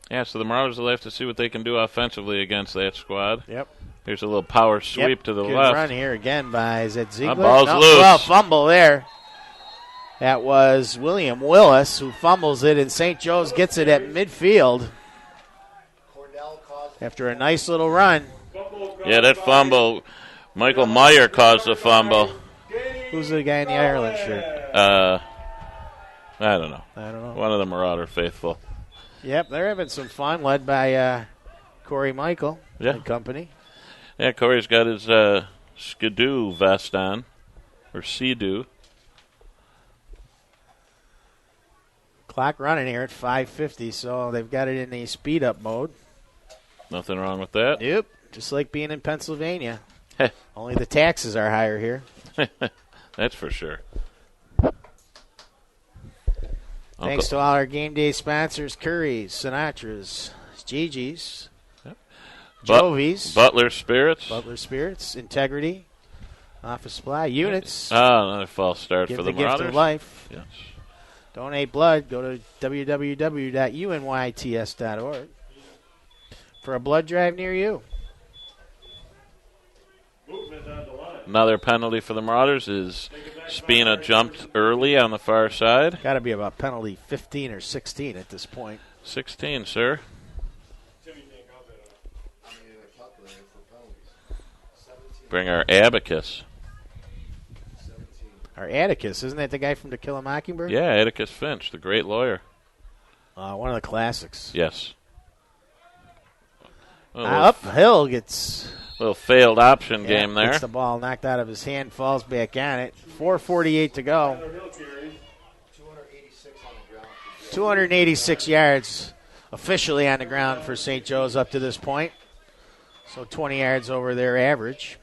C: Yeah, so the Marauders will have to see what they can do offensively against that squad.
B: Yep.
C: Here's a little power sweep to the
B: Good
C: left.
B: run here again by, is that Ziegler?
C: Ball's
B: No,
C: loose.
B: well, fumble there. That was William Willis who fumbles it, and St. Joe's gets it at midfield
D: Cornell caused
B: after a nice little run.
C: Yeah, that fumble. Michael Meyer caused the fumble.
B: Who's the guy in the Ireland shirt?
C: I don't know.
B: I don't know.
C: One of the Marauder faithful.
B: Yep, they're having some fun, led by Corey Michael and company.
C: Yeah, Corey's got his Skidoo vest on, or Sea-Doo.
B: Clock running here at 5:50, so they've got it in the speed-up mode.
C: Nothing wrong with that.
B: Yep, just like being in Pennsylvania. Only the taxes are higher here.
C: That's for sure.
B: Thanks to all our game day sponsors, Curry's, Sinatra's, Gigi's, Jovi's,
C: Butler Spirits.
B: Butler Spirits, Integrity, Office Supply, Units.
C: Another false start
B: Give
C: for
B: the
C: the
B: gift
C: Marauders.
B: of life.
C: Yes.
B: Donate blood. Go to www.unyts.org for a blood drive near you.
A: Movement on the line.
C: Another penalty for the Marauders is Spina jumped early on the far side.
B: Got to be about penalty 15 or 16 at this point.
C: 16, sir.
A: Timmy can't count that
D: I
A: on.
D: mean, a calculator for penalties. 17.
C: Bring our abacus.
D: 17.
B: Our Atticus, isn't that the guy from To Kill a Mockingbird?
C: Yeah, Atticus Finch, the great lawyer.
B: One of the classics.
C: Yes.
B: Uphill gets
C: Little failed option game there.
B: Gets the ball knocked out of his hand, falls back on it. 4:48 to go.
D: 286 on the ground.
B: 286 yards officially on the ground for St. Joe's up to this point. So 20 yards over their average.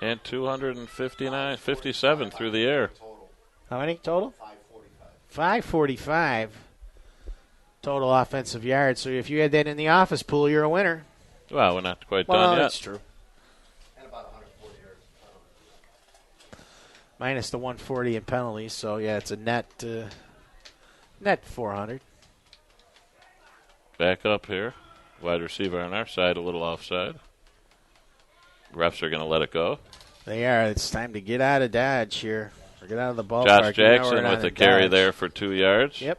C: And 257 through the air.
D: Total.
B: How many total?
D: 545.
B: 545 total offensive yards. So if you had that in the office pool, you're a winner.
C: Well, we're not quite
B: Well,
C: done yet.
B: that's true.
D: And about 140 yards.
B: Minus the 140 in penalties. So, yeah, it's a net 400.
C: Back up here. Wide receiver on our side, a little offside. Refs are going to let it go.
B: They are. It's time to get out of Dodge here. Or get out of the ballpark.
C: Josh
B: Now we're
C: Jackson
B: down
C: with
B: to
C: a carry
B: Dodge.
C: there for 2 yards.
B: Yep.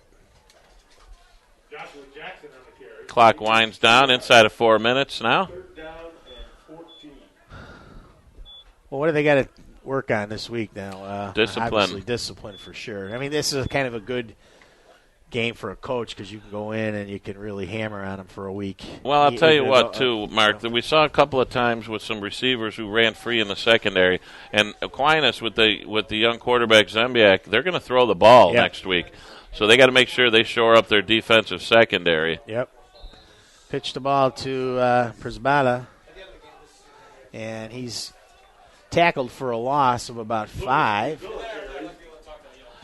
A: Joshua Jackson on the carry.
C: Clock winds down inside of 4 minutes now.
A: 3rd down and 14.
B: Well, what do they got to work on this week now?
C: Discipline.
B: Obviously, discipline for sure. I mean, this is kind of a good game for a coach because you can go in and you can really hammer on them for a week.
C: Well, I'll tell you
B: Even
C: what,
B: though-
C: too, Mark, that we saw a couple of times with some receivers who ran free in the secondary, and Aquinas with the young quarterback Zembiak, they're going to throw the ball
B: Yep.
C: next week, so they got to make sure they shore up their defensive secondary.
B: Yep. Pitch the ball to Przbala, and he's tackled for a loss of about 5.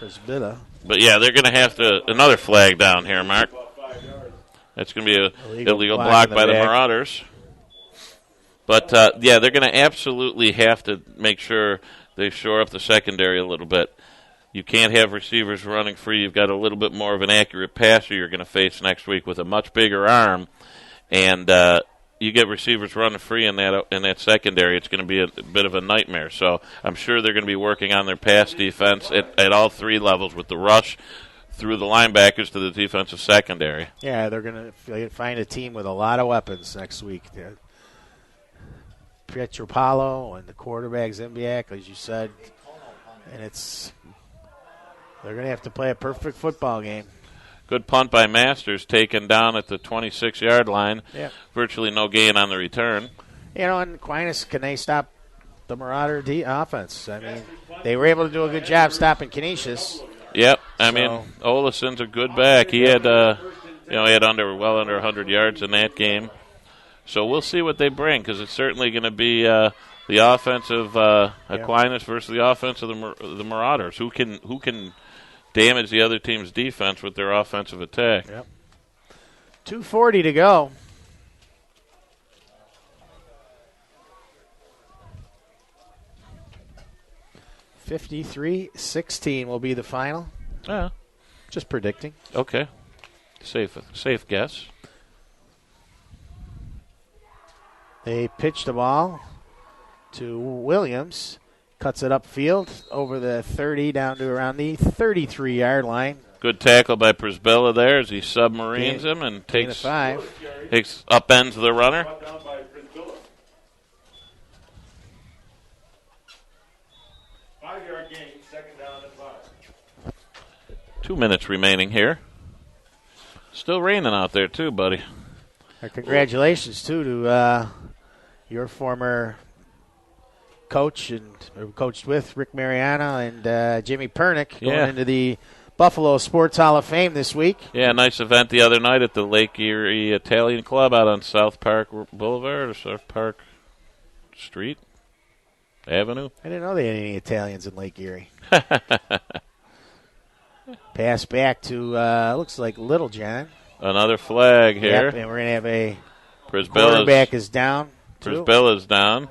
B: Przbala.
C: But yeah, they're going to have to another flag down here, Mark. That's going to be a illegal block by the Marauders. But yeah, they're going to absolutely have to make sure they shore up the secondary a little bit. You can't have receivers running free. You've got a little bit more of an accurate passer you're going to face next week with a much bigger arm, and you get receivers running free in that secondary. It's going to be a bit of a nightmare. So I'm sure they're going to be working on their pass defense at all three levels, with the rush through the linebackers to the defensive secondary.
B: Yeah, they're going to find a team with a lot of weapons next week. Pietropalo and the quarterback Zimbiak, as you said, and they're going to have to play a perfect football game.
C: Good punt by Masters, taken down at the 26-yard line.
B: Yeah.
C: Virtually no gain on the return.
B: And Aquinas, can they stop the Marauder offense? I mean, they were able to do a good job stopping Canisius.
C: Yep. I mean, Olison's a good back. He had, well under 100 yards in that game. So we'll see what they bring, because it's certainly going to be the offense of Aquinas versus the offense of the Marauders. Who can damage the other team's defense with their offensive attack?
B: Yep. 2:40 to go. $53-16 will be the final.
C: Yeah.
B: Just predicting.
C: Okay. Safe guess.
B: They pitch the ball to Williams. Cuts it upfield over the 30 down to around the 33-yard line.
C: Good tackle by Prisbilla there as he submarines him and takes upends the runner.
A: Brought down by Prisbilla. 5-yard gain, second down and 5.
C: 2 minutes remaining here. Still raining out there too, buddy.
B: Congratulations, too, to your former coach and coached with Rick Mariano and Jimmy Pernick going into the Buffalo Sports Hall of Fame this week.
C: Yeah, nice event the other night at the Lake Erie Italian Club out on South Park Boulevard or South Park Street Avenue.
B: I didn't know they had any Italians in Lake Erie. Pass back to, looks like Littlejohn.
C: Another flag here.
B: Yep, and we're going to have a quarterback is down.
C: Prisbilla's down.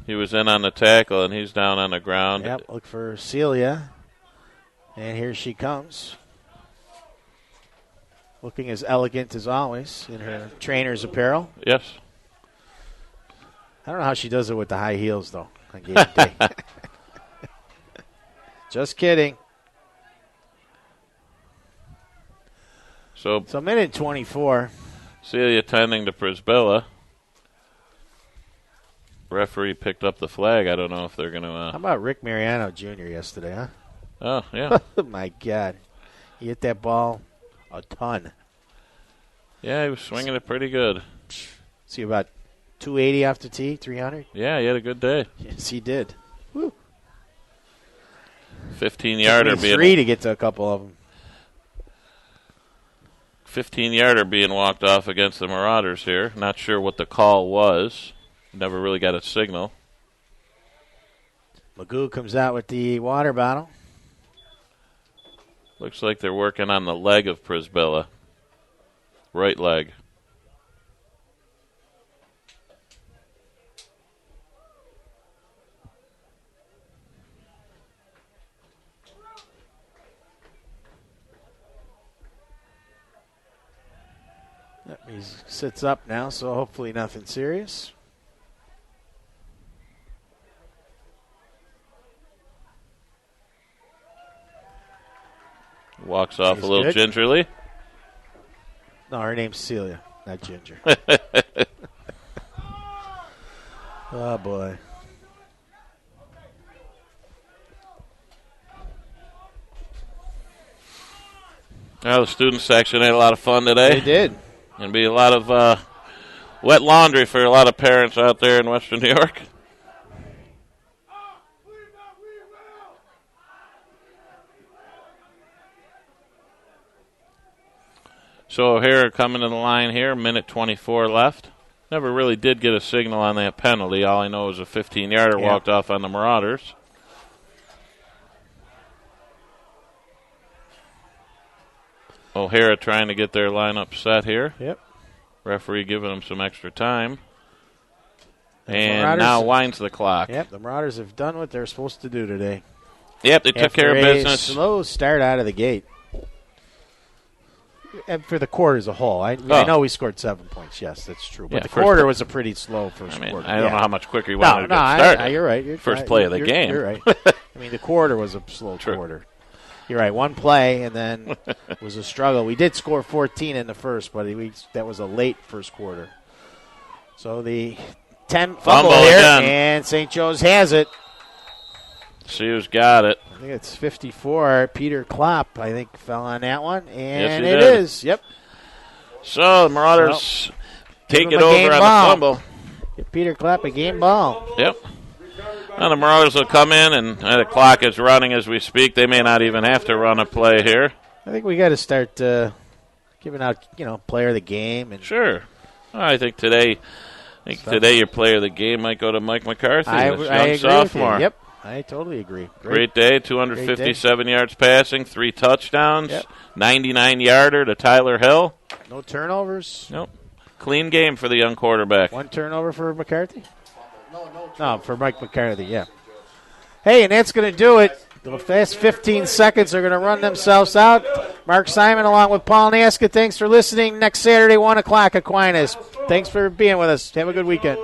C: He was in on the tackle, and he's down on the ground.
B: Yep, look for Celia. And here she comes. Looking as elegant as always in her trainer's apparel.
C: Yes.
B: I don't know how she does it with the high heels, though, on game day. Just kidding.
C: So
B: minute 24.
C: Celia tending to Prisbilla. Referee picked up the flag. I don't know if they're going to...
B: How about Rick Mariano Jr. yesterday, huh?
C: Oh, yeah.
B: Oh, my God. He hit that ball a ton.
C: Yeah, he was swinging it pretty good.
B: See, about 280 off the tee, 300?
C: Yeah, he had a good day.
B: Yes, he did. Woo.
C: 15-yarder being...
B: 3 to get to a couple of them.
C: 15-yarder being walked off against the Marauders here. Not sure what the call was. Never really got a signal.
B: Magoo comes out with the water bottle.
C: Looks like they're working on the leg of Prisbilla. Right leg.
B: He sits up now, so hopefully nothing serious.
C: Walks off
B: He's
C: a little
B: good.
C: gingerly.
B: No, her name's Celia, not Ginger. Oh, boy.
C: Well, the student section had a lot of fun today.
B: They did.
C: Going to be a lot of wet laundry for a lot of parents out there in Western New York. So O'Hara coming to the line here, minute 24 left. Never really did get a signal on that penalty. All I know is a 15-yarder walked off on the Marauders. O'Hara trying to get their lineup set here.
B: Yep.
C: Referee giving them some extra time.
B: The
C: And
B: Marauders
C: now winds the clock.
B: Yep, the Marauders have done what they're supposed to do today.
C: Yep, they took care of
B: After a
C: business.
B: slow start out of the gate. And for the quarter as a whole, I
C: Oh.
B: know we scored 7 points. Yes, that's true. But
C: Yeah,
B: the
C: first
B: quarter
C: play-
B: was a pretty slow first
C: I mean,
B: quarter.
C: I don't
B: Yeah.
C: know how much quicker you
B: No,
C: wanted to get
B: no,
C: started.
B: you're right. You're
C: First
B: right.
C: play of the
B: You're-
C: game.
B: You're right. I mean, the quarter was a slow
C: True.
B: quarter. You're right. One play, and then it was a struggle. We did score 14 in the first, but that was a late first quarter. So the 10 fumble here,
C: again.
B: and St. Joe's has it.
C: See who's got it.
B: I think it's 54. Peter Klopp, I think, fell on that one, and
C: he
B: it
C: did.
B: is. Yep.
C: So the Marauders take
B: give
C: it
B: him a game
C: over on
B: ball.
C: the fumble.
B: Give Peter Klopp a game ball.
C: Yep. Now the Marauders will come in, and the clock is running as we speak. They may not even have to run a play here.
B: I think we got to start giving out, player of the game. And
C: Sure. I think today your player of the game might go to Mike McCarthy,
B: I
C: this
B: agree
C: young
B: with you.
C: sophomore.
B: Yep, I totally agree.
C: Great day, 257 yards passing, 3 touchdowns,
B: Yep.
C: 99-yarder to Tyler Hill.
B: No turnovers.
C: Nope. Clean game for the young quarterback.
B: One turnover for McCarthy?
D: No.
B: No, for Mike McCarthy, yeah. Hey, and that's going to do it. The last 15 seconds are going to run themselves out. Mark Simon along with Paul Naska. Thanks for listening. Next Saturday, 1 o'clock, Aquinas. Thanks for being with us. Have a good weekend.